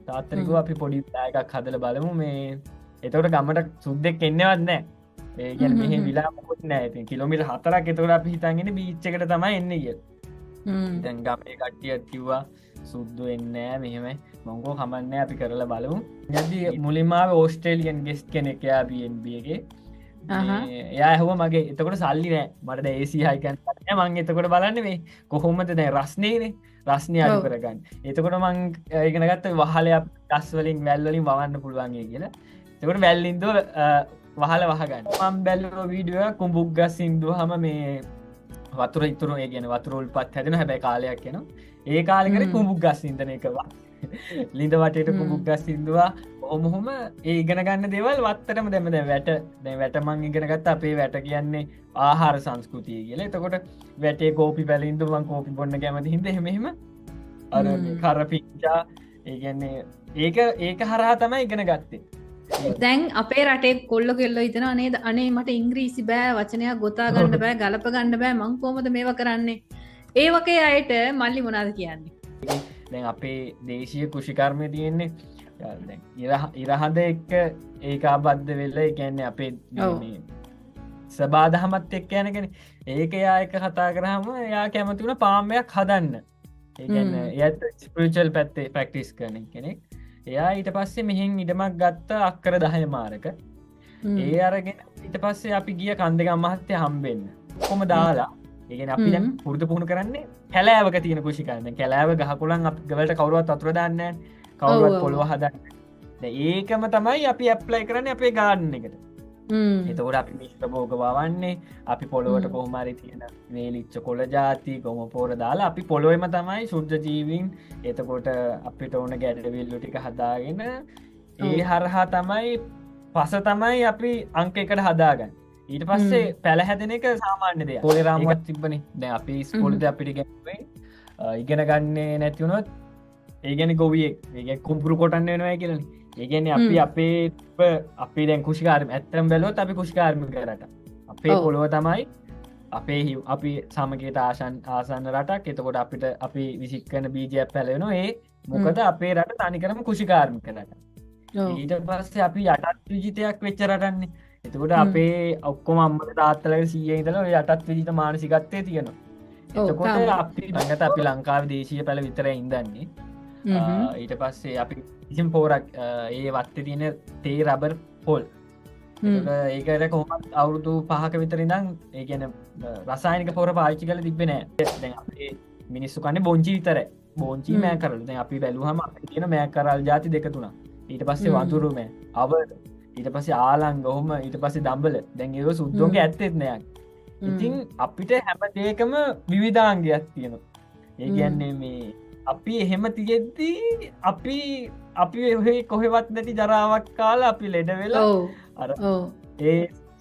තාත්තරිකෝ අපි පොඩි එකක් හදල බලමු මේ එතකට ගමට සුද්දෙක් එන්නවත් නෑ ඒගැන මෙහ විලා මුත් නෑ කිලොමිට 4ක් එතකට අපි හිතන්ගෙන බීච්චකට තමයි එන්න කිය දැන් ගමේ කට්ටියත් කිව්වා සුද්දු එන්නෑ මෙහෙම මොංගෝ කමන්න අපි කරලා බලමු යද මුලින්මාව ඕස්ට්‍රේලියන් ගෙස්ට කෙනෙක් යා බන්බගේ එයා හව මගේ එතකොට සල්ලි නෑ මට ඒසිහයිකන් මං එතකොට බලන්න මේ කොහොමද දැ රස්නේනේ රස්නය අඩු කරගන්න එතකොට මං ඒගෙන ගත්ත වහලයක් ගස්වලින් වැල්වලින් වන්න පුළුවන්ගේ කියලා එතකොට වැල්ලින්ද වහල වහගන්න මම් බැල්ලෝ වීඩියෝ කුම්බුක් ගස් සිින්දුව හම මේ වතුර ඉතුරු ඒගෙන වතුරල් පත් හැදෙන හැබැයි කාලයක් කියෙන ඒ කාලකර කුම්බුක් ගස් සිින්තනය කවා ලිඳ වටට කුම්බුක් ගස් සිින්දවා ඔහොමහොම ඒ ඉගෙන ගන්න දෙවල් වත්තරම දෙම වැට වැටමං ඉගෙනගත්ත අපේ වැට කියන්නේ ආහාර සංස්කෘතිය කියල එතකොට වැටේ කෝපි පැලින්දුවන් කෝපි බොන්න කැමති හිද හෙමෙම අර කරපිච්චා ඒගන්නේ ඒක හරහා තමයි ඉගෙන ගත්තේ දැන් අපේ රටේ කොල්ල කෙල්ල හිතන නේද අනේ මට ඉංග්‍රීසි බෑ වචනයක් ගොතා ගන්න බෑ ගලප ගන්න බෑ මං කොහොමද මේව කරන්නේ ඒ වගේ අයට මල්ලි මොනාද කියන්නේ දැන් අපේ දේශීය කෘෂිකර්මය තියෙන්නේ ඉරහඳ එක්ක ඒකා බද්ධ වෙල්ල එකන්නේ අපේ සබාදහමත් එක්ක යනගෙන ඒක යායක කතා කරහම යා කැමති වුණ පාම්මයක් හදන්න ඒගන්න එත් ස්පිරිචල් පැත්තේ ප්‍රක්ටිස් කරන කෙනෙක් එයා ඊට පස්සේ මෙහින් ඉඩමක් ගත්ත අක්කර 10 මාරක ඒ අරගෙන ඊට පස්සේ අපි ගිය කන්දගම් මහත්තය හම්බෙන්න කොම දාලා ඒගෙන අපි දැන් පුරුදු පුහුණු කරන්නේ කැලෑවක තියෙන කුෂිකරන්න කැලෑව ගහකුලන් අප ගවලට කවරුවත් අතුර දාන්න කවරුවත් පොළොව හදන්න ඒකම තමයි අපි ඇප්ලයි කරන්න අපේ ගාඩන එකට එතකොට අපි මිශ්‍ර බෝගවන්නේ අපි පොළොවට කොහමරි තියෙන වේලිච්ච කොළ ජාති ගොම පෝර දාලා අපි පොළොවම තමයි සුද්ජ ජීවින් එතකොට අපිට ඕන ගැඩවිල්ලු ටික හදාගෙන ඒ හරහා තමයි පස තමයි අපි අංක එකට හදාගන්න ඊට පස්සේ පැළහැදෙන එක සාමාන්‍ය දෙයක් පොලේ රාමුවක් තිබ්බනේ දැන් අපි ස්කෝලේදී අපිට ගැන්නේ ඉගෙන ගන්නේ නැතිවුණොත් ඒ කියන්නේ ගොවියෙක් ඒ කුඹුරු කොටන්න වෙනවා කියලානේ ඒ කියන්නේ අපි අපේ දැන් කුෂිකාර්ම ඇත්තටම බැලුවොත් අපි කුෂිකාර්මික රට අපේ පොළොව තමයි අපේ අපි සමගියට ආසන්න රටක් එතකොට අපිට අපි විසික් කරන බීජයක් පැලවෙනවා ඒ මොකද අපේ රට තනිකරම කුෂිකාර්මික රට ඊට පස්සේ අපි යටත් විජිතයක් වෙච්ච රටන්නේ එතකොට අපේ ඔක්කොම අම්මට තාත්තලගේ සීයේ ඉඳලා ඔය යටත් විජිත මානසිකත්වයේ තියෙනවා එතකොට අපි ළඟට අපි ලංකාවේ දේශීය පැල විතරයි ඉඳන්නේ ඊට පස්සේ අපි ඉසිම් පෝරක් ඒ වත්තේ තියෙන තේ රබර් පොල් ඒකට කොහොමත් අවුරුදු 5ක විතර ඉඳන් ඒ කියන්නේ රසායනික පොර පාවිච්චි කරලා තිබ්බේ නෑ දැන් අපේ මිනිස්සු කන්නේ බොංචි විතරයි බොංචි මෑ කරලා දැන් අපි බැලුවාම අපේ තියෙන මෑ කරල් ಜಾති දෙක තුනක් ඊට පස්සේ වතුරු මෑ අවර ඊට පස්සේ ආලංග ඔහොම ඊට පස්සේ දඹල දැන් ඒක සුද්දෝගේ ඇත්තෙත් නෑ ඉතින් අපිට හැම දෙයකම විවිධාංගයක් තියෙනවා ඒ කියන්නේ මේ අපි එහෙම තියෙද්දී අපි කොහෙවත් නැති ජරාවක් කාලා අපි ලෙඩ වෙලා අර ඒ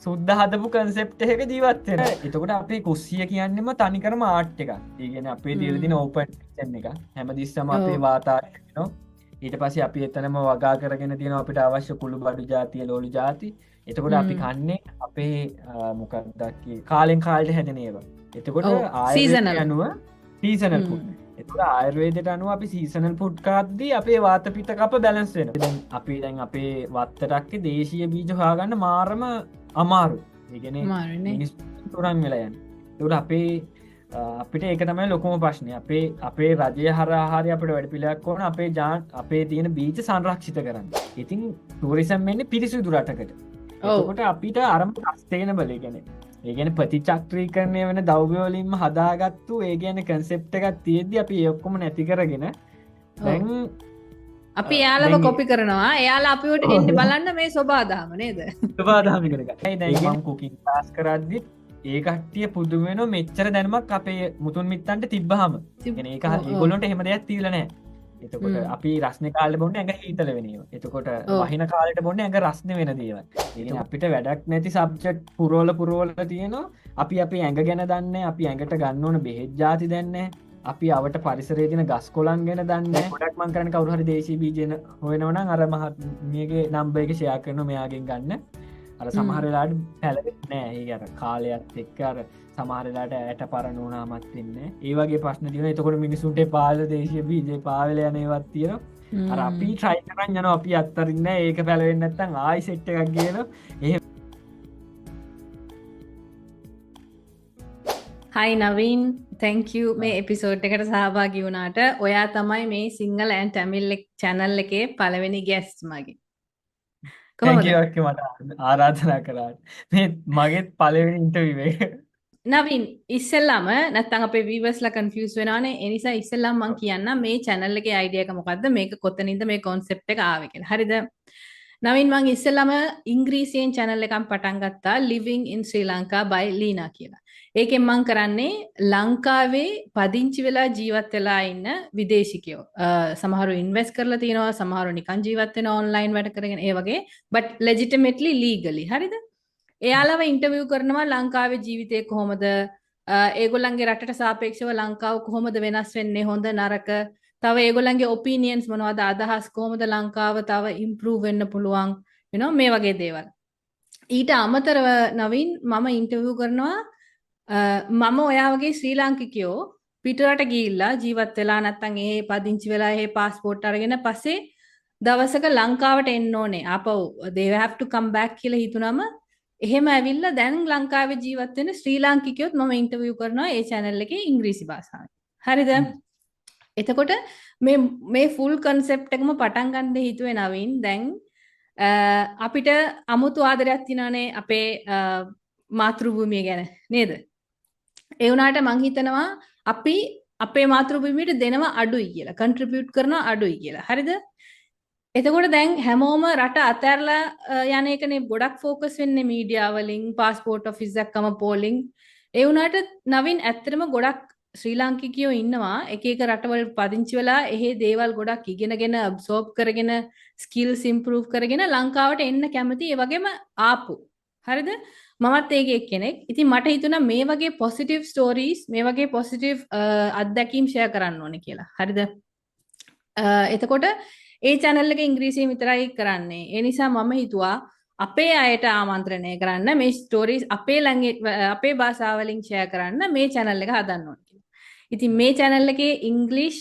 සුද්ද හදපු කන්සෙප්ට් එකක ජීවත් වෙනවා. එතකොට අපේ කුස්සිය කියන්නේම තනිකරම ආර්ට් එකක්. ඒ කියන්නේ අපේ තියෙන දින ඕපන් කිචන් එක. හැමදෙස්සම අපේ වාතාවරණය වෙනවා. ඊට පස්සේ අපි එතනම වගා කරගෙන තියෙනවා අපිට අවශ්‍ය කුළු බඩු ಜಾතිය ලෝලු ಜಾති. එතකොට අපි කන්නේ අපේ මොකක්ද කාලෙන් කාලට හැදෙන ඒවා. එතකොට ආයතනය අනුව සීසනල් ෆුඩ්. එතකොට ආයුර්වේදයට අනුව අපි සීසනල් ෆුඩ් කාද්දී අපේ වාත පිත්ත කප බැලන්ස් වෙනවා. දැන් අපේ වත්තටක්කේ දේශීය බීජ හොයාගන්න මාරම අමාරු. ඒ කියන්නේ මිනිස්සු තුරන් වෙලා යනවා. ඒකට අපිට ඒක තමයි ලොකුම ප්‍රශ්නේ. අපේ රජය හරහා අපිට වැඩපිළිවෙලක් ඕන අපේ තියෙන බීජ සංරක්ෂිත කරන්න. ඉතින් ටූරිසම් එන්නේ පිරිසිදු රටකට. එතකොට අපිට අරම සස්ටේනබල් ඒ කියන්නේ ප්‍රතිචක්‍රීකරණය වෙන ද්‍රව්‍ය වලින්ම හදාගත්තු ඒ කියන්නේ කන්සෙප්ට් එකක් තියෙද්දි අපි ඒ ඔක්කොම නැති කරගෙන දැන් අපි එයාලව කොපි කරනවා. එයාලා අපිවට එන්න බලන්න මේ සබාදාම නේද? සබාදාම ඉගෙන ගන්න. දැන් මම කුකින් ක්ලාස් කරද්දි ඒ කට්ටිය පුදුම වෙනවා මෙච්චර දැනුමක් අපේ මුතුන් මිත්තන්ට තිබ්බහම. කියන්නේ ඒක ඒගොල්ලන්ට එහෙම දෙයක් තියලා නැහැ. එතකොට අපි රස්නේ කාලේ බොන්නේ ඇඟ හීතල වෙන ඒවා. එතකොට වහින කාලේට බොන්නේ ඇඟ රස්නේ වෙන දේවල්. ඉතින් අපිට වැඩක් නැති සබ්ජෙක්ට් පුරවල තියෙනවා. අපි අපේ ඇඟ ගැන දන්නේ, අපි ඇඟට ගන්න ඕන බෙහෙත් ಜಾති දන්නේ. අපි අවට පරිසරයේ තියෙන ගස් කොළන් ගැන දන්නේ. ගොඩක් මං කරන්නේ කවුරු හරි දේශීය බීජ හොයනවා නම් අර මහත්මියගේ නම්බර් එක ෂෙයා කරනවා මෙයාගෙන් ගන්න. අර සමහර වෙලාවට පැලවෙන්නේ නෑ. ඒ අර කාලයත් එක්ක අර සමහර වෙලාවට ඇට පරණ වුණාමත් වෙන්නේ. ඒ වගේ ප්‍රශ්න තියෙනවා. එතකොට මිනිසුන්ට පාල දේශීය බීජේ පාවෙල යන ඒවත් තියෙනවා. අර අපි try කරන් යනවා අපි අත්තරින්නේ නෑ. ඒක පැලවෙන්නේ නැත්නම් ආයි සෙට් එකක් ගේනවා. එහෙම හයි නවීන් තැංකූ මේ එපිසෝඩ් එකට සහභාගී වුණාට. ඔයා තමයි මේ සිංහල ඇන් ටැමිල් චැනල් එකේ පළවෙනි ගැස්ට් මගේ. කොහොමද? තැන්කියෝක්ක මට ආරාධනා කළාට මේ මගෙත් පලවෙනි ඉන්ටර්විව් එක. නවීන් ඉස්සෙල්ලාම නැත්තම් අපේ වීවර්ස්ලා කන්ෆියුස් වෙනවානේ. ඒ නිසා ඉස්සෙල්ලාම මම කියන්නම් මේ channel එකේ idea එක මොකද්ද? මේක කොතනින්ද මේ concept එක ආවේ කියලා. හරිද? නවීන් මම ඉස්සෙල්ලාම ඉංග්‍රීසියෙන් channel එකක් පටන් ගත්තා living in Sri Lanka by Lina කියලා. ඒකෙන් මම කරන්නේ ලංකාවේ පදිංචි වෙලා ජීවත් වෙලා ඉන්න විදේශිකයෝ. සමහරව ඉන්වෙස්ට් කරලා තියෙනවා, සමහරව නිකන් ජීවත් වෙනවා ඔන්ලයින් වැඩ කරගෙන ඒ වගේ. but legitimately legally. හරිද? එයාලව ඉන්ටර්විව් කරනවා ලංකාවේ ජීවිතය කොහොමද, ඒගොල්ලන්ගේ රටට සාපේක්ෂව ලංකාව කොහොමද වෙනස් වෙන්නේ, හොඳ නරක, තව ඒගොල්ලන්ගේ ඔපිනියන්ස් මොනවද, අදහස් කොහොමද ලංකාව තව ඉම්ප්‍රූව් වෙන්න පුළුවන්, you know මේ වගේ දේවල්. ඊට අමතරව නවීන් මම ඉන්ටර්විව් කරනවා මම ඔයා වගේ ශ්‍රී ලාංකිකයෝ පිටරට ගිහිල්ලා ජීවත් වෙලා නැත්නම් ඒ පදිංචි වෙලා ඒ પાස්පෝර්ට් අරගෙන පස්සේ දවසක ලංකාවට එන්න ඕනේ. ආපහු they have to come back කියලා හිතුනම එහෙම ඇවිල්ලා දැන් ලංකාවේ ජීවත් වෙන ශ්‍රී ලාංකිකයොත් මම ඉන්ටර්විව් කරනවා ඒ channel එකේ ඉංග්‍රීසි භාෂාවෙන්. හරිද? එතකොට මේ full concept එකම පටන් ගන්න හිතුවේ නවීන් දැන් අපිට අමුතු ආදරයක් තියෙනවානේ අපේ මාතෘභූමිය ගැන නේද? ඒ වුණාට මං හිතනවා අපි අපේ මාතෘභූමියට දෙනවා අඩුයි කියලා, contribute කරනවා අඩුයි කියලා. හරිද? එතකොට දැන් හැමෝම රට අතහැරලා යන එකනේ ගොඩක් ફોකස් වෙන්නේ මීඩියා වලින්, પાස්පෝර්ට් ඔෆිස් එකකම පෝලිං. ඒ වුණාට නවීන් ඇත්තටම ගොඩක් ශ්‍රී ලාංකිකයෝ ඉන්නවා එක එක රටවල පදිංචි වෙලා එහෙ දේවල් ගොඩක් ඉගෙනගෙන absorb කරගෙන skills improve කරගෙන ලංකාවට එන්න කැමති. ඒ වගේම ආපු. හරිද? මමත් ඒකේ එක්කෙනෙක්. ඉතින් මට හිතුණා මේ වගේ positive stories, මේ වගේ positive අත්දැකීම් share කරන්න ඕනේ කියලා. හරිද? එතකොට ඒ channel එක ඉංග්‍රීසියෙන් විතරයි කරන්නේ. ඒ නිසා මම හිතුවා අපේ අයට ආමන්ත්‍රණය කරන්න මේ stories අපේ භාෂාවලින් share කරන්න මේ channel එක හදන්න ඕනේ කියලා. ඉතින් මේ channel එකේ English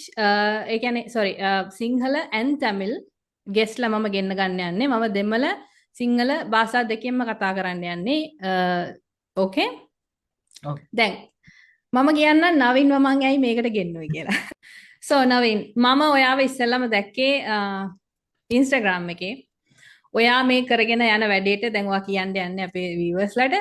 ඒ කියන්නේ සිංහල and Tamil guest ලා මම ගෙන්න ගන්න යන්නේ. මම දෙමළ සිංහල භාෂා දෙකෙන්ම කතා කරන්න යන්නේ. ඕකේ? දැන් මම කියන්න නවීන්ව මං ඇයි මේකට ගෙන්නුවේ කියලා. So නවීන් මම ඔයාව ඉස්සෙල්ලාම දැක්කේ Instagram එකේ. ඔයා මේ කරගෙන යන වැඩේට දැන් ඔයා කියන්න යන්නේ අපේ viewers ලට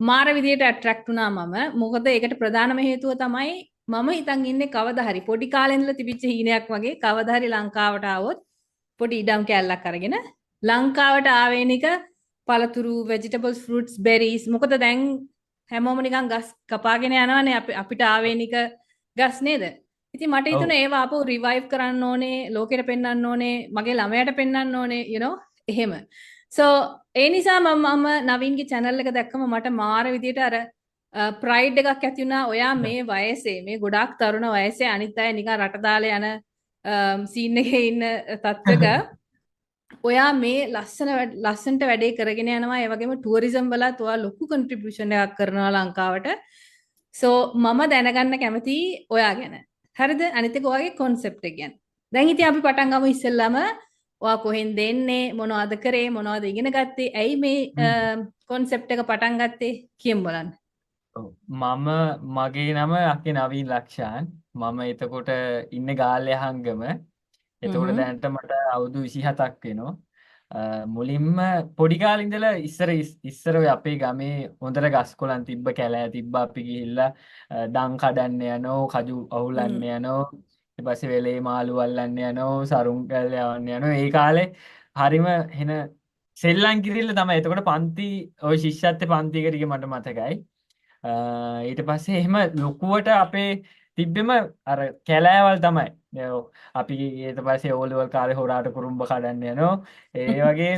මාර විදියට attract වුණා මම. මොකද ඒකට ප්‍රධානම හේතුව තමයි මම හිතන් ඉන්නේ කවදා හරි පොඩි කාලේ ඉඳලා තිබිච්ච හීනයක් වගේ කවදා හරි ලංකාවට ආවොත් පොඩි ඉඩම් කෑල්ලක් අරගෙන ලංකාවට ආවේනික පළතුරු, vegetables, fruits, berries මොකද දැන් හැමෝම නිකන් ගස් කපාගෙන යනවානේ අපිට ආවේනික ගස් නේද? ඉතින් මට හිතුණා ඒව ආපහු රිවයිව් කරන්න ඕනේ, ලෝකෙට පෙන්වන්න ඕනේ, මගේ ළමයාට පෙන්වන්න ඕනේ, you know එහෙම. So ඒ නිසා මම නවීන්ගේ channel එක දැක්කම මට මාර විදියට අර pride එකක් ඇති වුණා. ඔයා මේ වයසේ, මේ ගොඩාක් තරුණ වයසේ අනිත් අය නිකන් රට දාලා යන scene එකේ ඉන්න තත්ත්වක ඔයා මේ ලස්සනට වැඩේ කරගෙන යනවා. ඒ වගේම ටුවරිසම් වලත් ඔයා ලොකු contribution එකක් කරනවා ලංකාවට. So මම දැනගන්න කැමති ඔයා ගැන. හරිද? අනිත් එක ඔයාගේ concept එක ගැන. දැන් ඉතින් අපි පටන් ගමු ඉස්සෙල්ලාම ඔයා කොහෙන්ද එන්නේ, මොනවද කරේ, මොනවද ඉගෙන ගත්තේ, ඇයි මේ concept එක පටන් ගත්තේ කියමු බලන්න. මගේ නම අකේ නවීන් ලක්ෂාන්. මම එතකොට ඉන්නේ ගාල්ලේ හංගම. එතකොට දැනට මට අවුරුදු 27ක් වෙනවා. මුලින්ම පොඩි කාලේ ඉඳලා ඉස්සර ඔය අපේ ගමේ හොඳට ගස් කොළන් තිබ්බ කැලෑ තිබ්බ. අපි ගිහිල්ලා දන් කඩන්න යනෝ, කජු අහුලන්න යනෝ, ඊට පස්සේ වෙලේ මාළු අල්ලන්න යනෝ, සරුම් කැල්ල යවන්න යනෝ. ඒ කාලේ හරිම එන සෙල්ලම් කිරිල්ල තමයි. එතකොට පන්ති ඔය ශිෂ්‍යත්ව පන්තියකට ගිය මට මතකයි. ඊට පස්සේ එහෙම ලොකුවට අපේ තිබ්බෙම අර කැලෑවල් තමයි. අපි ඊට පස්සේ ඕ ලෙවල් කාලේ හොරාට කුරුම්බ කඩන්න යනවා. ඒ වගේ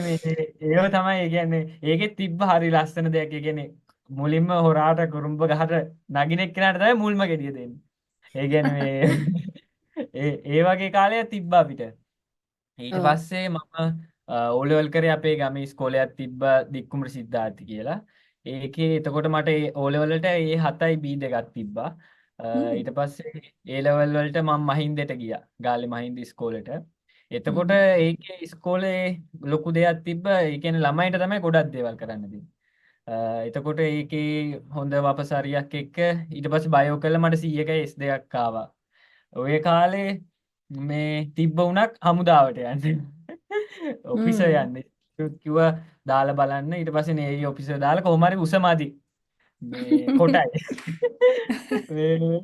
ඒව තමයි. ඒ කියන්නේ ඒකෙත් තිබ්බ හරි ලස්සන දෙයක්. ඒ කියන්නේ මුලින්ම හොරාට කුරුම්බ ගහට නගින එක්කනට තමයි මුල්ම ගෙඩිය දෙන්නේ. ඒ කියන්නේ ඒ වගේ කාලයක් තිබ්බා අපිට. ඊට පස්සේ මම ඕලෙවල් කරේ අපේ ගමේ ඉස්කෝලයක් තිබ්බ දික්කුමර සිද්ධාර්ථ කියලා. ඒකේ එතකොට මට ඕලෙවලට ඒ 7යි B2ක් තිබ්බා. ඊට පස්සේ ඒ ලෙවල් වලට මම මහින්දට ගියා. ගාල්ලේ මහින්ද ඉස්කෝලේට. එතකොට ඒකේ ඉස්කෝලේ ලොකු දෙයක් තිබ්බ. ඒ කියන්නේ ළමයින්ට තමයි ගොඩක් දේවල් කරන්න දෙන්නේ. එතකොට ඒකේ හොඳ වපසරියක් එක්ක ඊට පස්සේ බයෝ කළා මට 100ක S2ක් ආවා. ඔය කාලේ මේ තිබ්බ උනක් හමුදාවට යන්න. ඔෆිසර් යන්න. කිව්වා දාලා බලන්න. ඊට පස්සේ නේවි ඔෆිසර් දාලා කොහොම හරි උසමදි. මේ කොටයි. මේ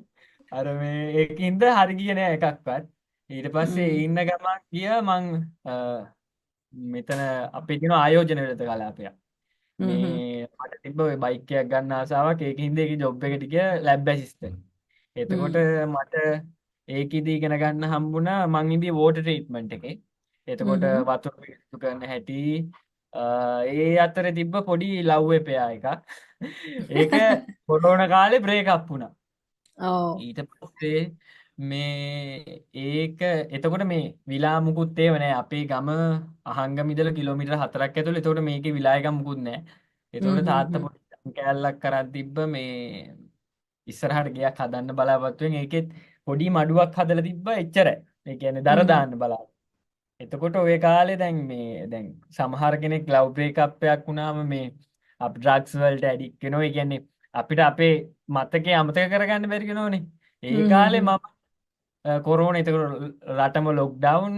අර මේ ඒකින්ද හරි ගියේ නෑ එකක්වත්. ඊට පස්සේ ඉන්න ගමන් ගියා මං මෙතන අපේ තියෙන ආයෝජන වෙලද කලාපයක්. මේ මට තිබ්බ ඔය බයික් එකක් ගන්න ආසාවක්. ඒකින්ද ඒකේ ජොබ් එකට ගියා ලැබ් ඇසිස්ටන්ට්. එතකොට මට ඒකෙදි ඉගෙන ගන්න හම්බුණා මං ඉඳී වෝටර් ට්‍රීට්මන්ට් එකේ. එතකොට වතුර පිරිසිදු කරන හැටි ඒ අතරේ තිබ්බ පොඩි ලව් එපෙයා එකක්. ඒක කොරෝනා කාලේ බ්‍රේක් අප් වුණා. ඊට පස්සේ මේ ඒක එතකොට මේ විලා මුකුත් ඒව නෑ අපේ ගම අහංගම ඉඳලා කිලෝමීටර් 4ක් ඇතුළේ. එතකොට මේකේ විලා එකක් මුකුත් නෑ. එතකොට තාත්තා පොඩි කෑල්ලක් කරන් තිබ්බ මේ ඉස්සරහට ගියක් හදන්න බලාපොරොත්තු වෙන ඒකෙත් පොඩි මඩුවක් හදලා තිබ්බා එච්චරයි. ඒ කියන්නේ දර දාන්න බලා. එතකොට ওই කාලේ දැන් සමහර කෙනෙක් ලව් බ්‍රේක් අප් එකක් වුණාම මේ අපි ඩ්‍රග්ස් වලට ඇඩික්ට් වෙනවා. ඒ කියන්නේ අපිට අපේ මතකේ අමතක කරගන්න බැරි වෙනෝනේ. ඒ කාලේ මම කොරෝනා එතකොට රටම ලොක්ඩවුන්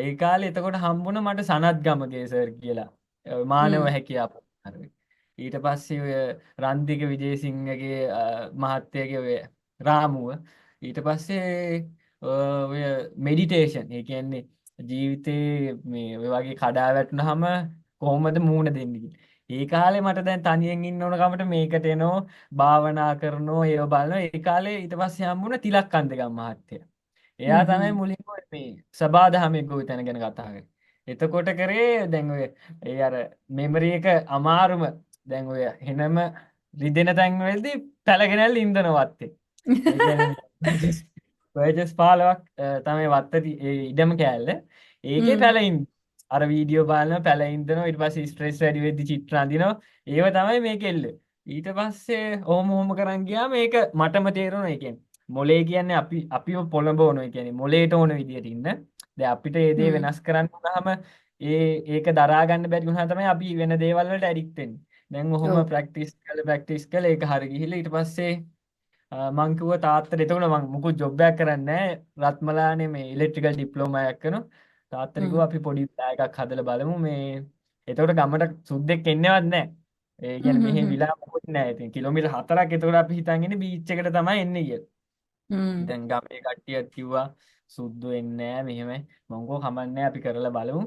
ඒ කාලේ එතකොට හම්බුණා මට සනත් ගමගේ සර් කියලා. මානව හැකියාව. ඊට පස්සේ ඔය රන්දික විජේසිංහගේ මහත්තයාගේ ඔය රාමුව ඊට පස්සේ ඔය මෙඩිටේෂන් ඒ කියන්නේ ජීවිතේ මේ ඔය වගේ කඩා වැටුනහම කොහොමද මූණ දෙන්නේ කියලා. ඒ කාලේ මට දැන් තනියෙන් ඉන්න ඕන කමට මේකට එනෝ භාවනා කරනෝ ඒව බලනවා. ඒ කාලේ ඊට පස්සේ හම්බුණා තිලක්කන්දගම් මහත්තයා. එයා තමයි මුලින්ම මේ සබාදහමේ ගොවිතැන ගැන කතා කරේ. එතකොට කරේ දැන් ඔය ඒ අර මෙමරි එක අමාරුම දැන් ඔය හෙනම රිදෙන තැන් වලදී පැලගෙන ඇල්ල ඉන්දන වත්තේ. ඒ කියන්නේ වර්ජස් 15ක් තමයි වත්තේ ඒ ඉඩම කෑල්ල. ඒකේ පැලින් අර වීඩියෝ බලන පැල ඉන්දනවා ඊට පස්සේ ස්ට්‍රෙස් වැඩි වෙද්දි චිත්‍ර අඳිනවා. ඒව තමයි මේක එල්ල. ඊට පස්සේ ඔහොම කරන් ගියා මේක මටම තේරුණා. ඒ කියන්නේ මොලේ කියන්නේ අපිව පොළඹවනවා. ඒ කියන්නේ මොලේට ඕන විදියට ඉන්න. දැන් අපිට මේ දේ වෙනස් කරන්න උනහම ඒක දරා ගන්න බැරි වුණා තමයි අපි වෙන දේවල් වලට ඇඩික්ට් වෙන්නේ. දැන් ඔහොම ප්‍රැක්ටිස් කළා ඒක හරි ගිහිල්ලා ඊට පස්සේ මං කිව්වා තාත්තට එතකොට මං මුකුත් ජොබ් එකක් කරන්නේ නැහැ. රත්මලානේ මේ ඉලෙක්ට්‍රිකල් ඩිප්ලෝමා එකක් කරනවා. තාත්තට කිව්වා අපි පොඩි එකක් හදලා බලමු මේ. එතකොට ගමට සුද්දෙක් එන්නේවත් නැහැ. ඒ කියන්නේ මෙහෙ විලා මොකුත් නැහැ. ඉතින් කිලෝමීටර් 4ක් එතකොට අපි හිතන් ඉන්නේ බීච් එකට තමයි එන්නේ කියලා. දැන් ගමේ කට්ටියත් කිව්වා සුද්දෝ එන්නේ නැහැ මෙහෙම. මං කෝ කමන්නේ අපි කරලා බලමු.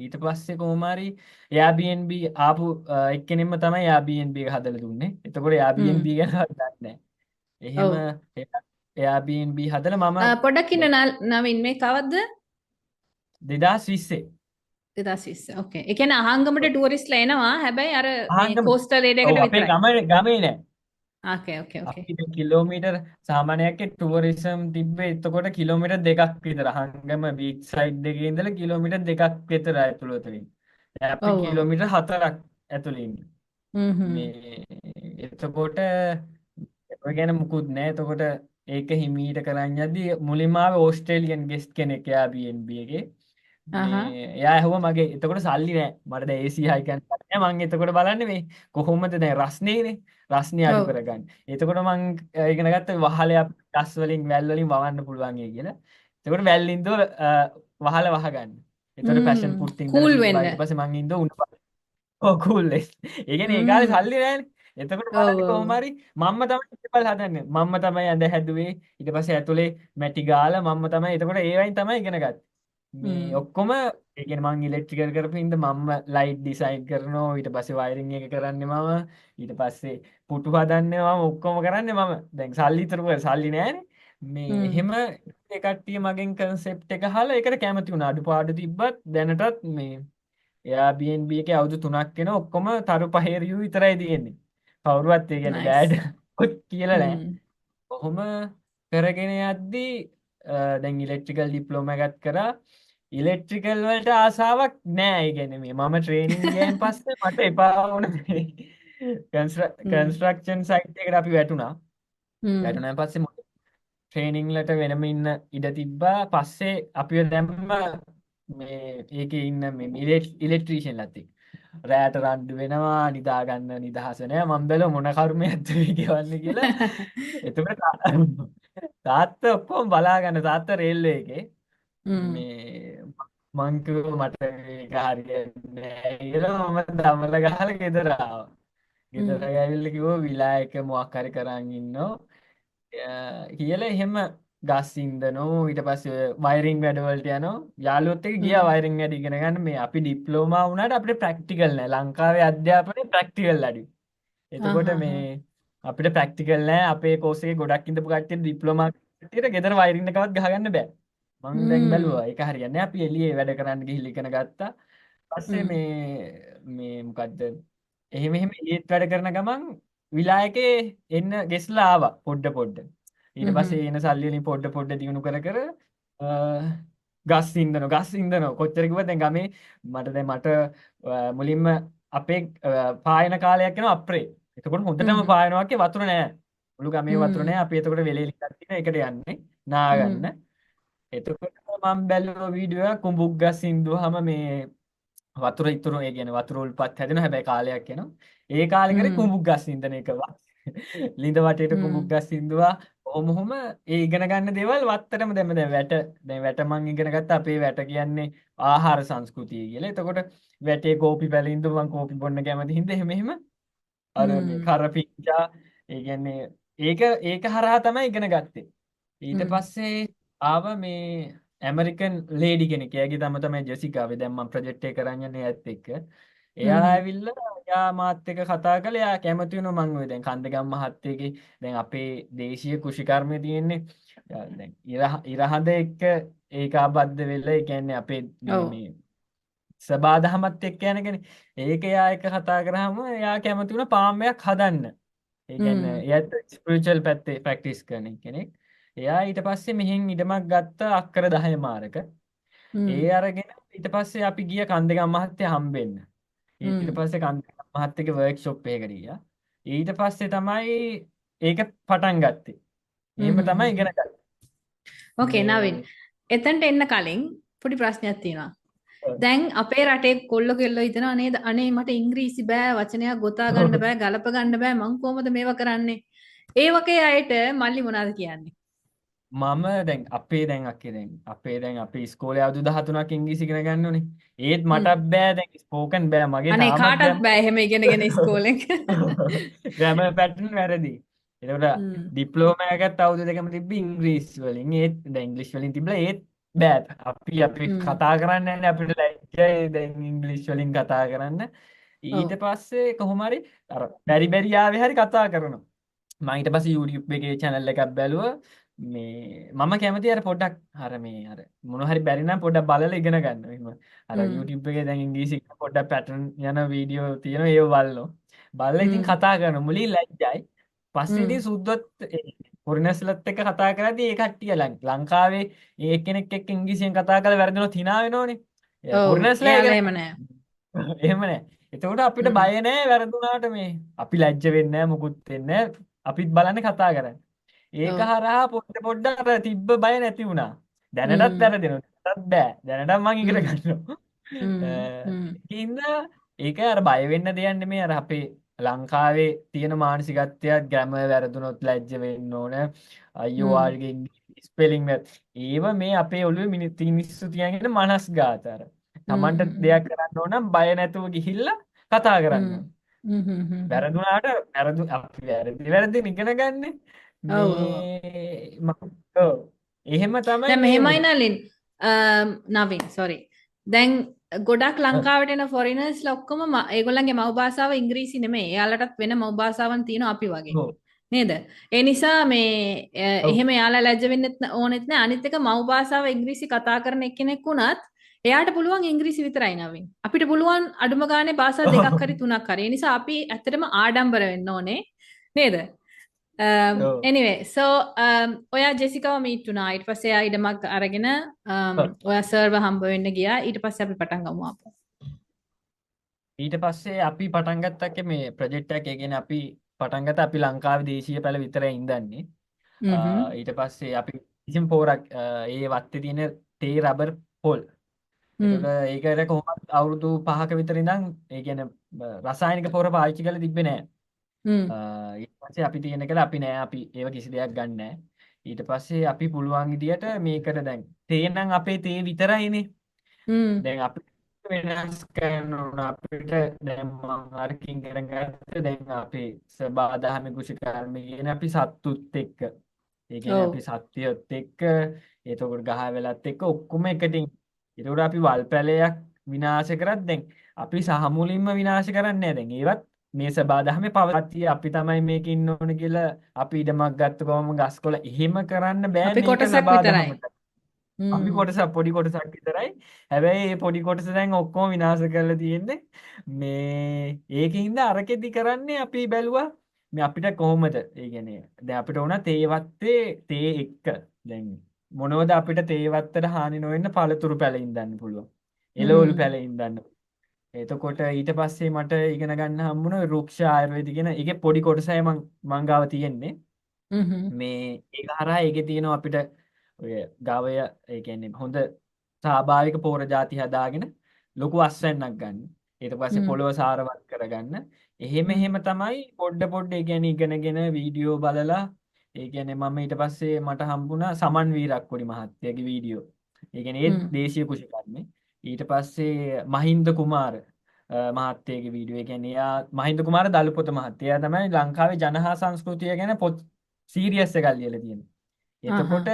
ඊට පස්සේ කොහොම හරි Airbnb ආපු එක්කෙනෙක්ම තමයි Airbnb එක හදලා දුන්නේ. එතකොට Airbnb ගැන දන්නේ නැහැ. එහෙම Airbnb හදලා මම පොඩක් ඉන්න නවින් මේ කවද්ද 2020 2020 ඕකේ. ඒ කියන්නේ අහංගමට ටුවරිස්ට්ලා එනවා. හැබැයි අර මේ කෝස්ටල් ඒරියා එකට අපේ විතරයි. ගමේ නෑ. ඕකේ. අපි කිලෝමීටර් සාමාන්‍යයක් ටුවරිසම් තිබ්බේ එතකොට කිලෝමීටර් 2ක් විතර. අහංගම බීච් සයිඩ් එකේ ඉඳලා කිලෝමීටර් 2ක් විතර ඇතුළත වෙන්නේ. අපි කිලෝමීටර් 4ක් ඇතුළේ ඉන්නේ. මේ එතකොට ඔය ගැන මුකුත් නෑ. එතකොට ඒක හිමීට කරන් යද්දි මුලින්ම ආවේ ඕස්ට්‍රේලියන් ගෙස්ට් කෙනෙක් Airbnb එකේ. එයා ඇහුවා මගේ එතකොට සල්ලි නෑ. මට දැන් AC හයි ගන්න බෑ. මං එතකොට බලන්නේ මේ කොහොමද දැන් රස්නේනේ. රස්නේ අඩු කරගන්න. එතකොට මං ඉගෙන ගත්ත වහලයක් ගස් වලින් වැල් වලින් වවන්න පුළුවන් ඒ කියලා. එතකොට වැල් ඉන්දෝ වහල වහගන්න. එතකොට පැෂන් ෆුට් ඉඳලා ඊට පස්සේ මං ඉන්දෝ උණු කූල් ඒ කියන්නේ ඒ කාලේ සල්ලි නෑනේ. එතකොට බලන්න කොහොම හරි මම්ම තමයි ඉතිපල් හදන්නේ. මම්ම තමයි ඇඳ හැදුවේ. ඊට පස්සේ ඇතුලේ මැටි ගාලා මම්ම තමයි එතකොට ඒ වයින් තමයි ඉගෙන ගත්තේ. මේ ඔක්කොම ඒ කියන්නේ මං ඉලෙක්ට්‍රිකල් කරපින්ද මම්ම ලයිට් ඩිසයින් කරනවා. ඊට පස්සේ වයරින් එක කරන්නේ මම. ඊට පස්සේ පුටු හදන්නේ මම ඔක්කොම කරන්නේ මම. දැන් සල්ලි විතර සල්ලි නෑනේ. මේ එහෙම ඒ කට්ටිය මගෙන් කන්සෙප්ට් එක අහලා ඒකට කැමති වුණා. අඩුපාඩු තිබ්බත් දැනටත් මේ Airbnb එකේ අවුරුදු 3ක් වෙන ඔක්කොම තරු පහේ රියව් විතරයි තියෙන්නේ. කවුරුවත් ඒ කියන්නේ බෑඩ් කොත් කියලා නෑ. කොහොම කරගෙන යද්දී දැන් ඉලෙක්ට්‍රිකල් ඩිප්ලෝමා එකත් කරා. ඉලෙක්ට්‍රිකල් වලට ආසාවක් නෑ. ඒ කියන්නේ මේ මම ට්‍රේනින් ගියයින් පස්සේ මට එපා වුණ කන්ස්ට්‍රක්ෂන් සයිට් එකට අපි වැටුණා. වැටුණාන් පස්සේ ට්‍රේනින් වලට වෙනම ඉන්න ඉඩ තිබ්බා. පස්සේ අපිව දැම්ම මේ ඒකේ ඉන්න මේ ඉලෙක්ට්‍රීෂියන්ලත් එක්ක. රෑට රණ්ඩු වෙනවා, නිදාගන්න නිදහස නෑ. මම බැලුවා මොන කර්මයක්ද මේ ගෙවන්නේ කියලා. එතකොට තාත්තා ඔක්කොම බලාගන්න තාත්තා රේල්වේ එකේ මේ මං කිව්වා මට මේක හරියන්නේ නැහැ කියලා. මම දමල ගහලා ගෙදර ආවා. ගෙදර ඇවිල්ලා කිව්වා විලායක මොකක් හරි කරන් ඉන්නෝ කියලා. එහෙම ගස් ඉන්දනෝ ඊට පස්සේ වයරින් වැඩවලට යනවා. යාළුවොත් එක්ක ගියා වයරින් වැඩ ඉගෙන ගන්න. මේ අපි ඩිප්ලෝමා වුණාට අපිට ප්‍රැක්ටිකල් නැහැ. ලංකාවේ අධ්‍යාපනයේ ප්‍රැක්ටිකල් අඩුයි. එතකොට මේ අපිට ප්‍රැක්ටිකල් නැහැ. අපේ කෝස් එකේ ගොඩක් ඉඳපු කට්ටිය ඩිප්ලෝමා කට්ටියට ගෙදර වයරින් එකවත් ගහගන්න බෑ. මං දැන් බැලුවා ඒක හරියන්නේ නැහැ. අපි එළියේ වැඩ කරන්න ගිහිල්ලා ඉගෙන ගත්තා. පස්සේ මේ මොකද්ද එහෙම ඒත් වැඩ කරන ගමන් විලායකේ එන්න ගෙස්ලා ආවා පොඩ. ඊට පස්සේ එන සල්ලි වලින් පොඩ දිනු කර ගස් ඉන්දනෝ කොච්චර කිව්වද දැන් ගමේ මට මුලින්ම අපේ පායන කාලයක් යනවා අප්‍රේ. එතකොට හොඳටම පායනවා කිය වතුර නෑ. මුළු ගමේ වතුර නෑ. අපි එතකොට වෙලෙලි කට්ටින එකට යන්නේ නාගන්න. එතකොට මම බැලුවා වීඩියෝ එක කුඹුක් ගස් ඉඳුවාම මේ වතුර ඉතුරු ඒ කියන්නේ වතුර උල්පත් හැදෙනවා. හැබැයි කාලයක් යනවා. ඒ කාලේ කරේ කුඹුක් ගස් ඉඳන එක. ලිඳ වටේට කුඹුක් ගස් ඉඳුවා. ඔහොම ඒ ඉගෙන ගන්න දේවල් වත්තටම දැන් වැට මං ඉගෙන ගත්තා. අපේ වැට කියන්නේ ආහාර සංස්කෘතිය කියලා. එතකොට වැටේ කෝපි පැලින්දු මං කෝපි බොන්න කැමති හින්දා එහෙම අර මේ කරපිංචා ඒ කියන්නේ ඒක හරහා තමයි ඉගෙන ගත්තේ. ඊට පස්සේ ආව මේ ඇමරිකන් ලේඩි කෙනෙක්. එයාගේ තම තමයි ජෙසිකාවේ. දැන් මම ප්‍රොජෙක්ට් එක කරන් යන්නේ එයාත් එක්ක. එයා ඇවිල්ලා එයා මාත් එක්ක කතා කළා. එයා කැමති වුණා මං ඔය දැන් කන්දගම් මහත්තයගේ දැන් අපේ දේශීය කෘෂිකර්මයේ තියෙන්නේ දැන් ඉරහඳ එක්ක ඒකාබද්ධ වෙලා ඒ කියන්නේ අපේ මේ සබාදහමත් එක්ක යන කෙනේ. ඒක එයා එක්ක කතා කරාම එයා කැමති වුණා පාම් එකක් හදන්න. ඒ කියන්නේ එයාත් ස්පිරිචුවල් පැත්තේ ප්‍රැක්ටිස් කරන කෙනෙක්. එයා ඊට පස්සේ මෙහෙන් ඉඩමක් ගත්ත අක්කර 10 මාරක. ඒ අරගෙන ඊට පස්සේ අපි ගිය කන්දගම් මහත්තයා හම්බෙන්න. ඊට පස්සේ කන්දගම් මහත්තයාගේ වර්ක්ෂොප් එකකට ගියා. ඊට පස්සේ තමයි ඒක පටන් ගත්තේ. එහෙම තමයි ඉගෙන ගත්තේ. ඕකේ නවින්. එතනට එන්න කලින් පොඩි ප්‍රශ්නයක් තියෙනවා. දැන් අපේ රටේ කොල්ල කෙල්ලෝ හිතනවා නේද අනේ මට ඉංග්‍රීසි බෑ වචනයක් ගොතා ගන්න බෑ ගලප ගන්න බෑ මං කොහොමද මේවා කරන්නේ? ඒ වගේ අයට මල්ලි මොනවද කියන්නේ? මම දැන් අපේ ඉස්කෝලේ අවුරුදු 13ක් ඉංග්‍රීසි ඉගෙන ගන්න ඕනේ. ඒත් මට බෑ දැන් ස්පෝකන් බෑ මගේ අනේ කාටවත් බෑ එහෙම ඉගෙනගෙන ඉස්කෝලේ. ග්‍රැමර් පැටර්න් වැරදි. ඒකට ඩිප්ලෝමා එකත් අවුරුදු දෙකම තිබ්බි ඉංග්‍රීසි වලින්. ඒත් දැන් ඉංග්‍රීසි වලින් තිබ්බලා ඒත් බෑ. අපි කතා කරන්නේ නැහැ අපිට ලැජ්ජයි දැන් ඉංග්‍රීසි වලින් කතා කරන්න. ඊට පස්සේ කොහොම හරි අර බැරි ආවේ හරි කතා කරනවා. මම ඊට පස්සේ YouTube එකේ channel එකක් බැලුවා. මේ මම කැමති අර පොඩ්ඩක් අර මොන හරි බැරි නම් පොඩ්ඩක් බලලා ඉගෙන ගන්න. එහෙම අර YouTube එකේ දැන් ඉංග්‍රීසි පොඩ්ඩක් පැටර්න් යන වීඩියෝ තියෙනවා ඒව බලලා ඉතින් කතා කරන මුලින් ලැජ්ජයි. පස්සේ ඉතින් සුද්දොත් ෆොරිනර්ස්ලත් එක්ක කතා කරද්දී ඒ කට්ටිය ලංකාවේ ඒ කෙනෙක් එක්ක ඉංග්‍රීසියෙන් කතා කරලා වැරදුනොත් hina වෙනවනේ. ෆොරිනර්ස්ලා එහෙම නෑ. එහෙම නෑ. එතකොට අපිට බය නෑ වැරදුනාට මේ අපි ලැජ්ජ වෙන්නේ නෑ මුකුත් වෙන්නේ නෑ. අපිත් බලන්නේ කතා කරන්නේ. ඒක හරහා පොඩ්ඩ අර තිබ්බ බය නැති වුණා. දැනටත් වැරදෙනවා. දැනටත් බෑ. දැනටත් මං ඉගෙන ගන්නවා. ඒකින්ද ඒක අර බය වෙන්න දෙයක් නෙමෙයි. අර අපේ ලංකාවේ තියෙන මානසිකත්වයක් ග්‍රැමර් වැරදුනොත් ලැජ්ජ වෙන්න ඕන. අයියෝ ආගේ ස්පෙලිං ඒව මේ අපේ ඔළුවේ මිනිස්සු තියගෙන මනස්ගාත අර. Tamanට දෙයක් කරන්න ඕන නම් බය නැතුව ගිහිල්ලා කතා කරන්න. වැරදුනාට අපි වැරදි ඉගෙන ගන්න. එහෙම තමයි දැන් මෙහෙමයි නලින් නවින් sorry දැන් ගොඩක් ලංකාවට එන ෆොරිනර්ස්ලා ඔක්කොම ඒගොල්ලන්ගේ මව් භාෂාව ඉංග්‍රීසි නෙමෙයි. එයාලටත් වෙන මව් භාෂාවන් තියෙනවා අපි වගේ. නේද? ඒ නිසා මේ එහෙම එයාලා ලැජ්ජ වෙන්නෙත් ඕනෙත් නෑ. අනිත් එක මව් භාෂාව ඉංග්‍රීසි කතා කරන එක්කෙනෙක් වුණත් එයාට පුළුවන් ඉංග්‍රීසි විතරයි නවින්. අපිට පුළුවන් අඩුම ගානේ භාෂා දෙකක් හරි තුනක් හරි. ඒ නිසා අපි ඇත්තටම ආඩම්බර වෙන්න ඕනේ. නේද? ඔව්. anyway so ඔයා ජෙසිකාව මීට් වුණා ඊට පස්සේ එයා ඉඩමක් අරගෙන ඔයා සර්ව හම්බ වෙන්න ගියා ඊට පස්සේ අපි පටන් ගමු ආපහු ඊට පස්සේ අපි පටන් ගත්තක මේ ප්‍රොජෙක්ට් එක ඒ කියන්නේ අපි පටන් ගත්ත අපි ලංකාවේ දේශීය පැල විතරයි ඉඳන්නේ. ඊට පස්සේ අපි කිසිම පොරක් ඒ වත්තේ තියෙන තේ රබර් පොල්. එතකොට ඒකට කොහොමද අවුරුදු 5ක විතර ඉඳන් ඒ කියන්නේ රසායනික පොර පාවිච්චි කරලා තිබ්බේ නෑ. ඊට පස්සේ අපි තියෙන කියලා අපි නෑ අපි ඒව කිසි දෙයක් ගන්න නෑ. ඊට පස්සේ අපි පුළුවන් විදියට මේකට දැන් තේ නම් අපේ තේ විතරයිනේ. දැන් අපි වෙනස් කරන්න ඕන අපිට දැන් මම අරකින් ඉගෙන ගත්ත දැන් අපේ සබාදහමේ කුෂිකර්ම කියන අපි සත්තුත් එක්ක ඒ කියන්නේ අපි සත්‍යයත් එක්ක එතකොට ගහ වෙලත් එක්ක ඔක්කොම එකටින් එතකොට අපි වල් පැලයක් විනාශ කරත් දැන් අපි සහ මුලින්ම විනාශ කරන්නේ නැහැ දැන් ඒවත් මේ සබාදහමේ පවතිය අපි තමයි මේක ඉන්න ඕන කියලා අපි ඉඩමක් ගත්ත කොහොම ගස්කොළ එහෙම කරන්න බෑ අපි මේක කොටසක් විතරයි සබාදහමට අපි කොටසක් පොඩි කොටසක් විතරයි. හැබැයි මේ පොඩි කොටස දැන් ඔක්කොම විනාශ කරලා තියෙන්නේ. මේ ඒකින්ද අරකෙදි කරන්නේ අපි බැලුවා මේ අපිට කොහොමද? ඒ කියන්නේ දැන් අපිට ඕන තේ තේ එක්ක දැන් මොනවද අපිට තේ වත්තට හානි නොවෙන්න පළතුරු පැලින් දාන්න පුළුවන්. එළවලු පැලින් දාන්න. එතකොට ඊට පස්සේ මට ඉගෙන ගන්න හම්බුණා රුක්ෂ ආයුර්වේද කියන එකේ පොඩි කොටසයි මං ගාව තියෙන්නේ. මේ ඒක හරහා ඒකේ තියෙනවා අපිට ඔය ගවය ඒ කියන්නේ හොඳ ස්වාභාවික පෝර ಜಾති හදාගෙන ලොකු අස්වැන්නක් ගන්න. ඊට පස්සේ පොළොව සාරවත් කරගන්න. එහෙම තමයි පොඩ ඒ කියන්නේ ඉගෙනගෙන වීඩියෝ බලලා ඒ කියන්නේ මම ඊට පස්සේ මට හම්බුණා සමන් වීරක්කොඩි මහත්තයාගේ වීඩියෝ. ඒ කියන්නේ ඒ දේශීය කුෂිකර්මේ. ඊට පස්සේ මහින්ද කුමාර මහත්තයාගේ වීඩියෝ. ඒ කියන්නේ එයා මහින්ද කුමාර දලුපොත මහත්තයා. එයා තමයි ලංකාවේ ජනහා සංස්කෘතිය ගැන පොත් සීරියස් එකක් ලියලා තියෙන්නේ. එතකොට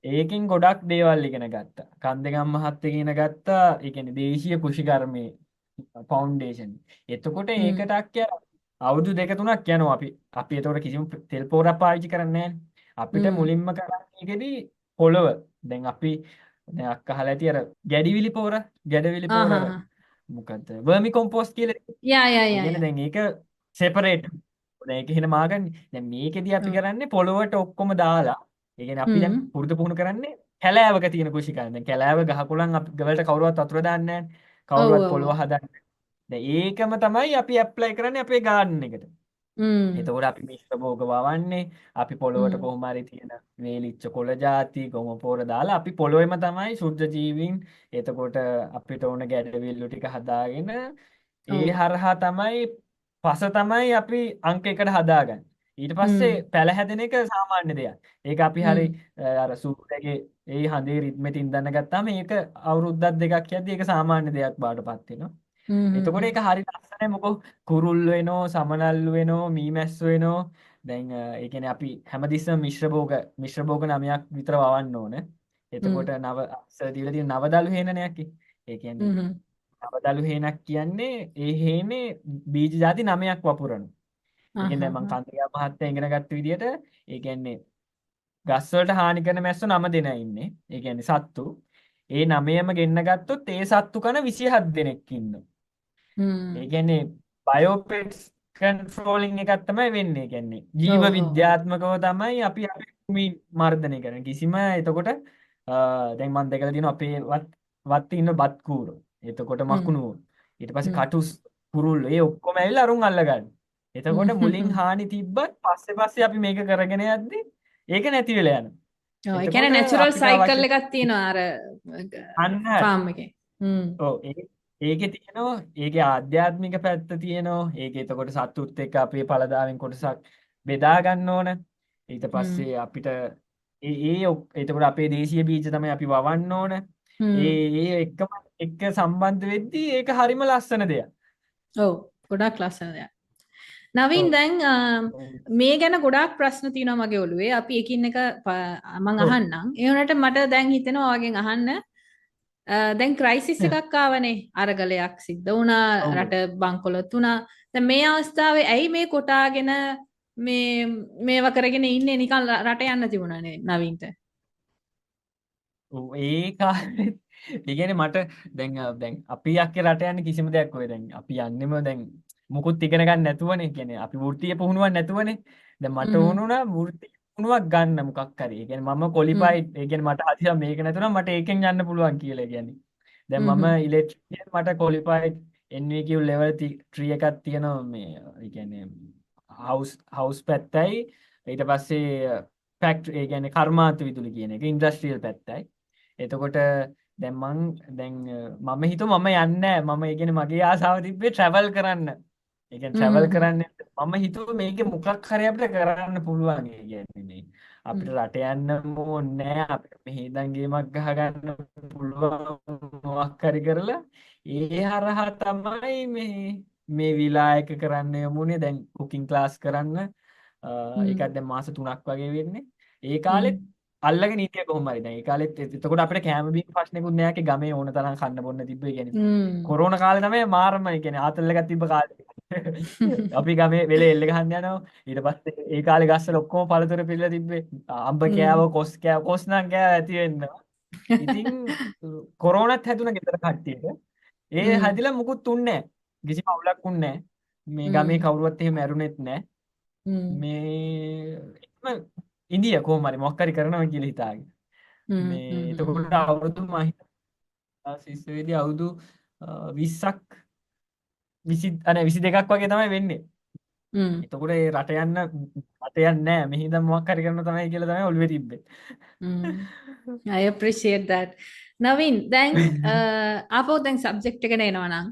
ඒකෙන් ගොඩක් දේවල් ඉගෙන ගත්තා. කන්දගම් මහත්තයා ඉගෙන ගත්තා. ඒ කියන්නේ දේශීය කුෂිකර්මයේ ෆවුන්ඩේෂන්. එතකොට ඒකට අවුරුදු 2-3ක් යනවා අපි එතකොට කිසිම තෙල් පොරක් පාවිච්චි කරන්නේ නැහැ. අපිට මුලින්ම කරන්නේ ඒකෙදි පොළව. දැන් අපි දැන් අහලා ඇති අර ගැඩවිලි පොර මොකද්ද? වර්මි කොම්පෝස්ට් කියලා. යා දැන් ඒක සෙපරේට්. දැන් ඒක එහෙම මාගන්නේ. දැන් මේකෙදි අපි කරන්නේ පොළවට ඔක්කොම දාලා ඒ කියන්නේ අපි දැන් පුරුදු පුහුණු කරන්නේ කැලෑවක තියෙන කුෂිකර්ම. දැන් කැලෑව ගහකොළන් අපි ගවලට කවුරුවත් වතුර දාන්නේ නැහැ. කවුරුවත් පොළව හදන්නේ. දැන් ඒකම තමයි අපි ඇප්ලයි කරන්නේ අපේ ගාඩන් එකට. එතකොට අපි මිශ්‍ර භෝග වවන්නේ අපි පොළොවට කොහොම හරි තියෙන වේලිච්ච කොළ ಜಾති ගොම පොර දාලා අපි පොළොවේම තමයි සුද්ධ ජීවීන් එතකොට අපිට ඕන ගැඩවිල්ලු ටික හදාගෙන ඒ හරහා තමයි පස තමයි අපි අංක එකට හදාගන්නේ. ඊට පස්සේ පැල හැදෙන එක සාමාන්‍ය දෙයක්. ඒක අපි හරි අර සූර්යගේ ඒ හඳේ රිද්මෙට ඉඳන් ගත්තාම ඒක අවුරුද්දක් දෙකක් යද්දි ඒක සාමාන්‍ය දෙයක් බාටපත් වෙනවා. එතකොට ඒක හරි ලස්සනයි මොකෝ කුරුල්ලු වෙනෝ සමනල්ලු වෙනෝ මීමැස්සු වෙනෝ දැන් ඒ කියන්නේ අපි හැමතිස්සම මිශ්‍ර භෝග 9ක් විතර වවන්න ඕන. එතකොට නව අක්ෂර දීලා තියෙන නවදලු හේනනයක්. ඒ කියන්නේ නවදලු හේනක් කියන්නේ ඒ හේනේ බීජ ಜಾති 9ක් වපුරන. ඒ කියන්නේ මම කන්දගා මහත්තයා ඉගෙන ගත්ත විදිහට ඒ කියන්නේ ගස් වලට හානි කරන මැස්සෝ 9 දෙනා ඉන්නේ. ඒ කියන්නේ සත්තු. ඒ 9ම ගෙන්න ගත්තොත් ඒ සත්තු කන 27 දෙනෙක් ඉන්නවා. ඒ කියන්නේ බයෝපෙට්ස් කන්ට්‍රෝලින් එකක් තමයි වෙන්නේ. ඒ කියන්නේ ජීව විද්‍යාත්මකව තමයි අපි අපේ භූමි මර්ධනය කරන්නේ. කිසිම එතකොට දැන් මම දැකලා තියෙනවා අපේ වත්තේ ඉන්න බත් කූරෝ. එතකොට මකුණුව. ඊට පස්සේ කටුස් කුරුල්ලෝ. ඒ ඔක්කොම ඇවිල්ලා අරුන් අල්ලගන්න. එතකොට මුලින් හානි තිබ්බත් පස්සේ අපි මේක කරගෙන යද්දි ඒක නැති වෙලා යනවා. ඔව් ඒ කියන්නේ නැචරල් සයිකල් එකක් තියෙනවා අර ෆාම් එකේ. ඔව් ඒකේ තියෙනවා ඒකේ ආධ්‍යාත්මික පැත්ත තියෙනවා. ඒකේ එතකොට සතුත් එක්ක අපේ පළදාවෙන් කොටසක් බෙදා ගන්න ඕන. ඊට පස්සේ අපිට එතකොට අපේ දේශීය බීජ තමයි අපි වවන්න ඕන. ඒ එක්ක සම්බන්ධ වෙද්දී ඒක හරිම ලස්සන දෙයක්. ඔව් ගොඩක් ලස්සන දෙයක්. නවීන් දැන් මේ ගැන ගොඩාක් ප්‍රශ්න තියෙනවා මගේ ඔළුවේ. අපි එකින් එක මම අහන්නම්. ඒ වුණාට මට දැන් හිතෙනවා වගේ අහන්න. දැන් ක්‍රයිසිස් එකක් ආවනේ. අරගලයක් සිද්ධ වුණා. රට බංකොලොත් වුණා. දැන් මේ අවස්ථාවේ ඇයි මේ කොටාගෙන මේවා කරගෙන ඉන්නේ නිකන් රට යන්න තිබුණානේ නවීන්ට. ඔව් ඒ කාලේ ඒ කියන්නේ මට දැන් අපි යක්කේ රට යන්නේ කිසිම දෙයක් ඔය දැන් අපි යන්නෙම දැන් මුකුත් ඉගෙන ගන්න නැතුවනේ. කියන්නේ අපි වෘත්තීය පුහුණුවක් නැතුවනේ. දැන් මට ඕනුණා වෘත්ති පුහුණුවක් ගන්න මොකක් හරි. ඒ කියන්නේ මම qualified. ඒ කියන්නේ මට හදිසියක් මේක නැතුණා මට ඒකෙන් යන්න පුළුවන් කියලා කියන්නේ. දැන් මම ඉලෙක්ට්‍රිෂියන් මට qualified NVQ level 3 එකක් තියෙනවා මේ ඒ කියන්නේ house පැත්තයි ඊට පස්සේ ෆැක්ටරි ඒ කියන්නේ කර්මාන්ත විදුලි කියන එක ඉන්ඩස්ට්‍රියල් පැත්තයි. එතකොට දැන් මම හිතුවා මම යන්නේ නැහැ. මම ඒ කියන්නේ මගේ ආසාව තිබ්බේ travel කරන්න. ඒ කියන්නේ travel කරන්න මම හිතුවා මේකේ මොකක් හරි අපිට කරන්න පුළුවන්. ඒ කියන්නේ මේ අපිට රට යන්න ඕනේ නැහැ. අපිට මෙහි ඉඳන් ගේමක් ගහ ගන්න පුළුවන් මොකක් හරි කරලා ඒ හරහා තමයි මේ විලායක කරන්න යමුනේ. දැන් කුකින් ක්ලාස් කරන්න ඒකත් දැන් මාස 3ක් වගේ වෙන්නේ. ඒ කාලෙත් අල්ලගෙන හිටිය කොහොම හරි. දැන් ඒ කාලෙත් එතකොට අපිට කැම බීම ප්‍රශ්නෙකුත් නෑ කේ ගමේ ඕන තරම් කන්න බොන්න තිබ්බ. ඒ කියන්නේ කොරෝනා කාලේ තමයි මාරම ඒ කියන්නේ ආතල් එකක් තිබ්බ කාලේ. අපි ගමේ වෙලේ එල්ල ගහන්න යනවා. ඊට පස්සේ ඒ කාලේ ගස්වල ඔක්කොම පළතුරු පිරලා තිබ්බේ. අඹ කෑව, කොස් නම් කෑව ඇති වෙන්නවා. ඉතින් කොරෝනාත් හැදුනා ගෙදර කට්ටියට. ඒ හැදිලා මුකුත් උන්නේ නෑ. කිසිම අවුලක් උන්නේ නෑ. මේ ගමේ කවුරුවත් එහෙම ඇරුණෙත් නෑ. මේ ඉන්දිය කොහොම හරි මොකක් හරි කරනවා කියලා හිතාගෙන. මේ එතකොට අවුරුදු මම හිතා සිස්සෙවිදී අවුරුදු 20ක් 22ක් වගේ තමයි වෙන්නේ. එතකොට ඒ රට යන්නේ නැහැ. මෙහි ඉඳන් මොකක් හරි කරන්න තමයි කියලා තමයි ඔළුවේ තිබ්බේ. I appreciate that. නවීන් දැන් ආපහු දැන් සබ්ජෙක්ට් එකට එනවා නම්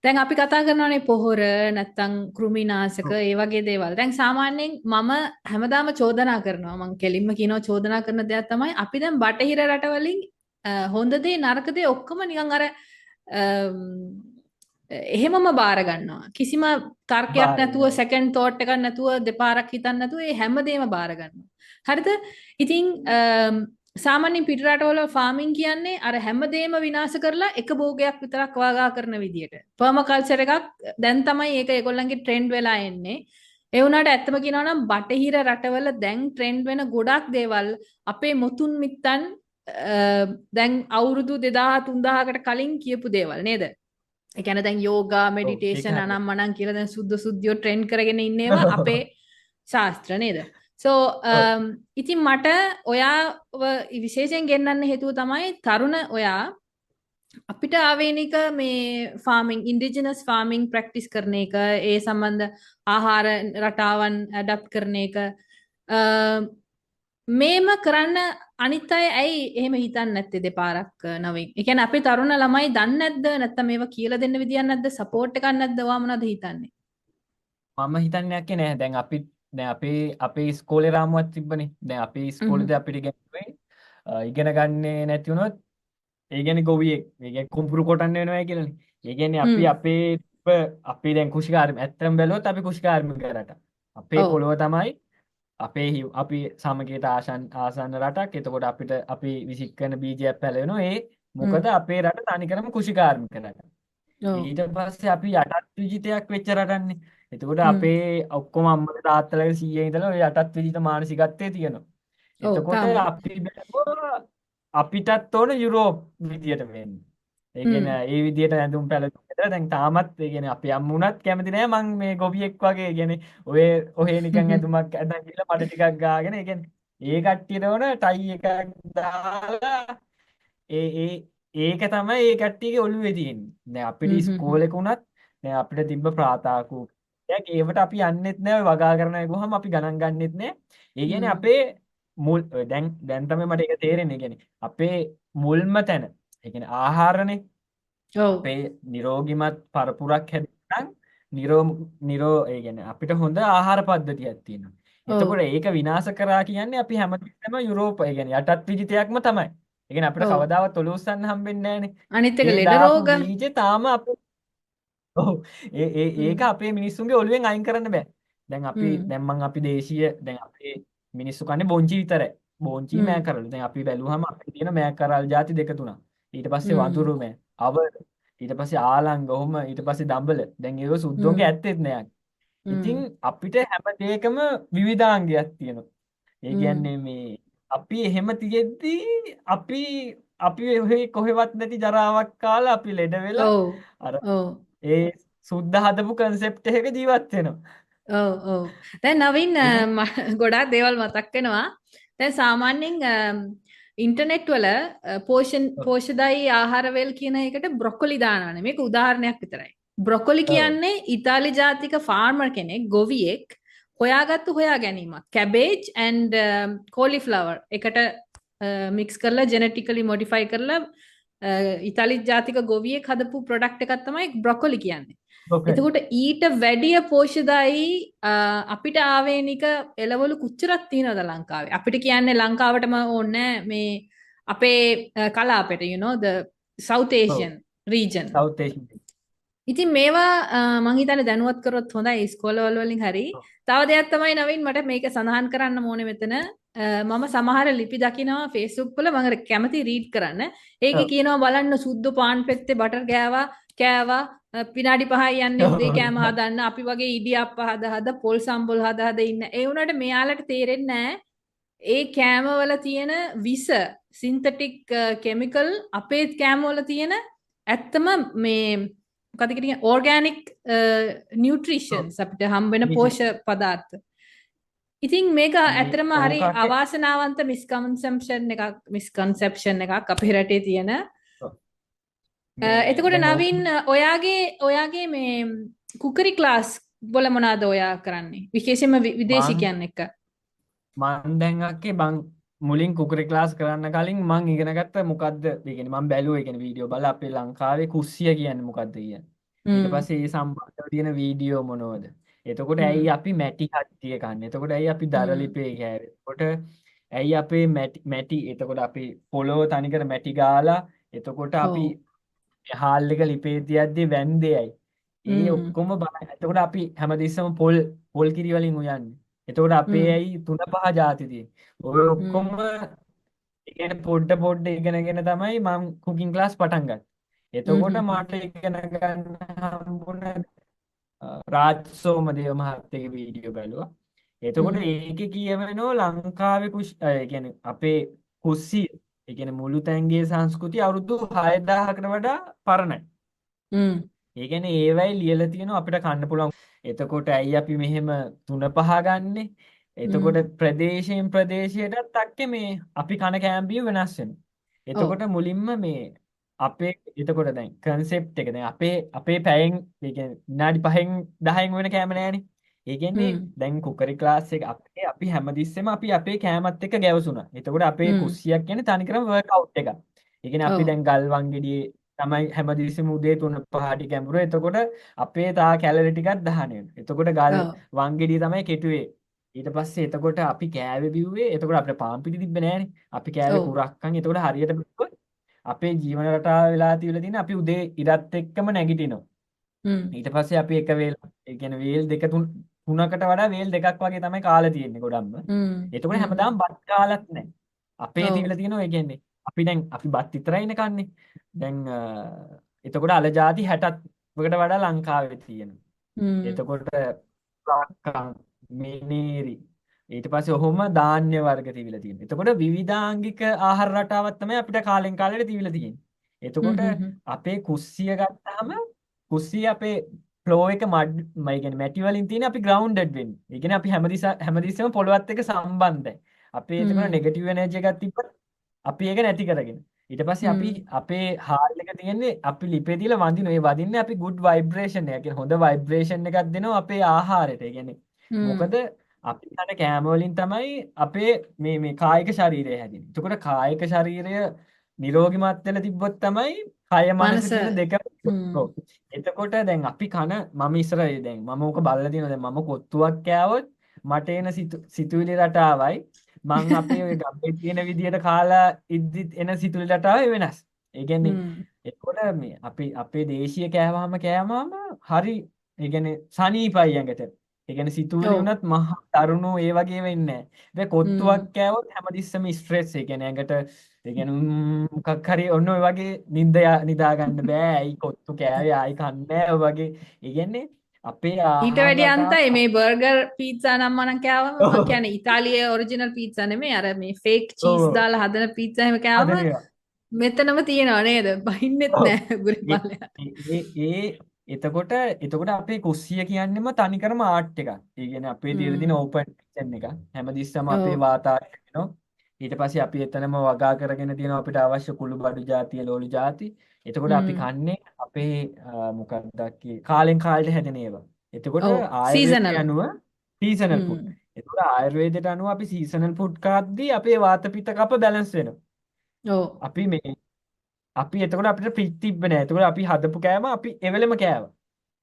දැන් අපි කතා කරනවානේ පොහොර නැත්තම් කෘමිනාශක ඒ වගේ දේවල්. දැන් සාමාන්‍යයෙන් මම හැමදාම චෝදනා කරනවා. මම කෙලින්ම කියනවා චෝදනා කරන දෙයක් තමයි අපි දැන් බටහිර රටවලින් හොඳ දේ නරක දේ ඔක්කොම නිකන් අර එහෙමම බාර ගන්නවා. කිසිම තර්කයක් නැතුව සෙකන්ඩ් තෝට් එකක් නැතුව දෙපාරක් හිතන්න නැතුව ඒ හැමදේම බාර ගන්නවා. හරිද? ඉතින් සාමාන්‍යයෙන් පිට රටවල ෆාමින් කියන්නේ අර හැමදේම විනාශ කරලා එක භෝගයක් විතරක් වගා කරන විදියට. පර්මකල්චර් එකක් දැන් තමයි ඒක ඒගොල්ලන්ගේ ට්‍රෙන්ඩ් වෙලා එන්නේ. ඒ වුණාට ඇත්තම කියනවා නම් බටහිර රටවල දැන් ට්‍රෙන්ඩ් වෙන ගොඩක් දේවල් අපේ මුතුන් මිත්තන් දැන් අවුරුදු 2000 3000කට කලින් කියපු දේවල් නේද? ඒ කියන්නේ දැන් යෝගා මෙඩිටේෂන් අනම්මනම් කියලා දැන් සුද්ධියෝ ට්‍රෙන්ඩ් කරගෙන ඉන්නේවා අපේ ශාස්ත්‍ර නේද? So ඉතින් මට ඔයාව විශේෂයෙන් ගෙන්නන්න හේතුව තමයි තරුණ ඔයා අපිට ආවේනික මේ ෆාමින් ඉන්ඩිජිනස් ෆාමින් ප්‍රැක්ටිස් කරන එක ඒ සම්බන්ධ ආහාර රටාවන් ඇඩප්ට් කරන එක මේම කරන්න අනිත් අය ඇයි එහෙම හිතන්නේ නැත්තේ දෙපාරක් නවීන්? ඒ කියන්නේ අපේ තරුණ ළමයි දන්නේ නැද්ද නැත්නම් මේවා කියලා දෙන්න විදියක් නැද්ද? සපෝට් එකක් නැද්ද? ඔයා මොනවද හිතන්නේ? මම හිතන්නේ නැහැ. දැන් අපේ ඉස්කෝලේ රාමුවක් තිබ්බනේ. දැන් අපේ ඉස්කෝලේදී අපිට ඉගෙන ගන්නේ නැති වුණොත් ඒ කියන්නේ ගොවියෙක්. ඒ කියන්නේ කුඹුරු කොටන්න වෙනවා කියලානේ. ඒ කියන්නේ අපි දැන් කුෂිකාර්ම ඇත්තම බැලුවොත් අපි කුෂිකාර්මික රට. අපේ පොළොව තමයි අපි සමගියට ආසන්න රටක්. එතකොට අපි විසික් කරන බීජයක් පැලවෙනවා. මොකද අපේ රට තනිකරම කුෂිකාර්මික රටක්. ඊට පස්සේ අපි යටත් විජිතයක් වෙච්ච රටන්නේ. එතකොට අපේ ඔක්කොම අම්මලා තාත්තලාගේ සීයේ ඉඳලා ඔය යටත් විජිත මානසිකත්වයේ තියෙනවා. එතකොට අපි බැලුවා අපිටත් ඕන යුරෝප් විදියට වෙන්න. ඒ කියන්නේ ඒ විදියට ඇඳුම් පැළඳුම් දැන් තාමත් ඒ කියන්නේ අපි අම්මුණත් කැමති නෑ මං මේ ගොවියෙක් වගේ ඒ කියන්නේ ඔහේ නිකන් ඇඳුමක් ඇඳන් ගිහලා පඩ ටිකක් ගාගෙන ඒ කියන්නේ ඒ කට්ටියට ඕන ටයි එකක් දාලා ඒක තමයි ඒ කට්ටියගේ ඔළුවේ තියෙන්නේ. දැන් අපිට ඉස්කෝලේක උනත් දැන් අපිට තිබ්බ ප්‍රාතාකූපයක් ඒවට අපි යන්නෙත් නෑ ඔය වගා කරන ගුවහම අපි ගණන් ගන්නෙත් නෑ. ඒ කියන්නේ අපේ මුල් දැන් තමයි මට ඒක තේරෙන්නේ. ඒ කියන්නේ අපේ මුල්ම තැන ඒ කියන්නේ ආහාරනේ. අපේ නිරෝගිමත් පරපුරක් හැදෙන්න ඒ කියන්නේ අපිට හොඳ ආහාර පද්ධතියක් තියෙනවා. එතකොට ඒක විනාශ කරා කියන්නේ අපි හැමතිස්සෙම යුරෝප ඒ කියන්නේ යටත් විජිතයක්ම තමයි. ඒ කියන්නේ අපිට කවදාවත් ඔලුව උස්සන්න හම්බෙන්නේ නැහනේ. අනිත් එක ලෙඩ රෝග බීජේ තාම ඒක අපේ මිනිස්සුන්ගේ ඔළුවෙන් අයින් කරන්න බෑ. දැන් අපි දේශීය දැන් අපේ මිනිස්සු කන්නේ බොංචි විතරයි. බොංචි මෑකරල්. දැන් අපි බැලුවහම අපේ තියෙන මෑකරල් ಜಾති දෙක තුනක්. ඊට පස්සේ වඳුරු මෑ, අවර, ඊට පස්සේ ආලංග, ඔහොම ඊට පස්සේ දඹල. දැන් ඒක සුද්දෝන්ගේ ඇත්තෙත් නෑ. ඉතින් අපිට හැම දෙයකම විවිධාංගයක් තියෙනවා. ඒ කියන්නේ මේ අපි එහෙම තියෙද්දි අපි කොහෙවත් නැති ජරාවක් කාලා අපි ලෙඩ වෙලා අර ඒ සුද්ධ හදපු concept එකක ජීවත් වෙනවා. ඔව් ඔව්. දැන් නවින් ඉතින් ගොඩාක් දේවල් මතක් වෙනවා. දැන් සාමාන්‍යයෙන් ඉන්ටර්නෙට් වල පෝෂ්‍යදායී ආහාර වේල් කියන එකට බ්‍රොකොලි දානවානේ. මේක උදාහරණයක් විතරයි. බ්‍රොකොලි ඔව් කියන්නේ ඉතාලි ජාතික ෆාර්මර් කෙනෙක් ගොවියෙක් හොයාගත්තු හොයා ගැනීමක්. කැබේජ් ඇන්ඩ් කෝලිෆ්ලවර් එකට මික්ස් කරලා ජෙනටිකලි මොඩිෆයි කරලා ඉතාලි ජාතික ගොවියෙක් හදපු ප්‍රොඩක්ට් එකක් තමයි බ්‍රොකොලි කියන්නේ. බ්‍රොකොලි එතකොට ඊට වැඩිය පෝෂ්‍යදායී අපිට ආවේනික එළවලු කුච්චරක් තියෙනවද ලංකාවේ? අපිට කියන්නේ ලංකාවටම ඕනේ මේ අපේ කලාපෙට you know the South ඔව් Asian region. සවුත් ඒෂියන් ඉතින් මේවා මං හිතන්නේ දැනුවත් කරොත් හොඳයි ඉස්කෝලවල වලින් හරි. තව දෙයක් තමයි නවීන් මට මේක සඳහන් කරන්න ඕනේ මෙතන. මම සමහර ලිපි දකිනවා Facebook වල මම කැමති රීඩ් කරන්න. ඒකේ ඔව් කියනවා බලන්න සුද්ද පාන් පෙත්තේ බටර් කෑවා විනාඩි 5යි යන්නේ උදේ කෑම හදන්න අපි වගේ ඉඩියප්ප හද පොල් සම්බොල් හද ඉන්න. ඒ වුණාට මෙයාලට තේරෙන්නේ නැහැ ඒ කෑමවල තියෙන විස සින්තටික් කෙමිකල් අපේ කෑමවල තියෙන ඇත්තම මේ මොකද කියන්නේ ඕර්ගැනික් ඔව් නියුට්‍රිෂන්ස් අපිට හම්බෙන නිසි පෝෂක පදාර්ථ. ඉතින් මේක මේ ඇත්තටම හරි ඕකාට අවාසනාවන්ත මිස්කන්සෙප්ෂන් එකක් අපේ රටේ තියෙන. ඔව් මේ එතකොට දැන් ඕක නවින් ඔයාගේ මේ කුකරි ක්ලාස් වල මොනවාද ඔයා කරන්නේ? විශේෂයෙන්ම මං විදේශිකයන් එක්ක. මං දැන් අක්කේ මං මුලින් කුකරි ක්ලාස් කරන්න කලින් මං ඉගෙන ගත්ත මොකද්ද ඒ කියන්නේ මං බැලුවා ඒ කියන්නේ වීඩියෝ බලලා අපේ ලංකාවේ කුස්සිය කියන්නේ මොකද්ද කියන්නේ ඊට හ්ම් පස්සේ ඒ සම්බන්ධව තියෙන වීඩියෝ මොනවද එතකොට ඇයි හ්ම් අපි මැටි කට්ටිය කන්නේ එතකොට ඇයි අපි හ්ම් දරලිපේ කෑවේ එතකොට ඇයි අපේ මැටි එතකොට අපි පොළොව තනිකර මැටි ගාලා එතකොට අපි ඔව් හාල් එක ලිපේ තියද්දි වැන්දේයි ඒ හ්ම් ඔක්කොම බලන්න එතකොට අපි හැමදෙස්සම පොල් කිරි වලින් උයන්නේ එතකොට අපේ හ්ම් ඇයි 3-5 ಜಾති තියෙන්නේ ඔය ඔක්කොම හ්ම් ඉගෙන පොඩ්ඩ ඉගෙනගෙන තමයි මම කුකින් ක්ලාස් පටන් ගත්තේ. එතකොට හ්ම් මට ඉගෙන ගන්න හම්බුනේ රාජ් සෝමදේව මහත්තයාගේ වීඩියෝ බැලුවා. එතකොට හ්ම් ඒකේ කියවෙනවා ලංකාවේ ඒ කියන්නේ අපේ කුස්සිය ඒ කියන්නේ මුළු තැන්ගේ සංස්කෘතිය අවුරුදු 6000කට වඩා පරණයි. හ්ම් ඒ කියන්නේ ඒවයි ලියලා තියෙනවා අපිට කන්න පුළුවන්. එතකොට ඇයි අපි මෙහෙම 3-5 ගන්නෙ? එතකොට හ්ම් ප්‍රදේශයෙන් ප්‍රදේශයටත් අක්කේ මේ අපි කන කෑම්බිය වෙනස් වෙනවා. ඔව් එතකොට මුලින්ම මේ අපේ එතකොට දැන් කන්සෙප්ට් එක දැන් අපේ පැයෙන් ඒ කියන්නේ විනාඩි 5න් 10න් වෙන කෑම නෑනේ. ඒ කියන්නේ හ්ම් දැන් කුකරි ක්ලාස් එක අපි හැමතිස්සෙම අපි අපේ කෑමත් එක්ක ගැවසුණා. එතකොට අපේ හ්ම් කුස්සියක් කියන්නේ තනිකරම වර්ක්අවුට් එකක්. ඒ කියන්නේ අපි ඔව් දැන් ගල් වංගෙඩියේ තමයි හැමදෙස්සෙම උදේ 3-5ට කැඹුර. එතකොට අපේ තා කැලරි ටිකක් දහන වෙනවා. එතකොට ගල් ඔව් වංගෙඩිය තමයි කෙටුවේ. ඊට පස්සේ එතකොට අපි කෑවේ බිව්වේ. එතකොට අපිට පාන් පිටි තිබ්බේ නෑනේ. අපි කෑවේ ඔව් කුරක්කන්. එතකොට හරියට බිව්වොත් අපේ ජීවන රටාව වෙලා තියෙන අපි උදේ ඉරත් එක්කම නැගිටිනවා. හ්ම් ඊට පස්සේ අපි එක වේල ඒ කියන්නේ වේල් දෙක තුනකට වඩා වේල් දෙකක් වගේ තමයි කාලා තියෙන්නේ ගොඩක්ම. හ්ම් එතකොට හ්ම් හැමදාම බත් කාලත් නැහැ. අපේ ඔව් තිබිලා තියෙනවා ඒ කියන්නේ අපි බත් විතරයිනේ කන්නේ. දැන් එතකොට අල ಜಾති 60කට වඩා ලංකාවේ තියෙනවා. හ්ම් එතකොට රක්කන් මිනීරි ඊට පස්සේ ඔහොම ධාන්‍ය වර්ග තිබිලා තියෙනවා. එතකොට විවිධාංගික ආහාර රටාවක් තමයි අපිට කාලෙන් කාලෙට තිබිලා තියෙන්නේ. හ්ම් එතකොට හ්ම් අපේ කුස්සිය ගත්තාම කුස්සිය අපේ ෆ්ලෝ එක මයි කියන්නේ මැටි වලින් තියෙන අපි ග්‍රවුන්ඩඩ් වෙන්නේ. ඒ කියන්නේ අපි හැමදෙස්සම පොළොවත් එක්ක සම්බන්ධයි. අපේ එතකොට හ්ම් නෙගටිව් එනර්ජි එකක් තිබ්බත් අපි ඒක නැති කරගෙන. ඊට පස්සේ අපි හ්ම් අපේ හාල් එක තියෙන්නේ අපි ලිපේ තියලා වඳිනවා. ඒ වදින්නේ අපි good vibration එක. කියන්නේ හොඳ vibration එකක් දෙනවා අපේ ආහාරයට. ඒ කියන්නේ මොකද අපි කන කෑම වලින් තමයි අපේ මේ කායික ශරීරය හැදෙන්නේ. එතකොට කායික ශරීරය නිරෝගිමත් වෙලා තිබ්බොත් තමයි කය මනස මනස කියන දෙක හ්ම් ඔව්. එතකොට දැන් අපි කන මම ඉස්සරහේ දැන් මම ඕක බලලා තියෙනවා දැන් මම කොත්තුවක් කෑවොත් මට එන සිතුවිලි රටාවයි මං අපේ ඔය ගම්මේ තියෙන විදියට කාලා ඉද්දි එන සිතුවිලි රටාවයි වෙනස්. ඒ කියන්නේ හ්ම් එතකොට මේ අපේ දේශීය කෑවම හරි ඒ කියන්නේ සනීපයි ඇඟට. ඒ කියන්නේ සිතුවිලි ඔව් වුණත් මහ දරුණු ඒ වගේ වෙන්නේ නැහැ. හැබැයි කොත්තුවක් හ්ම් කෑවොත් හැමතිස්සෙම ස්ට්‍රෙස්. ඒ කියන්නේ ඇඟට ඒ කියන්නේ මොකක් හරි ඔන්න ඔය වගේ නිදා ගන්න බෑ. ඇයි කොත්තු කෑවේ ආයි කන්නේ ඔය වගේ. ඒ කියන්නේ අපේ ඊට ආහාර වැඩි අන්තයි රටාව මේ බර්ගර් පීට්සා නම් මනම් කෑවම මං ඔව් කියන්නේ ඉතාලියේ ඔරිජිනල් පීට්සා නෙමෙයි අර මේ ෆේක් චීස් ඔව් දාලා හදන පීට්සා එහෙම කෑවම හදනවා. මෙතනම තියෙනව නේද? බහින්නෙත් ඔව් නෑ උගුරේ ඒ පල්ලෙහාට. ඒ ඒ එතකොට අපේ කුස්සිය කියන්නෙම තනිකරම ආර්ට් එකක්. ඒ කියන්නේ අපේ තියලා තියෙන හ්ම්. ඕපන් කිචන් එක. හැමතිස්සම අපේ ඔව්. වාතායනය වෙනවා. ඊට පස්සේ අපි එතනම වගා කරගෙන තියෙනවා අපිට අවශ්‍ය කුළු බඩු ಜಾති, ලෝලු ಜಾති. එතකොට අපි හ්ම්. කන්නේ අපේ මොකක්ද කාලෙන් කාලට හැදෙන ඒවා. එතකොට ඔව්. ආයුර්වේදය සීසනල්. අනුව සීසනල් ෆුඩ්. හ්ම්. එතකොට ආයුර්වේදයට අනුව අපි සීසනල් ෆුඩ් කාද්දී අපේ වාත පිත්ත කප බැලන්ස් වෙනවා. ඔව්. අපි මේ අපි එතකොට අපිට පිට තිබ්බ නෑ. එතකොට අපි හදපු කෑම අපි එවෙලම කෑවා.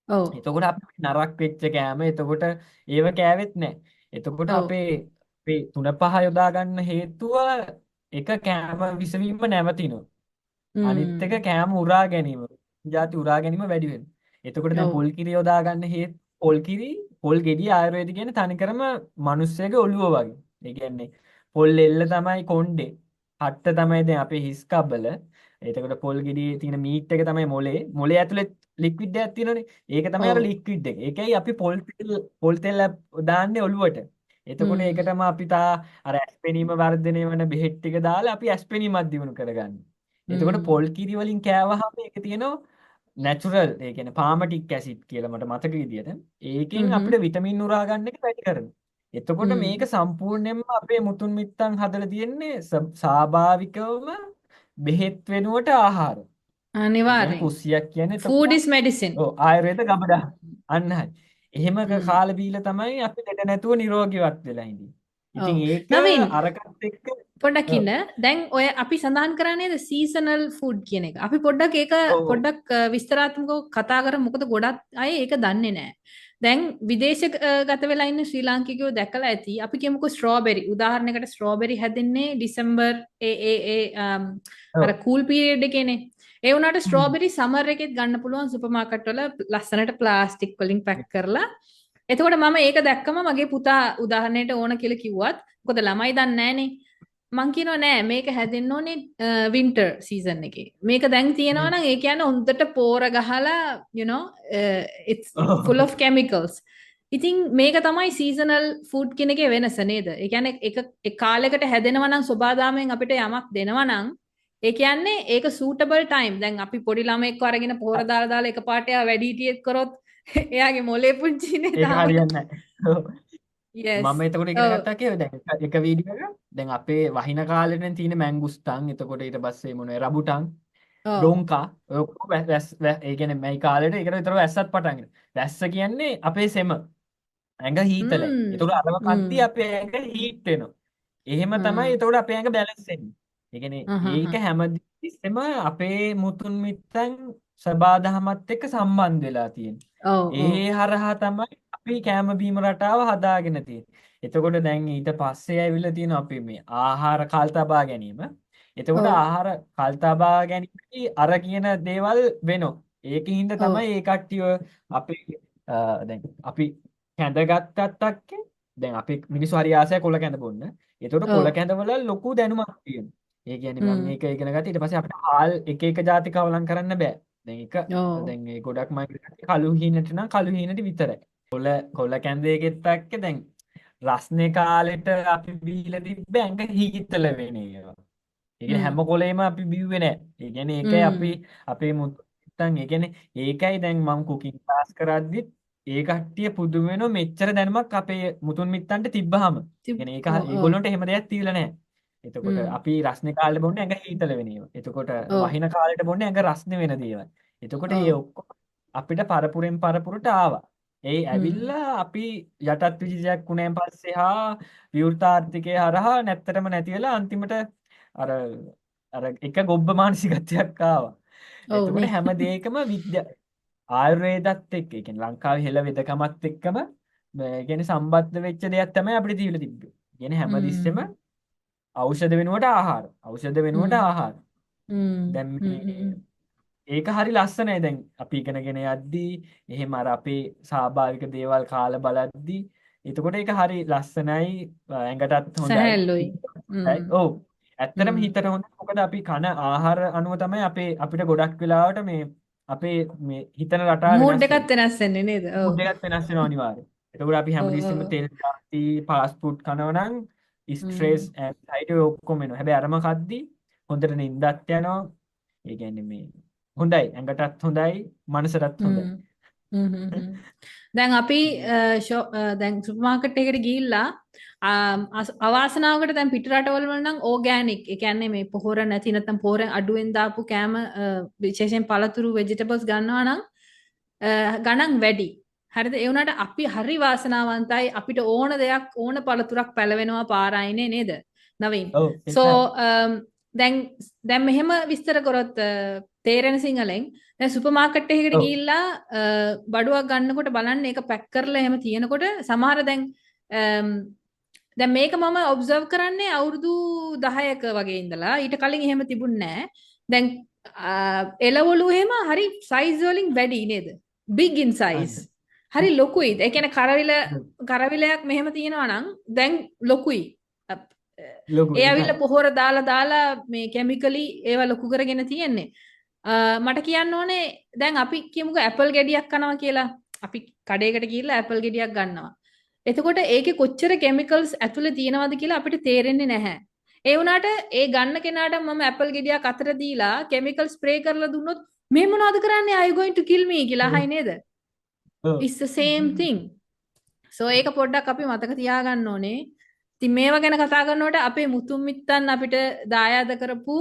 ඔව්. එතකොට අපි නරක් වෙච්ච කෑම එතකොට ඒව කෑවෙත් නෑ. එතකොට ඔව්. අපේ 3-5 යොදා ගන්න හේතුව එක කෑම විසවීම නැවතිනවා. අනිත් එක හ්ම්. කෑම උරා ගැනීම. ಜಾති උරා ගැනීම වැඩි වෙනවා. එතකොට දැන් ඔව්. පොල් කිරි යොදා ගන්න පොල් කිරි පොල් ගෙඩිය ආයුර්වේද කියන්නේ තනිකරම මිනිස්සෙගේ ඔළුව වගේ. ඒ කියන්නේ පොල් එල්ල තමයි කොණ්ඩේ. හට්ට තමයි දැන් අපේ හිස් කබල. එතකොට පොල් ගෙඩියේ තියෙන මීට් එක තමයි මොලේ. මොලේ ඇතුලේ ලික්විඩ් එකක් තියෙනවනේ. ඒක තමයි අර ඔව්. ලික්විඩ් එක. ඒකයි අපි පොල් තෙල් දාන්නේ ඔළුවට. එතකොට හ්ම්. ඒකටම අපි අර ඇස්පෙනීම වර්ධනය වෙන බෙහෙත් ටික දාලා අපි ඇස්පෙනීමක් දිනු කරගන්නවා. එතකොට හ්ම්. පොල් කිරි වලින් කෑවහම ඒක තියෙනවා නැචරල් ඒ කියන්නේ පාමටික් ඇසිඩ් කියලා මට මතක විදියට. ඒකෙන් හ්ම්. අපිට විටමින් උරා ගන්න එක වැඩි කරනවා. එතකොට මේක හ්ම්. සම්පූර්ණයෙන්ම අපේ මුතුන් මිත්තන් හදලා තියෙන්නේ ස්වාභාවිකවම බෙහෙත් වෙනුවට ආහාර. ඒ කියන්නේ අනිවාර්යෙන්. කුස්සියක් කියන්නේ ෆූඩ් එතකොට ඉස් මෙඩිසින්. ඔව් ආයුර්වේද ගබඩා. අන්න හරි. එහෙම හ්ම්. කාලා බීලා තමයි අපි ලෙඩ නැතුව නිරෝගීවත් වෙලා ඉන්නේ. ඉතින් ඔව්. ඒක නවීන් අරකට එක්ක පොඩ්ඩක් ඔව් ඉන්න. දැන් ඔය අපි සඳහන් කරා නේද සීසනල් ෆුඩ් කියන එක. අපි පොඩ්ඩක් ඒක ඔව් පොඩ්ඩක් විස්තරාත්මකව කතා කරමු. මොකද ගොඩක් අය ඒක දන්නේ නැහැ. දැන් විදේශගත වෙලා ඉන්න ශ්‍රී ලාංකිකයෝ දැකලා ඇති. අපි කියමුකෝ ස්ට්‍රෝබෙරි. උදාහරණයකට ස්ට්‍රෝබෙරි හැදෙන්නේ ඩිසෙම්බර් අර ඔව් කූල් පීරියඩ් එකේනේ. ඒ වුණාට හ්ම්. ස්ට්‍රෝබෙරි සමර් එකෙත් ගන්න පුළුවන් සුපර් මාකට් වල ලස්සනට ප්ලාස්ටික් වලින් පැක් කරලා. එතකොට මම ඒක දැක්කම මගේ පුතා උදාහරණයට ඕන කියලා කිව්වත් මොකද ළමයි දන්නේ නැහනේ. මං කියනවා නෑ මේක හැදෙන්න ඕනේ වින්ටර් සීසන් එකේ. මේක දැන් තියෙනවා හ්ම්. නම් ඒ කියන්නේ හොඳට පෝර ගහලා you know it's full of chemicals. ඉතින් මේක තමයි සීසනල් ෆුඩ් කියන එකේ වෙනස නේද? ඒ කියන්නේ එක කාලයකට හැදෙනවා නම් සෝබාදාමෙන් අපිට යමක් දෙනවා නම් ඒ කියන්නේ ඒක suitable time. දැන් අපි පොඩි ළමෙක්ව අරගෙන පොහොර දාලා එකපාරට එයා වැඩිහිටියෙක් කරොත් එයාගේ මොලේ පුංචිනේ ඒක තාම. හරියන්නේ නැහැ. ඔව්. yes. මම එතකොට ඉගෙන ඔව්. ගත්තා කියලා දැන් එක වීඩියෝ එක දැන් අපේ වහින කාලෙනේ තියෙන මැංගුස්තන් එතකොට ඊට පස්සේ මොනවද රබුටන් ඔව්. ඩොංකා ඔය ඔක්කොම ඒ කියන්නේ මේ කාලෙට ඒකට විතර වැස්සත් පටන් ගන්න. වැස්ස කියන්නේ අපේ සෙම ඇඟ හීතලයි. එතකොට අරව කද්දී අපේ ඇඟ හීට් වෙනවා. එහෙම තමයි එතකොට අපේ ඇඟ බැලන්ස් වෙන්නේ. ඒ කියන්නේ ඒක හැමතිස්සෙම අපේ මුතුන් මිත්තන් සබාදහමත් එක්ක සම්බන්ධ වෙලා තියෙන්නේ. ඔව් ඔව්. ඒ හරහා තමයි අපි කෑම බීම රටාව හදාගෙන තියෙන්නේ. එතකොට දැන් ඊට පස්සේ ඇවිල්ලා තියෙන අපි මේ ආහාර කල්තබා ගැනීම. එතකොට ඔව්. ආහාර කල්තබා ගැනීමදී අර කියන දේවල් වෙනවා. ඒකින්ද ඔව්. තමයි ඒ කට්ටිය අපේ දැන් අපි කැඳගත්තත් අක්කේ දැන් අපි මිනිස්සු හරි ආසයි කොළ කැඳ බොන්න. එතකොට ඔව්. කොළ කැඳවල ලොකු දැනුමක් තියෙනවා. ඒ කියන්නේ මම මේක ඉගෙන ගත්තා ඊට පස්සේ අපිට හාල් එක ಜಾති කවලම් කරන්න බෑ. දැන් ඒ ගොඩක් මම කළු හීනට නම් කළු හීනට විතරයි. කොළ කැඳේකෙත් එක්ක දැන් රස්නේ කාලෙට අපි බීලා තිබ්බ ඇඟ හීතල වෙන ඒවා. ඒ කියන්නේ හැම කොලේම අපි බිව්වේ නැහැ. ඒ කියන්නේ ඒකයි අපි අපේ මුත්තන් ඒ කියන්නේ ඒකයි දැන් මම කුකින් ක්ලාස් කරද්දිත් ඒ කට්ටිය පුදුම වෙනවා මෙච්චර දැනුමක් අපේ මුතුන් මිත්තන්ට තිබ්බහම. කියන්නේ ඒක ඒගොල්ලොන්ට එහෙම දෙයක් තියලා නැහැ. එතකොට අපි රස්නේ කාලේ බොන්නේ ඇඟ හීතල වෙන ඒවා. එතකොට වහින කාලෙට බොන්නේ ඇඟ රස්නේ වෙන දේවල්. එතකොට ඒ ඔක්කොම අපිට පරපුරෙන් පරපුරට ආවා. ඒ ඇවිල්ලා අපි යටත් විජිතයක් වුණාන් පස්සේ විවෘතාර්ථිකය හරහා නැත්තටම නැති වෙලා අන්තිමට අර එක ගොබ්බ මානසිකත්වයක් ආවා. එතකොට හැම දෙයකම ආයුර්වේදත් එක්ක ඒ කියන්නේ ලංකාවේ හෙළ වෙදකමත් එක්කම ඒ කියන්නේ සම්බන්ධ වෙච්ච දෙයක් තමයි අපිට දීලා තිබ්බේ. කියන්නේ හැමතිස්සෙම ඖෂධ වෙනුවට ආහාර. ඖෂධ වෙනුවට ආහාර. දැන් ඒක හරි ලස්සනයි දැන් අපි ඉගෙනගෙන යද්දී එහෙම අර අපේ ස්වාභාවික දේවල් කාලා බලද්දී එතකොට ඒක හරි ලස්සනයි ඇඟටත් හොඳයි. සැහැල්ලුයි. ඔව්. ඇත්තටම හිතට හොඳයි. මොකද අපි කන ආහාර අනුව තමයි අපිට ගොඩක් වෙලාවට මේ අපේ මේ හිතන රටාව මූඩ් එකත් වෙනස් වෙන්නේ නේද? ඔව්. මූඩ් එකත් වෙනස් වෙනවා අනිවාර්යයෙන්. එතකොට අපි හැමදෙස්සෙම තෙල් ಜಾති ෆාස්ට් ෆුඩ් කනවා නම් ස්ට්‍රෙස් ඇන්සයිටි ඔක්කොම එනවා. හැබැයි අරම කද්දී හොඳට නිින්දත් යනවා. ඒ කියන්නේ මේ හොඳයි ඇඟටත් හොඳයි මනසටත් හොඳයි. දැන් අපි දැන් සුපර් මාකට් එකකට ගිහිල්ලා අවාසනාවකට දැන් පිට රටවල වල නම් ඕගෑනික් ඒ කියන්නේ මේ පොහොර නැති නැත්නම් පොහොර අඩුවෙන් දාපු කෑම විශේෂයෙන් පළතුරු වෙජිටබල්ස් ගන්නවා නම් ගණන් වැඩි. හරිද? ඒ වුණාට අපි හරි වාසනාවන්තයි අපිට ඕන දෙයක් ඕන පළතුරක් පැලවෙනවා පාරායිනේ නේද? නවීන්. සෝ දැන් මෙහෙම විස්තර කරොත් තේරෙන සිංහලෙන් දැන් සුපර් මාකට් එකකට ගිහිල්ලා බඩුවක් ගන්නකොට බලන්න ඒක පැක් කරලා එහෙම තියෙනකොට සමහර දැන් මේක මම ඔබ්සර්ව් කරන්නේ අවුරුදු 10ක වගේ ඉඳලා ඊට කලින් එහෙම තිබුණේ නැහැ. දැන් එළවලු එහෙම හරි සයිස් වලින් වැඩි නේද? big in size. හරි ලොකුයි. ඒ කියන්නේ කරවිලයක් මෙහෙම තියෙනවා නම් දැන් ලොකුයි. ඒ ඇවිල්ලා පොහොර දාලා මේ කෙමිකලි ඒවා ලොකු කරගෙන තියෙන්නේ. මට කියන්න ඕනේ දැන් අපි කියමුකෝ ඇපල් ගෙඩියක් කනවා කියලා. අපි කඩේකට ගිහිල්ලා ඇපල් ගෙඩියක් ගන්නවා. එතකොට ඒකේ කොච්චර කෙමිකල්ස් ඇතුලේ තියෙනවද කියලා අපිට තේරෙන්නේ නැහැ. ඒ වුණාට ඒ ගන්න කෙනාට මම ඇපල් ගෙඩියක් අතර දීලා කෙමිකල් ස්ප්‍රේ කරලා දුන්නොත් මේ මොනවද කරන්නේ? are you going to kill me කියලා අහයි නේද? It's the same thing. So ඒක පොඩ්ඩක් අපි මතක තියාගන්න ඕනේ. ඉතින් මේවා ගැන කතා කරනකොට අපේ මුතුන් මිත්තන් අපිට දායාද කරපු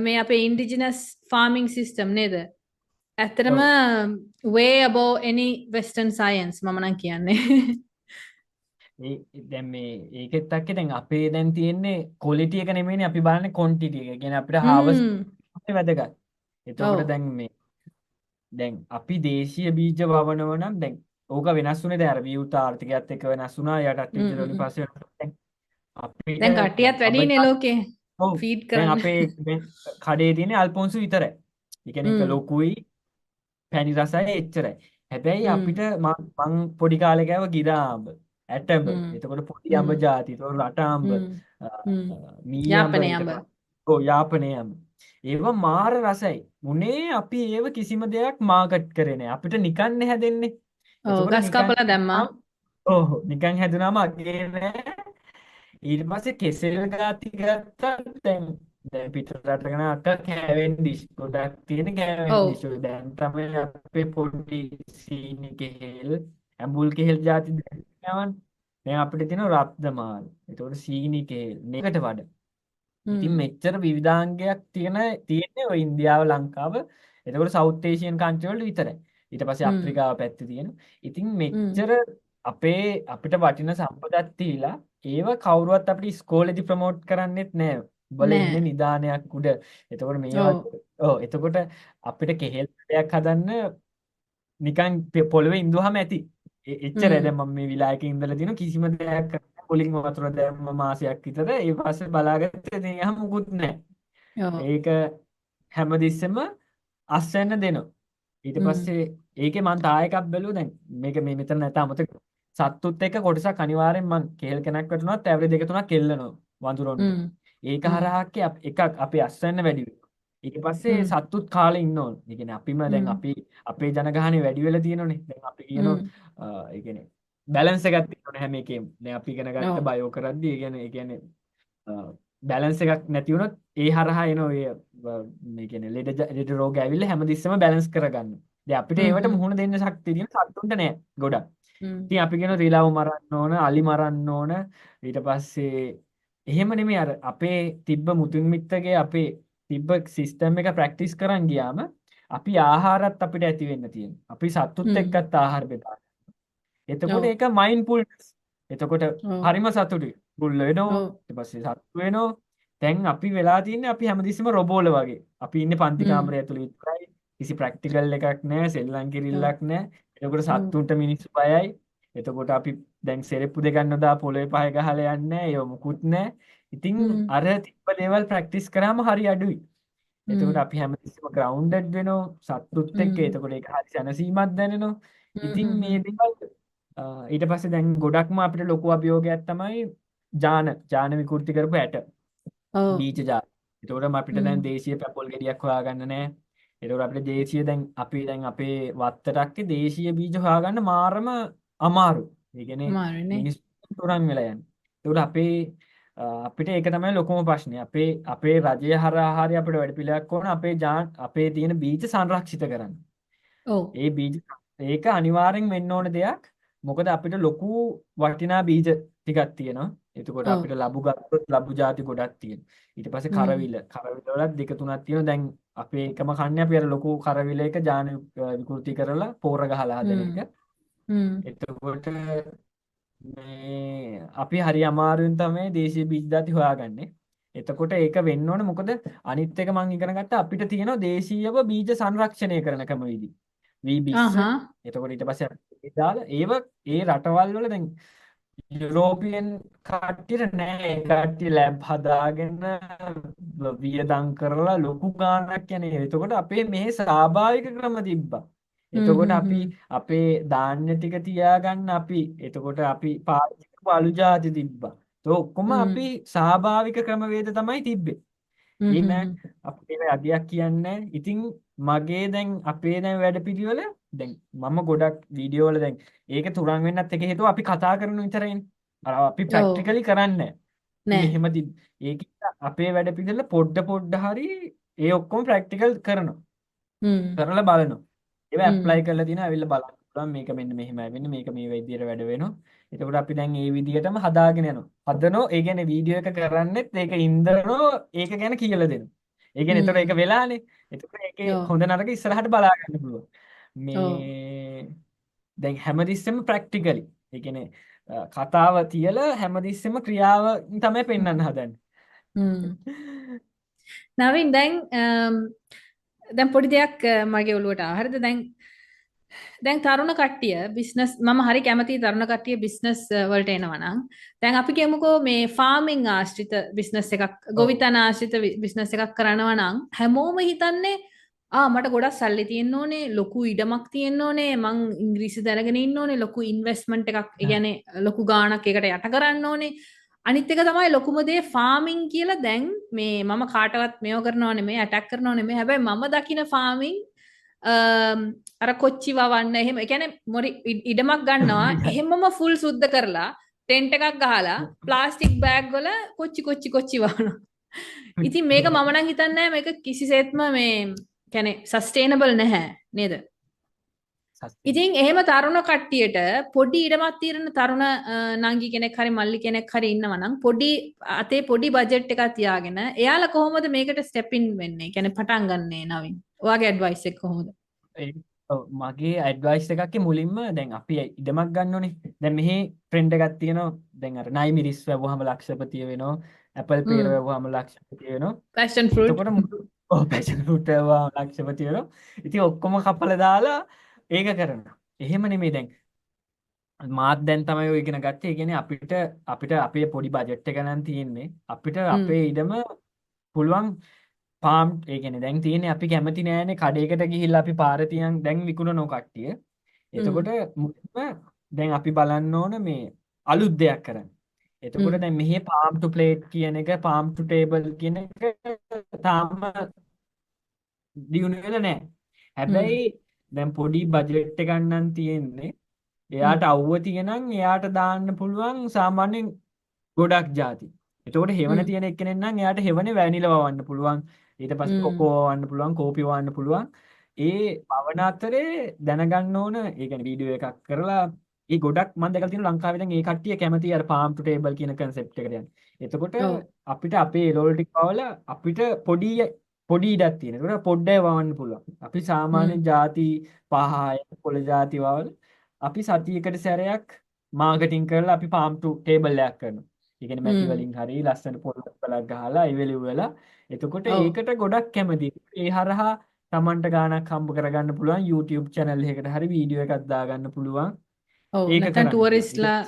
මේ අපේ ඉන්ඩිජිනස් ෆාමිංగ్ සිස්ටම් නේද? ඇත්තටම way above any western science මම නම් කියන්නේ. දැන් මේ ඒකෙත් එක්ක දැන් අපේ දැන් තියෙන්නේ ක්වොලිටි එක නෙමෙයිනේ අපි බලන්නේ ක්වොන්ටිටි එක. කියන්නේ අපිට හාවස්ට් වැදගත්. එතකොට දැන් අපි දේශීය බීජ වවනව නම් දැන් ඕක වෙනස් වුණේ දැන් අර විවෘත ආර්ථිකයත් එක්ක වෙනස් වුණා. යටත් විජිත වලින් පස්සේ අපි දැන් කට්ටියත් වැඩිනේ ලෝකේ ෆීඩ් කරන්නේ. දැන් අපේ කඩේ තියෙන්නේ අල්පොන්සු විතරයි. ඒ කියන්නේ ඒක ලොකුයි පැණි රසයි එච්චරයි. හැබැයි අපිට මං පොඩි කාලේ කෑව ගිරාඹ ඇටඹ එතකොට පොඩි අඹ ಜಾති එතකොට රටාඹ යාපනයේ අඹ යාපනයේ අඹ ඒව මාර රසයි මුනේ අපි ඒව කිසිම දෙයක් මාකට් කරේ නැහැ අපිට නිකන් හැදෙන්නේ ගස් කපලා දැම්මා නිකන් හැදුනාම අගේ නෑ ඊට පස්සේ කෙසෙල් ගාති ගත්තා දැන් පිට රටක නම් අක්ක කැවෙන්ඩිෂ් ගොඩක් තියෙන කැවෙන්ඩිෂ් දැන් තමයි අපේ පොඩි සීනි කෙහෙල් ඇඹුල් කෙහෙල් ಜಾති දැන් අපිට තියෙන රත්දමාල් එතකොට සීනි කෙහෙල් මේකට වඩා ඉතින් මෙච්චර විවිධාංගයක් තියෙන්නේ ඔය ඉන්දියාව ලංකාව එතකොට සවුත් ඒෂියන් කන්ට්‍රි වල විතරයි ඊට පස්සේ අප්‍රිකාව පැත්තේ තියෙනවා ඉතින් මෙච්චර අපිට වටින සම්පතක් තියලා ඒව කවුරුවත් අපිට ඉස්කෝලේදී ප්‍රොමෝට් කරන්නෙත් නෑ උඹලා ඉන්නේ නිදානයක් උඩ එතකොට මේවා එතකොට අපිට කෙහෙල් දෙයක් හදන්න නිකන් පොළවේ ඉඳුවාම ඇති එච්චරයි දැන් මම මේ විලායකේ ඉඳලා තියෙන කිසිම දෙයක් පොලිං වතුර දැම්ම මාසයක් විතර ඒ පස්සේ බලාගත්තේ දැන් මුකුත් නැහැ ඒක හැමදෙස්සෙම අස්වැන්න දෙනවා ඊට පස්සේ ඒකේ මං තා එකක් බැලුවා දැන් මේක මේ මෙතන නැත අමතක සත්තුත් එක්ක කොටසක් අනිවාර්යෙන් මං කේල් කෙනෙක් වටුණාත් ඇවරේජ් දෙක තුනක් කෙල්ලනවා වඳුරොන්ට ඒක හරහාක් එකක් අපේ අස්වැන්න වැඩි වෙනවා ඊට පස්සේ සත්තුත් කාලේ ඉන්න ඕන. ඒ කියන්නේ අපිම දැන් අපේ ජනගහනේ වැඩි වෙලා තියෙනෝනේ. දැන් අපි කියනවා ඒ කියන්නේ බැලන්ස් එකක් තියෙනෝනේ හැම එකේම. දැන් අපි ඉගෙන ගත්ත බයෝ කරද්දී ඒ කියන්නේ බැලන්ස් එකක් නැති වුණොත් ඒ හරහා එන ඔය මේ කියන්නේ ලෙඩ රෝග ඇවිල්ලා හැමතිස්සෙම බැලන්ස් කරගන්න. දැන් අපිට ඒවට මුහුණ දෙන්න ශක්තිය තියෙන සත්තුන්ට නෑ ගොඩක්. ඉතින් අපි කියනවා රිලව් මරන්න ඕන, අලි මරන්න ඕන. ඊට පස්සේ එහෙම නෙමෙයි අර අපේ තිබ්බ මුතුන් මිත්තගේ අපේ තිබ්බ සිස්ටම් එක ප්‍රැක්ටිස් කරන් ගියාම අපි ආහාරත් අපිට ඇති වෙන්න තියෙනවා. අපි සතුත් එක්කත් ආහාර බෙදා ගන්නවා. එතකොට ඒක මයින්ඩ්ෆුල්නස්. එතකොට හරිම සතුටුයි. බුල්ල වෙනවා. ඊට පස්සේ සතුටු වෙනවා. දැන් අපි වෙලා තින්නේ අපි හැමදෙස්සෙම රොබෝල වගේ. අපි ඉන්නේ පන්ති කාමරය ඇතුළේ විතරයි. කිසි ප්‍රැක්ටිකල් එකක් නැහැ, සෙල්ලම් කිරිල්ලක් නැහැ. එතකොට සතුන්ට මිනිස්සු බයයි. එතකොට අපි දැන් සෙරෙප්පු දෙකක් නොදා පොළවේ පහේ ගහලා යන්නේ නැහැ. ඒව මුකුත් නැහැ. ඉතින් අර තිබ්බ දේවල් ප්‍රැක්ටිස් කරාම හරි අඩුයි. එතකොට අපි හැමතිස්සෙම ග්‍රවුන්ඩඩ් වෙනවා සතුටුත් එක්ක. එතකොට ඒක හරි සැනසීමක් දැනෙනවා. ඉතින් මේ දේවල් ඊට පස්සේ දැන් ගොඩක්ම අපිට ලොකු අභියෝගයක් තමයි ජාන විකෘති කරපු ඇට. බීජ ජාල. එතකොට අපිට දැන් දේශීය පැපොල් ගෙඩියක් හොයාගන්න නැහැ. එතකොට අපිට දේශීය දැන් අපේ වත්තටක්කේ දේශීය බීජ හොයාගන්න මාරම අමාරු. ඒ කියන්නේ මිනිස්සු තුරන් වෙලා යන්නේ. එතකොට අපිට ඒක තමයි ලොකුම ප්‍රශ්නේ. අපේ රජය හරහා හරි අපිට වැඩපිළිවෙලක් ඕන අපේ තියෙන බීජ සංරක්ෂිත කරන්න. ඒ බීජ ඒක අනිවාර්යෙන් වෙන්න ඕන දෙයක්. මොකද අපිට ලොකු වටිනා බීජ ටිකක් තියෙනවා. එතකොට ඔව්. අපිට ලබු ගත්තොත් ලබු ಜಾති ගොඩක් තියෙනවා. ඊට පස්සේ හ්ම්. කරවිල වලත් දෙක තුනක් තියෙනවා. දැන් අපේ එකම කන්නේ අපි අර ලොකු කරවිලයක ජාන විකෘති කරලා පෝර ගහලා හදන හ්ම්. එක. හ්ම්. එතකොට මේ අපි හරි අමාරුවෙන් තමයි දේශීය බීජ ಜಾති හොයාගන්නේ. එතකොට ඒක වෙන්න ඕනේ මොකද අනිත් එක මම ඉගෙන ගත්තා අපිට තියෙනවා දේශීයව බීජ සංරක්ෂණය කරන ක්‍රම විදි. වී ආහා. එතකොට ඊට පස්සේ අපි දාලා ඒ රටවල් වල දැන් යුරෝපියන් කට්ටියට නෑ ඒ කට්ටිය ලැබ් හදාගෙන වියදම් කරලා ලොකු ගාණක් යන්නේ. එතකොට අපේ මෙහි ස්වාභාවික ක්‍රම තිබ්බා. හ්ම්. එතකොට හ්ම්. අපි හ්ම්. අපේ ධාන්‍ය ටික තියාගන්න එතකොට අපි පාවිච්චි කරපු අලු ಜಾති තිබ්බා. ඒ ඔක්කොම හ්ම්. අපි ස්වාභාවික ක්‍රමවේද තමයි තිබ්බේ. හ්ම්. ඒ හ්ම්. නෑ හ්ම්. අපේ අඩියක් කියන්නේ. ඉතින් මගේ දැන් අපේ දැන් වැඩපිළිවෙල දැන් මම ගොඩක් වීඩියෝ වල දැන් ඒක තුරන් වෙන්නත් එක හේතුව අපි කතා කරන විතරයිනේ. අපි ඔව්. ප්‍රැක්ටිකලි කරන්නේ නැහැ. ඉතින් නෑ. එහෙම ඒක අපේ වැඩපිළිවෙල පොඩ හරි ඒ ඔක්කොම ප්‍රැක්ටිකල් කරනවා. හ්ම්. කරලා බලනවා. ඒවා හ්ම්. ඇප්ලයි කරලා තියෙනවා. ඇවිල්ලා බලන්න පුළුවන් මේක මෙන්න මෙහෙමයි වෙන්නේ. මේක මේ විදිහට වැඩ වෙනවා. එතකොට අපි දැන් ඒ විදිහටම හදාගෙන යනවා. හදනෝ ඒ කියන්නේ වීඩියෝ එක කරන්නෙත් ඒක ඉන්දරනෝ ඒක ගැන කියලා දෙනවා. ඒ කියන්නේ එතකොට ඒක හ්ම්. වෙලානේ. එතකොට ඒකේ ඔව්. හොඳ නරක ඉස්සරහට බලා ගන්න පුළුවන්. ඔව්. මේ දැන් හැමතිස්සෙම ප්‍රැක්ටිකලි. ඒ කියන්නේ කතාව තියලා හැමතිස්සෙම ක්‍රියාව තමයි පෙන්වන්න හදන්නේ. හ්ම්. නවීන් දැන් පොඩි දෙයක් මගේ ඔළුවට ආවා. හරිද? දැන් තරුණ කට්ටිය බිස්නස් මම හරි කැමතියි තරුණ කට්ටිය බිස්නස් වලට එනවා නම් දැන් අපි කියමුකෝ මේ ෆාමින් ආශ්‍රිත බිස්නස් එකක් ගොවිතැන ආශ්‍රිත බිස්නස් එකක් කරනවා නම් හැමෝම හිතන්නේ මට ගොඩක් සල්ලි තියෙන්න ඕනේ ලොකු ඉඩමක් තියෙන්න ඕනේ මං ඉංග්‍රීසි දැනගෙන ඉන්න ඕනේ ලොකු ඉන්වෙස්ට්මන්ට් එකක් ඒ කියන්නේ ලොකු ගාණක් එකට යට කරන්න ඕනේ අනිත් එක තමයි ලොකුම දේ ෆාමින් කියලා දැන් මේ මම කාටවත් මේව කරනව නෙමෙයි ඇටැක් කරනව නෙමෙයි හැබැයි මම දකින ෆාමින් අර කොච්චි වවන්න එහෙම ඒ කියන්නේ මොරි ඉඩමක් ගන්නවා එහෙමම ෆුල් සුද්ධ කරලා ටෙන්ට් එකක් ගහලා ප්ලාස්ටික් බෑග් වල කොච්චි වවනවා. ඉතින් මේක මම නම් හිතන්නේ මේක කිසිසේත්ම මේ කියන්නේ සස්ටේනබල් නැහැ නේද? ඉතින් එහෙම තරුණ කට්ටියට පොඩි ඉඩමක් తీරන තරුණ නංගි කෙනෙක් හරි මල්ලි කෙනෙක් හරි ඉන්නවා නම් පොඩි අතේ පොඩි බජට් එකක් තියාගෙන එයාලා කොහොමද මේකට ස්ටෙප් ඉන් වෙන්නේ? කියන්නේ පටන් ගන්නේ නවින්. ඔයාගේ ඇඩ්වයිස් එක කොහොමද? මගේ ඇඩ්වයිස් එකක් මුලින්ම දැන් අපි ඉඩමක් ගන්න ඕනේ. දැන් මෙහි ට්‍රෙන්ඩ් එකක් තියෙනවා. දැන් අර නයි මිරිස් වැවුවම ලක්ෂපතිය වෙනවා. ඇපල් පේර වැවුවම ලක්ෂපතිය වෙනවා. Passion fruit. එතකොට පැෂන් ෆෘට් වැවුවම ලක්ෂපතිය වෙනවා. ඉතින් ඔක්කොම කපලා දාලා ඒක කරනවා. එහෙම නෙමෙයි දැන් මාත් දැන් තමයි ඔය ඉගෙන ගත්තේ. ඒ කියන්නේ අපිට අපේ පොඩි බජට් එක නම් තියෙන්නේ. අපිට අපේ ඉඩම පුළුවන් පාම් ඒ කියන්නේ දැන් තියෙන්නේ අපි කැමති නෑනේ කඩේකට ගිහිල්ලා අපි පාරේ තියන් දැන් විකුණනෝ කට්ටිය. එතකොට මුලින්ම දැන් අපි බලන්න ඕන මේ අලුත් දෙයක් කරන්න. එතකොට දැන් මෙහි palm to plate කියන එක palm to table කියන එක තාම දියුණු වෙලා නෑ. හැබැයි දැන් පොඩි බජට් එකක් නම් තියෙන්නේ. එයාට අවුව තියෙනම් එයාට දාන්න පුළුවන් සාමාන්‍යයෙන් ගොඩක් ಜಾති. එතකොට හෙවන තියෙන එක්කෙනෙක් නම් එයාට හෙවනේ වැනිලා වවන්න පුළුවන්. ඊට පස්සේ කොකෝ වවන්න පුළුවන්, කෝපි වවන්න පුළුවන්. ඒ වවන අතරේ දැනගන්න ඕන, ඒ කියන්නේ වීඩියෝ එකක් කරලා ඒ ගොඩක් මම දැකලා තියෙනවා ලංකාවේ දැන් ඒ කට්ටිය කැමති අර palm to table කියන concept එකට යන්නේ. එතකොට අපිට අපේ එළවලු ටික වවලා අපිට පොඩි ඉඩක් තියෙන. ඒකට පොඩ්ඩයි වවන්න පුළුවන්. අපි සාමාන්‍ය ಜಾති 5 පොළ ಜಾති වවලා අපි සතියකට සැරයක් මාකටිං කරලා අපි palm to table එකක් කරනවා. ඒ කියන්නේ මැටි වලින් හරි ලස්සන පොල්ලක් ගහලා ඉවෙලි වෙලා එතකොට ඒකට ගොඩක් කැමතියි. ඒ හරහා Tamanට ගාණක් හම්බ කරගන්න පුළුවන් YouTube channel එකකට හරි වීඩියෝ එකක් දාගන්න පුළුවන්. ඒක නැත්නම් ටුවරිස්ට්ලා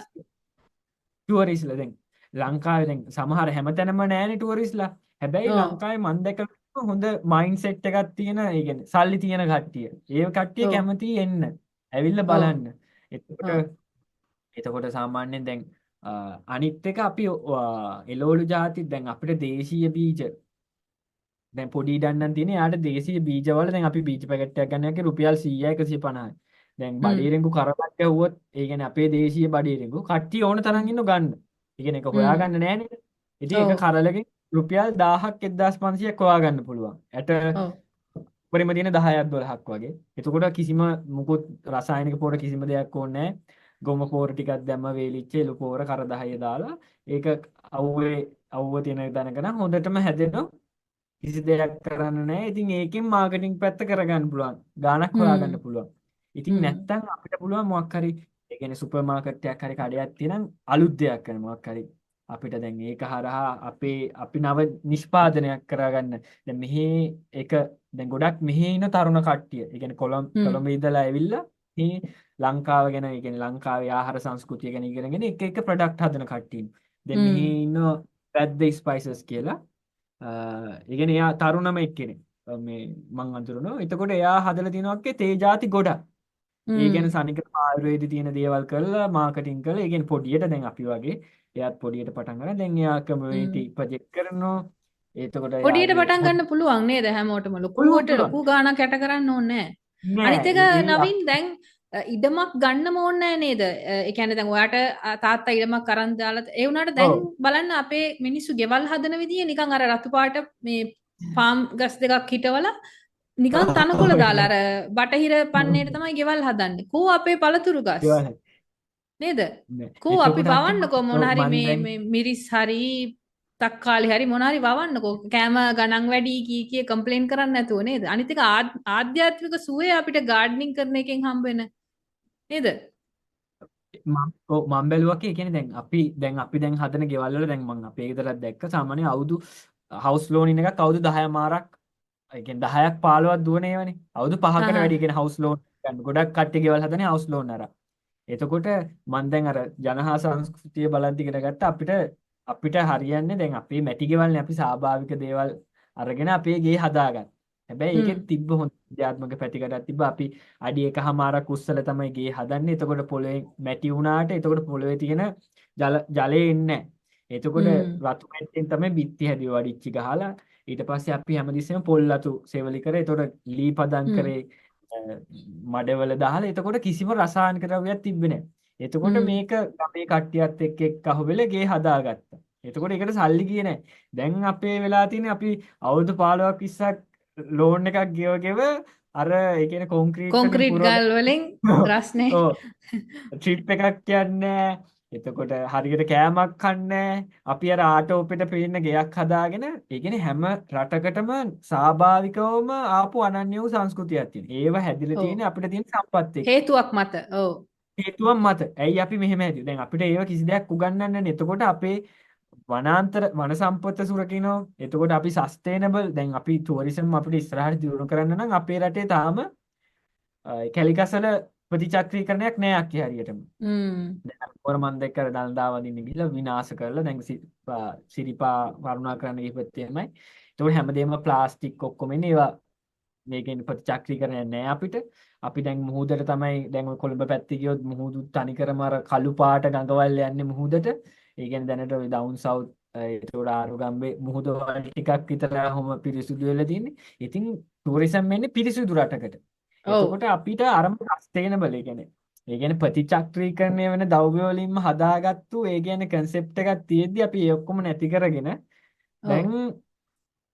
දැන් ලංකාවේ දැන් සමහර හැමතැනම නෑනේ ටුවරිස්ට්ලා. හැබැයි ලංකාවේ මම දැකලා හොඳ මයින්ඩ් සෙට් එකක් තියෙන, ඒ කියන්නේ සල්ලි තියෙන කට්ටිය. ඒ කට්ටිය කැමති එන්න. ඇවිල්ලා බලන්න. එතකොට සාමාන්‍යයෙන් දැන් අනිත් එක අපි එළවලු ಜಾති දැන් අපිට දේශීය බීජ දැන් පොඩි ඉඩම් නම් තියෙන යාට දේශීය බීජ වල දැන් අපි බීජ පැකට් එකක් ගන්න යකේ රුපියල් 100යි 150යි. දැන් බඩේරෙන්ගු කරපත් ගැහුවොත් ඒ කියන්නේ අපේ දේශීය බඩේරෙන්ගු කට්ටිය ඕන තරම් ඉන්නව ගන්න. ඒ කියන්නේ ඒක හොයාගන්න නෑනේ. ඉතින් ඒක කරලකින් රුපියල් 1000ක් 1500ක් හොයාගන්න පුළුවන්. ඇට උඩරිම තියෙන 10ක් 12ක් වගේ. එතකොට කිසිම මුකුත් රසායනික පොර කිසිම දෙයක් ඕනේ නැහැ. ගොම පොර ටිකක් දැම්ම වේලිච්ච එළු පොර කර 10 දාලා ඒක අවුව තියෙන තැනක නම් හොඳටම හැදෙනවා. කිසි දෙයක් කරන්න නැහැ. ඉතින් ඒකෙන් මාකටිං පැත්ත කරගන්න පුළුවන්. ගාණක් හොයාගන්න පුළුවන්. ඉතින් නැත්තම් අපිට පුළුවන් මොකක් හරි ඒ කියන්නේ සුපර් මාකට් එකක් හරි කඩයක් තියෙනම් අලුත් දෙයක් කරන මොකක් හරි අපිට දැන් ඒක හරහා අපි නව නිෂ්පාදනයක් කරගන්න. දැන් මෙහි එක දැන් ගොඩක් මෙහි ඉන්න තරුණ කට්ටිය. ඒ කියන්නේ කොළඹ ඉඳලා ඇවිල්ලා මේ ලංකාව ගැන ඒ කියන්නේ ලංකාවේ ආහාර සංස්කෘතිය ගැන ඉගෙනගෙන එක එක ප්‍රොඩක්ට් හදන කට්ටිය. දැන් මෙහි ඉන්න වැද්ද ස්පයිසස් කියලා ඒ කියන්නේ එයා තරුණම එක්කෙනෙක්. මේ මං අඳුරනවා. එතකොට එයා හදලා තියෙනවාක්කේ තේ ಜಾති ගොඩක්. ඒ කියන්නේ සනිකර ආයුර්වේදයේ තියෙන දේවල් කරලා මාකටිං කරලා ඒ කියන්නේ පොඩියට දැන් අපි වගේ එයාත් පොඩියට පටන් ගන්න. දැන් එයා කමියුනිටි ප්‍රොජෙක්ට් කරනවා. එතකොට පොඩියට එයාගේ පටන් ගන්න පුළුවන් නේද හැමෝටම ලොකු ගාණක් යට කරන්න ඕනේ නැහැ. අනිත් එක නවීන් දැන් ඉඩමක් ගන්නම ඕනේ නැහැ නේද? ඒ කියන්නේ දැන් ඔයාට තාත්තා ඉඩමක් අරන් දාලා ඒ වුණාට දැන් බලන්න අපේ මිනිස්සු ගෙවල් හදන විදිය නිකන් අර රතු පාට මේ ෆාම් ගස් දෙකක් හිටවලා නිකන් තනකොළ දාලා අර බටහිර පන්නේට තමයි ගෙවල් හදන්නේ. කෝ අපේ පළතුරු ගස් නේද? කෝ අපි වවන්නකෝ මොන හරි මේ මිරිස් හරි තක්කාලි හරි මොන හරි වවන්නකෝ කෑම ගණන් වැඩි කී කම්ප්ලේන් කරන්නේ නැතුව නේද? අනිත් එක ආධ්‍යාත්මික සුවය අපිට ගාඩ්නින් කරන එකෙන් හම්බ වෙන නේද? මම බැලුවා කියන්නේ දැන් අපි දැන් හදන ගෙවල් වල දැන් මම අපේ ගෙදරත් දැක්ක සාමාන්‍ය අවුරුදු හවුස් ලෝන් ඉන්න එකක් අවුරුදු 10 මාරක් ඒ කියන්නේ 10ක් 15ක් දුවන ඒවානේ අවුරුදු 5කට වැඩි කියන්නේ හවුස් ලෝන් ගන්න ගොඩක් කට්ටිය ගෙවල් හදන්නේ හවුස් ලෝන් අරන්. එතකොට මම දැන් අර ජනහා සංස්කෘතිය බලද්දි ඉගෙන ගත්ත අපිට හරියන්නේ දැන් අපේ මැටි ගෙවල්නේ අපි ස්වාභාවික දේවල් අරගෙන අපේ ගේ හදාගන්න. හැබැයි ඒකෙත් තිබ්බ හොඳ විද්‍යාත්මක පැතිකඩක් තිබ්බ අපි අඩි 1මාරක් උස්සලා තමයි ගේ හදන්නේ. එතකොට පොළවේ මැටි වුණාට එතකොට පොළවේ තියෙන ජලය එන්නේ නැහැ. එතකොට රතු මැට්ටෙන් තමයි බිත්ති හැදුවේ වඩිච්චි ගහලා. ඊට පස්සේ අපි හැමදෙස්සෙම පොල් අතු සෙවලි කරේ. එතකොට ලී පදම් කරේ මඩවල දාලා. එතකොට කිසිම රසායනික ද්‍රව්‍යයක් තිබ්බේ නැහැ. එතකොට මේක ගමේ කට්ටියත් එක්ක අහුවෙලා ගේ හදාගත්තා. එතකොට ඒකට සල්ලි ගියේ නැහැ. දැන් අපේ වෙලා තියෙන්නේ අපි අවුරුදු 15ක් 20ක් ලෝන් එකක් ගෙව අර ඒ කියන්නේ කොන්ක්‍රීට් ගල් වලින් රස්නේ ට්‍රිප් එකක් යන්නේ. එතකොට හරියට කෑමක් කන්නේ. අපි අර ආටෝපෙට පේන ගෙයක් හදාගෙන ඒ කියන්නේ හැම රටකටම ස්වාභාවිකවම ආපු අනන්‍ය වූ සංස්කෘතියක් තියෙනවා. ඒව හැදිලා තියෙන්නේ අපිට තියෙන සම්පත් එක්ක. හේතුවක් මත. ඔව්. හේතුවක් මත. ඇයි අපි මෙහෙම හැදුවේ? දැන් අපිට ඒව කිසි දෙයක් උගන්වන්නේ නැහැ. එතකොට අපේ වන සම්පත සුරකිනවා. එතකොට අපි සස්ටේනබල් දැන් අපි ටුවරිසම් අපිට ඉස්සරහට දියුණු කරන්න නම් අපේ රටේ තාම කැලිකසල ප්‍රතිචක්‍රීකරණයක් නෑ අක්කේ හරියටම. දැන් අපර මන් දැක්ක අර දල්දා වදින්න ගිහලා විනාශ කරලා දැන් සිරිපා වරුණා කරන්න ගිහපත් එහෙමයි. එතකොට හැමදේම ප්ලාස්ටික් ඔක්කොම ඉන්නේ ඒවා මේකෙන් ප්‍රතිචක්‍රීකරණයක් නෑ අපිට. අපි දැන් මුහුදට තමයි දැන් ඔය කොළඹ පැත්තේ ගියොත් මුහුදු තනිකරම අර කළු පාට ගඟවල් යන්නේ මුහුදට. ඒ කියන්නේ දැනට ඔය ඩවුන් සවුත් ඒතකොට ආරුගම්බේ මුහුද වල ටිකක් විතර හොම පිරිසුදු වෙලා තියෙන්නේ. ඉතින් ටුවරිසම් එන්නේ පිරිසුදු රටකට. එතකොට අපිට අරම සස්ටේනබල් ඒ කියන්නේ ප්‍රතිචක්‍රීකරණය වෙන ද්‍රව්‍ය වලින්ම හදාගත්තු ඒ කියන්නේ concept එකක් තියෙද්දි අපි ඒ ඔක්කොම නැති කරගෙන දැන්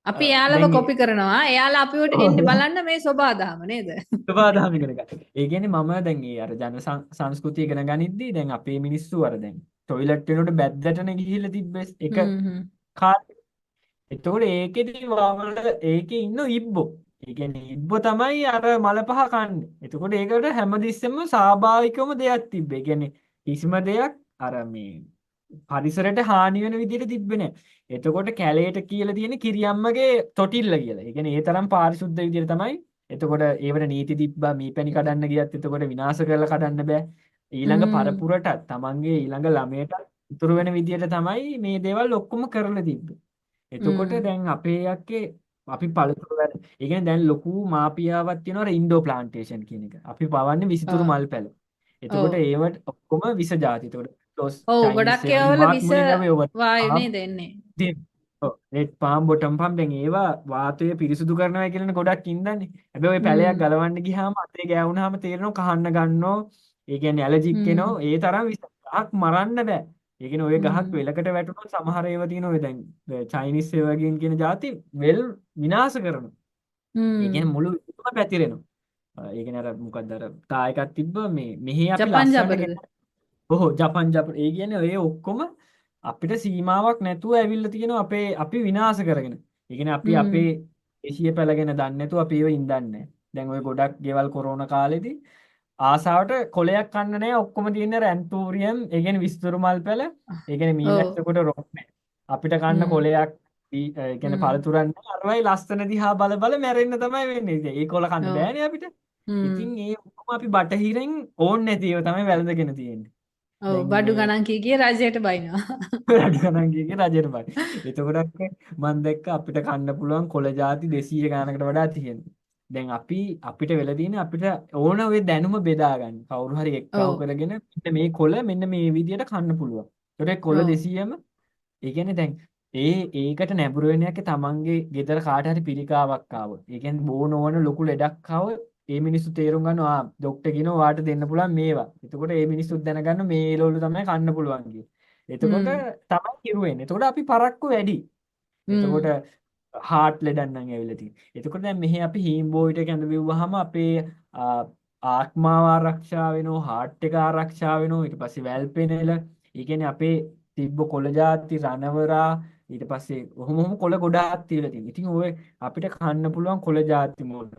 අපි එයාලව කොපි කරනවා. එයාලා අපිවට එන්න බලන්න මේ සෝබාදහම නේද? සෝබාදහම ඉගෙන ගන්න. ඒ කියන්නේ මම දැන් ඒ අර ජන සංස්කෘතිය ඉගෙන ගනිද්දී දැන් අපේ මිනිස්සු අර දැන් ටොයිලට් වෙනකොට බැද්දටනේ ගිහිල්ලා තිබ්බේ එක කාලේ. එතකොට ඒකෙදි වවල ඒකේ ඉන්න ඉබ්බෝ. ඒ කියන්නේ ඉබ්බෝ තමයි අර මල පහ කන්නේ. එතකොට ඒකට හැමදෙස්සෙම ස්වාභාවිකවම දෙයක් තිබ්බේ. ඒ කියන්නේ කිසිම දෙයක් අර මේ පරිසරයට හානි වෙන විදිහට තිබ්බේ නැහැ. එතකොට කැලේට කියලා තියෙන කිරියම්මගේ තොටිල්ල කියලා. ඒ කියන්නේ ඒ තරම් පාරිශුද්ධ විදිහට තමයි. එතකොට ඒවට නීති තිබ්බා මීපැණි කඩන්න ගියත් එතකොට විනාශ කරලා කඩන්න බෑ. ඊළඟ පරපුරට තමන්ගේ ඊළඟ ළමයට ඉතුරු වෙන විදිහට තමයි මේ දේවල් ඔක්කොම කරලා තිබ්බේ. එතකොට දැන් අපේ යක්කේ අපි පළතුරු වැඩ. ඒ කියන්නේ දැන් ලොකු මාපියාවක් තියෙනවා අර ඉන්ඩෝ ප්ලාන්ටේෂන් කියන එක. අපි පවන්නේ විසිතුරු මල් පැල. එතකොට ඒවට ඔක්කොම විස ಜಾති. එතකොට ඔව් ගොඩක් ඒවල විස වායු නේද එන්නේ. ඔව් රෙඩ් පාම් බොටම් පාම් දැන් ඒවා වාතය පිරිසුදු කරනවා කියලානේ ගොඩක් ඉඳන්නේ. හැබැයි ওই පැලයක් ගලවන්න ගියාම අතේ ගෑවුනහම තේරෙනවා කහන්න ගන්නෝ. ඒ කියන්නේ ඇලර්ජික් එනවා. ඒ තරම් විස ගහක් මරන්න බෑ. ඒ කියන්නේ ඔය ගහක් වෙලකට වැටුනොත් සමහර ඒවා තියෙන ඔය දැන් චයිනීස් ඒවාගෙන් කියන જાති වෙල් විනාශ කරනවා. ඒ කියන්නේ හ්ම්. මුළු විශ්වම පැතිරෙනවා. ඒ කියන්නේ අර මොකක්ද අර තායකක් තිබ්බ මෙහි අපි ජපන් ලස්සනට ජබරද? ගෙන ජපන් ඒ කියන්නේ ඒ ඔක්කොම අපිට සීමාවක් නැතුව ඇවිල්ලා තියෙනවා අපි විනාශ කරගෙන. ඒ කියන්නේ අපි අපේ හ්ම්. දේශීය පැල ගැන දන්නේ නැතුව අපි ඒව ඉඳන්නේ නැහැ. දැන් ওই ගොඩක් ගෙවල් කොරෝනා කාලෙදී ආසාවට කොලයක් කන්න නැහැ ඔක්කොම තියෙන රැන්තූරියම් ඒ කියන්නේ විස්තර මල් පැල ඒ කියන්නේ ඔව්. මීමැස්සකට රොක් නැහැ. අපිට කන්න හ්ම්. කොලයක් ඒ කියන්නේ හ්ම්. පළතුරන් නැහැ. අරවයි ලස්සන දිහා බල බල මැරෙන්න තමයි වෙන්නේ. ඉතින් ඒ කොල කන්න ඔව්. බෑනේ අපිට. ඉතින් හ්ම්. ඒ ඔක්කොම අපි බටහිරෙන් ඕන් නැති ඒවා තමයි වැළඳගෙන තියෙන්නේ. ඔව්. දැන් බඩු මේ ගණන් කී රජයට බයිනවා. රජ ගණන් කිය රජයට බයි. එතකොට මම දැක්ක අපිට කන්න පුළුවන් කොළ ಜಾති 200 ගානකට වඩා තියෙනවා. දැන් අපිට වෙලා තියෙන්නේ අපිට ඕන ඔය දැනුම බෙදා ගන්න. කවුරු හරි එක්කව ඔව්. කරගෙන මෙන්න මේ කොළ මෙන්න මේ විදියට කන්න පුළුවන්. ඒකට ඒ කොළ ඔව්. 200ම ඒ කියන්නේ දැන් ඒකට නැඹුරු වෙන යකේ තමන්ගේ ගෙදර කාට හරි පිළිකාවක් ආවොත්. ඒ කියන්නේ බෝ නොවන ලොකු ලෙඩක් ආවොත් ඒ මිනිස්සු තේරුම් ගන්නවා ડોක්ටර් කියනවා ඔයාට දෙන්න පුළුවන් මේවා. එතකොට ඒ මිනිස්සුත් දැනගන්න මේ එළවලු තමයි කන්න පුළුවන් කියලා. එතකොට හ්ම්. තමයි හිරු වෙන්නේ. එතකොට අපි පරක්කු වැඩි. එතකොට හ්ම්. හાર્ට් ලෙඩක් නම් ඇවිල්ලා තියෙන්නේ. එතකොට දැන් මෙහි අපි හීම්බෝයිට කැඳ බිව්වහම අපේ ආත්මාව ආරක්ෂා වෙනවා, හાર્ට් එක ආරක්ෂා වෙනවා. ඊට පස්සේ වැල්පෙනෙල. ඒ කියන්නේ අපේ තිබ්බ කොළ ಜಾති රණවරා ඊට පස්සේ ඔහොම කොළ ගොඩාක් තියලා තියෙනවා. ඉතින් ඔය අපිට කන්න පුළුවන් කොළ ಜಾති මොනවද?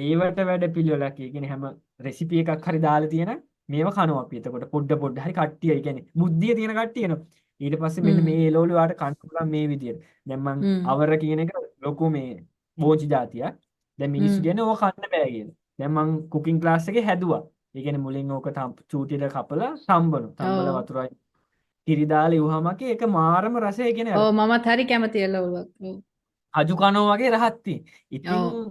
ඒවට වැඩ පිළිවෙලක්. ඒ කියන්නේ හැම රෙසිපි එකක් හරි දාලා තියෙන මේව කනවා අපි. එතකොට පොඩ හරි කට්ටිය. ඒ කියන්නේ බුද්ධිය තියෙන කට්ටිය එනවා. ඊට පස්සේ මෙන්න හ්ම්. මේ එළවලු වාට කන්න පුළුවන් මේ විදියට. දැන් මං හ්ම්. අවර කියන එක ලොකු මේ බෝචි જાතියක්. දැන් මිනිස්සු හ්ම්. කියන්නේ ඕක කන්න බෑ කියලා. දැන් මං කුකින් ක්ලාස් එකේ හැදුවා. ඒ කියන්නේ මුලින් ඕක චූටියට කපලා තම්බනවා. තම්බලා ඔව්. වතුරයි කිරි දාලා ඉවහමක ඒක මාරම රසය. ඒ කියන්නේ අර ඔව්. මමත් හරි කැමති එළවලුවක්. ඔව්. කජු කනවා වගේ රහත් තියෙන. ඉතින් ඔව්.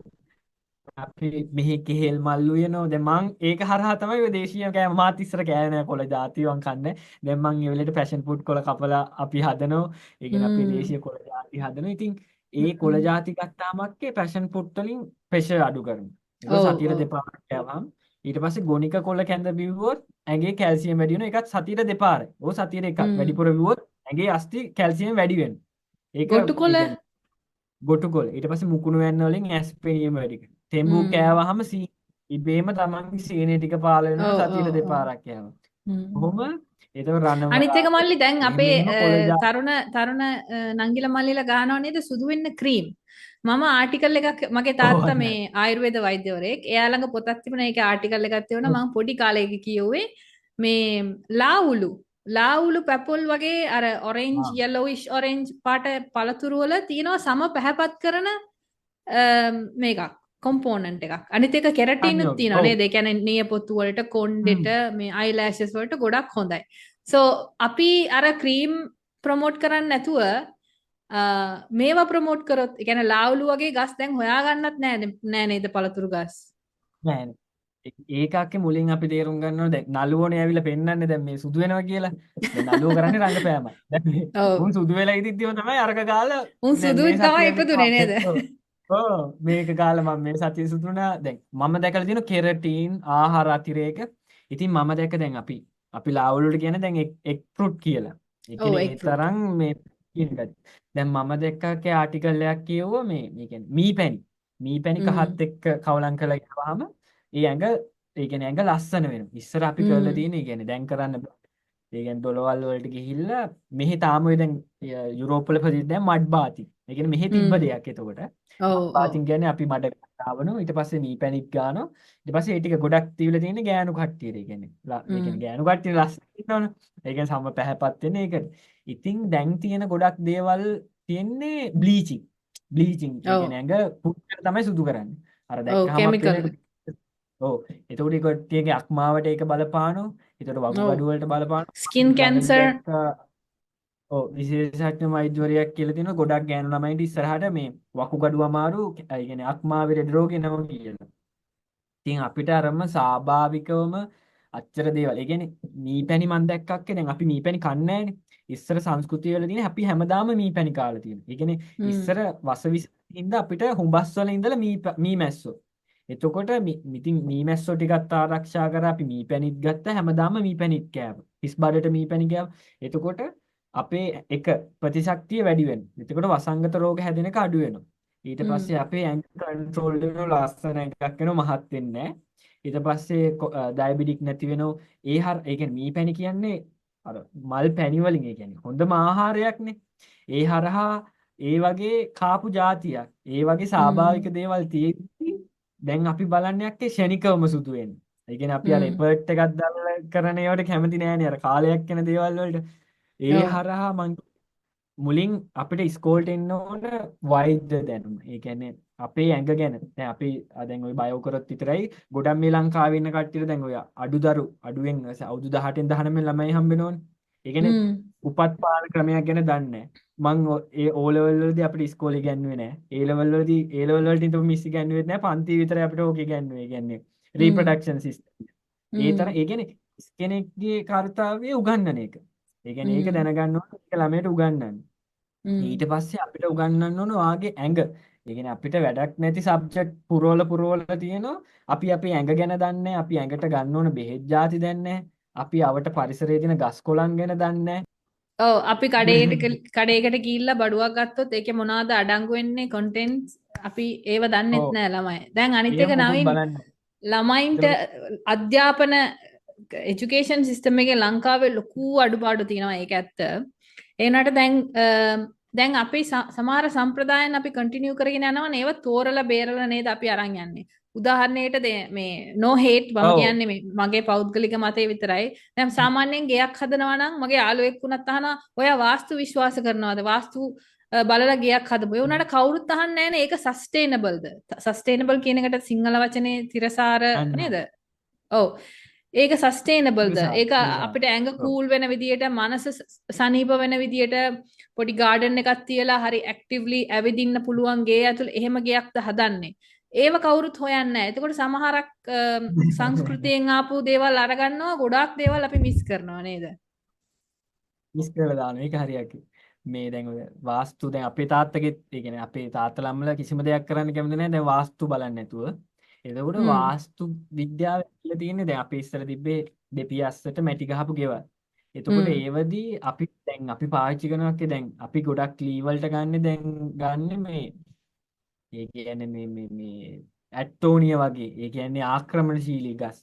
අපි මෙහි කෙහෙල් මල් උයනෝ දැන් මං ඒක හරහා තමයි ඔය දේශීය කෑම මාත් ඉස්සර කෑවේ නෑ කොළ ಜಾති වන් කන්නේ. දැන් මං ඒ වෙලේට පැෂන් ෆුඩ් කොළ කපලා අපි හදනවා. ඒ කියන්නේ අපේ හ්ම්. දේශීය කොළ ಜಾති හදනවා. ඉතින් ඒ කොළ හ්ම්. ಜಾති ගත්තාමක්කේ පැෂන් ෆුඩ් වලින් ප්‍රෙෂර් අඩු කරනවා. ඒක ඔව්. සතියට ඔව්. දෙපාරක් කෑවහම ඊට පස්සේ ගොනික කොළ කැඳ බිව්වොත් ඇඟේ කැල්සියම් වැඩි වෙනවා. ඒකත් සතියට දෙපාරයි. ඕක සතියට එකක්. හ්ම්. වැඩිපුර බිව්වොත් ඇඟේ අස්ථි කැල්සියම් වැඩි වෙනවා. ඒක ගොටු ඒ කොළ. කියන්නේ ගොටු කොළ. ඊට පස්සේ මුකුණු වැන්න වලින් ඇස්පෙනීම වැඩි කරනවා. තෙඹු හ්ම්. කෑවහම ඉබේම තමන්ගේ සීනි ටික පාල ඔව්. වෙනවනේ සතියට ඔව්. ඔව්. දෙපාරක් කෑම. හ්ම්. කොහොම ඒක අනිත් එක රණවරාට මල්ලි දැන් එහෙම අපේ එහෙම කොළ තරුණ නංගිල මල්ලිලා ගහනව නේද සුදු වෙන්න ක්‍රීම්. මම ආටිකල් එකක් මගේ තාත්තා ඕනයි. මේ ආයුර්වේද වෛද්‍යවරයෙක්. එයා ළඟ පොතක් තිබුණා. ඒකේ ආටිකල් එකක් තිබුණා. මම පොඩි කාලේ කියෙව්වේ මේ ලාවුලු පැපොල් වගේ අර ඔරෙන්ජ් ආ yellowish orange පාට පළතුරු වල තියෙනවා සම පැහැපත් කරන මේකක් කොම්පෝනන්ට් එකක්. අනිත් එක කෙරටිනුත් සංයෝග. තියෙනවා ඔව්. නේද? ඒ කියන්නේ නියපොතු වලට, කොණ්ඩෙට, හ්ම්. මේ අයිලෑෂස් වලට ගොඩක් හොඳයි. සෝ අපි අර ක්‍රීම් ප්‍රොමෝට් කරන්නේ නැතුව මේවා ප්‍රොමෝට් කරොත් ඒ කියන්නේ ලාවුලු වගේ ගස් දැන් හොයාගන්නත් නෑ නේද පළතුරු ගස්. නෑනේ. ඒකක්කේ මුලින් අපි තේරුම් ගන්න ඕනේ දැන් නළුවෝනේ ඇවිල්ලා පෙන්නන්නේ දැන් මේ සුදු වෙනවා කියලා. දැන් නළුවෝ කරන්නේ රංගපෑමයි. දැන් මේ ඔව්. උන් සුදු වෙලා ඉදිද්දිම තමයි අරක ගාලා උන් දැන් මේ සුදුයි තමයි සතිය ඉපදුනේ නේද? ඔව් මේක ගාලා මම මේ සතිය සුදුනා දැන් මම දැකලා තියෙන කෙරටින් ආහාර අතිරේක. ඉතින් මම දැක්ක දැන් අපි ලාවුල් වලට කියන්නේ දැන් එක් ෆෘට් කියලා. ඒ ඔව් කියන්නේ එක් ඒ ෆෘට්. තරම් මේ කියන ගති. දැන් මම දැක්කකේ ආටිකල් එකක් කියවුවා මේ කියන්නේ මීපැණි කහත් එක්ක කවලම් කරලා ගියාම ඒ ඇඟ ඒ කියන්නේ ඇඟ ලස්සන වෙනවා. ඉස්සර අපි කරලා තියෙන්නේ ඒ කියන්නේ දැන් කරන්න බෑ. ඒ කියන්නේ දොළවල් වලට ගිහිල්ලා මෙහි තාම ඔය දැන් යුරෝප් වල ප්‍රසිද්ධ දැන් මඩ් බාති. ඒ කියන්නේ මෙහි තිබ්බ දෙයක් එතකොට. ඔව් මඩ් ඔව්. බාතින් කියන්නේ අපි මඩ ගන්නවා ඊට පස්සේ මීපැණික් ගන්නවා. ඊට පස්සේ ඒ ටික ගොඩක් තියලා තියෙන්නේ ගෑනු කට්ටියට. ඒ කියන්නේ ඒ කියන්නේ ගෑනු කට්ටිය ලස්සන ඉන්නවනේ. ඒ කියන්නේ සම පැහැපත් වෙන්නේ ඒකට. ඉතින් දැන් තියෙන ගොඩක් දේවල් තියෙන්නේ බ්ලීචිං. ඒ ඔව්. කියන්නේ ඇඟ පුච්චර තමයි සුදු කරන්නේ. අර ඔව් දැක්කහමක් කෙමිකල්. වෙන ඔව් එතකොට ඒ කට්ටියගේ අක්මාවට ඒක බලපානවා. ඒතකොට ඔව්. වකුගඩු වලට බලපානවා. ස්කින් ළඟදි කැන්සර්. දැක්කා ඔව් විශේෂඥ වෛද්‍යවරියක් කියලා තියෙනවා ගොඩක් ගෑනු ළමයින්ට ඉස්සරහට මේ වකුගඩු අමාරු ඒ කියන්නේ අක්මාවේ ලෙඩ රෝග එනවා කියලා. ඉතින් අපිට අරම ස්වාභාවිකවම අච්චර දේවල්. ඒ කියන්නේ මීපැණි මන් දැක්කක් දැන් අපි මීපැණි කන්නේ නැහනේ. ඉස්සර සංස්කෘතිය වල තියෙන අපි හැමදාම මීපැණි කාලා තියෙනවා. ඒ කියන්නේ ඉස්සර වසවිස හින්දා අපිට හුඹස් වල ඉඳලා මීමැස්සෝ. එතකොට ඉතින් මීමැස්සෝ ටිකත් ආරක්ෂා කරා අපි මීපැණිත් ගත්තා හැමදාම මීපැණිත් කෑවා. හිස් බඩට මීපැණි කෑවා. එතකොට අපේ එක ප්‍රතිශක්තිය වැඩි වෙනවා. එතකොට වසංගත රෝග හැදෙන එක අඩු වෙනවා. ඊට පස්සේ අපේ ඇඟ කන්ට්‍රෝල් වෙන ලස්සන එකක් වෙනවා මහත් වෙන්නේ නැහැ. ඊට පස්සේ ඩයබටික් නැති වෙනවා. ඒ කියන්නේ මී පැණි කියන්නේ අර මල් පැණි වලින් ඒ කියන්නේ හොඳම ආහාරයක්නේ. ඒ හරහා ඒ වගේ කාපු જાතියක්. ඒ වගේ ස්වාභාවික දේවල් තියෙද්දි දැන් අපි බලන්නේ යක්කේ ෂණිකවම සුදු වෙන්නේ. ඒ කියන්නේ අපි අර එෆර්ට් එකක් දාලා කරන ඒවාට කැමති නෑනේ අර කාලයක් යන දේවල් වලට. ඒ හරහා මං මුලින් අපිට ඉස්කෝලේට එන්න ඕන වෛද්‍ය දැනුම. ඒ කියන්නේ අපේ ඇඟ ගැන. දැන් අපි දැන් ওই බයෝ කරොත් විතරයි ගොඩක් මේ ලංකාවේ ඉන්න කට්ටියට දැන් ඔය අඩුවෙන් අවුරුදු 18න් 19 ළමයි හම්බ වෙනවනේ. ඒ කියන්නේ උපත් පාන ක්‍රමයක් ගැන දන්නේ නැහැ. මං ඒ O level වලදී අපිට ඉස්කෝලේ ඉගැන්නුවේ නැහැ. A level වලදී A level වලට ඉඳන් මිස් ඉගැන්නුවෙත් නැහැ. පන්ති විතරයි අපිට ඕක ඉගැන්නුවේ. ඒ කියන්නේ රීප්‍රොඩක්ෂන් සිස්ටම්. ඒ කියන්නේ කෙනෙක්ගේ කාර්යය උගන්වන එක. ඒ කියන්නේ ඒක දැනගන්න ඕන ඒක ළමයට උගන්වන්න. ඊට පස්සේ අපිට උගන්වන්න ඕන වාගේ ඇඟ. ඒ කියන්නේ අපිට වැඩක් නැති සබ්ජෙක්ට් පුරවල තියෙනවා. අපි අපේ ඇඟ ගැන දන්නේ අපි ඇඟට ගන්න ඕන බෙහෙත් ಜಾති දන්නේ අපි අවට පරිසරයේ තියෙන ගස් කොළන් ගැන දන්නේ ඔව් අපි කඩේකට ගිහිල්ලා බඩුවක් ගත්තොත් ඒකේ මොනවාද අඩංගු වෙන්නේ කන්ටෙන්ට්ස් අපි ඒව දන්නෙත් නෑ ළමයි. දැන් අනිත් එක නවීන් ළමයින්ට අධ්‍යාපන එජුකේෂන් සිස්ටම් එකේ ලංකාවේ ලොකු අඩුපාඩු තියෙනවා ඒක ඇත්ත. ඒ වුණාට දැන් අපි සමහර සම්ප්‍රදායන් අපි කන්ටිනියු කරගෙන යනවනේ ඒව තෝරලා බේරලා නේද අපි අරන් යන්නේ. උදාහරණයකට මේ no hate මම කියන්නේ මේ මගේ පෞද්ගලික මතය විතරයි. දැන් සාමාන්‍යයෙන් ගෙයක් හදනවා නම් මගේ යාළුවෙක් වුණත් අහනවා ඔයා වාස්තු විශ්වාස කරනවද? වාස්තු බලලා ගෙයක් හදපුවා. ඒ උනාට කවුරුත් අහන්නේ නැහැනේ ඒක සස්ටේනබල්ද? සස්ටේනබල් කියන එකට සිංහල වචනේ තිරසාර නේද? ඔව්. ඒක සස්ටේනබල්ද? ඒක අපිට ඇඟ කූල් වෙන විදියට, මනස සනීප වෙන විදියට පොඩි ගාඩන් එකක් තියලා හරි ඇක්ටිව්ලි ඇවිදින්න පුළුවන් ගේ ඇතුළේ එහෙම ගයක්ද හදන්නේ. ඒව කවුරුත් හොයන්නේ නැහැ. එතකොට සමහරක් සංස්කෘතියෙන් ආපු දේවල් අරගන්නවා ගොඩාක් දේවල් අපි මිස් කරනවා නේද? මිස් කරලා දානවා. ඒක හරියක්. මේ දැන් ඔය වාස්තු දැන් අපේ තාත්තගෙත් ඒ කියන්නේ අපේ තාත්තලාම්මලා කිසිම දෙයක් කරන්න කැමති නැහැ. දැන් වාස්තු බලන්නේ නැතුව. එතකොට වාස්තු විද්‍යාව ඇතුළේ තියෙන්නේ දැන් අපි ඉස්සර තිබ්බේ දෙපියස්සට මැටි ගහපු ගෙවල්. එතකොට ඒවදී අපි පාවිච්චි කරනවා දැන් අපි ගොඩක් ලී වලට ගන්න මේ ඒ කියන්නේ මේ ඇට්ටෝනිය වගේ. ඒ කියන්නේ ආක්‍රමණශීලී ගස්.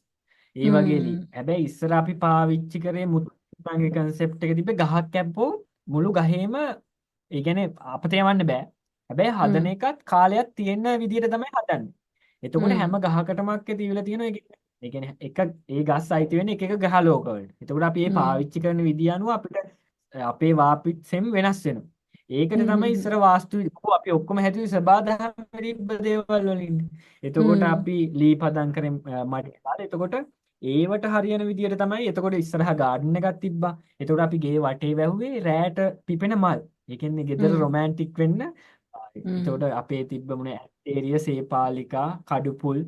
ඒ වගේ ලී. හැබැයි ඉස්සර අපි පාවිච්චි කරේ මුතුන්ගේ concept එක තිබ්බේ ගහක් කැප්පෝ මුළු ගහේම ඒ කියන්නේ අපතේ යවන්න බෑ. හැබැයි හදන එකත් කාලයක් තියෙන විදිහට තමයි හදන්නේ. එතකොට හැම ගහකටම තියවිලා තියෙනවා ඒ කියන්නේ ඒ ගස් අයිති වෙන්නේ එක ගහ ලෝක වලට. එතකොට අපි මේ පාවිච්චි කරන විදිය අනුව අපිට අපේ වාපිත් සෙම් වෙනස් වෙනවා. ඒකට තමයි ඉස්සර වාස්තු අපි ඔක්කොම හැදුවේ සබාදහම තිබ්බ දේවල් වලින්. එතකොට අපි ලී පදම් කරේ මඩේ කාලේ. එතකොට ඒවට හරියන විදියට තමයි එතකොට ඉස්සරහා ගාඩන් එකක් තිබ්බා. එතකොට අපි ගේ වටේ වැහුවේ රැට පිපෙන මල්. ඒ කියන්නේ ගෙදර රොමැන්ටික් වෙන්න. එතකොට අපේ තිබ්බ මොනේ ඇටේරිය, සේපාලිකා, කඩුපුල්,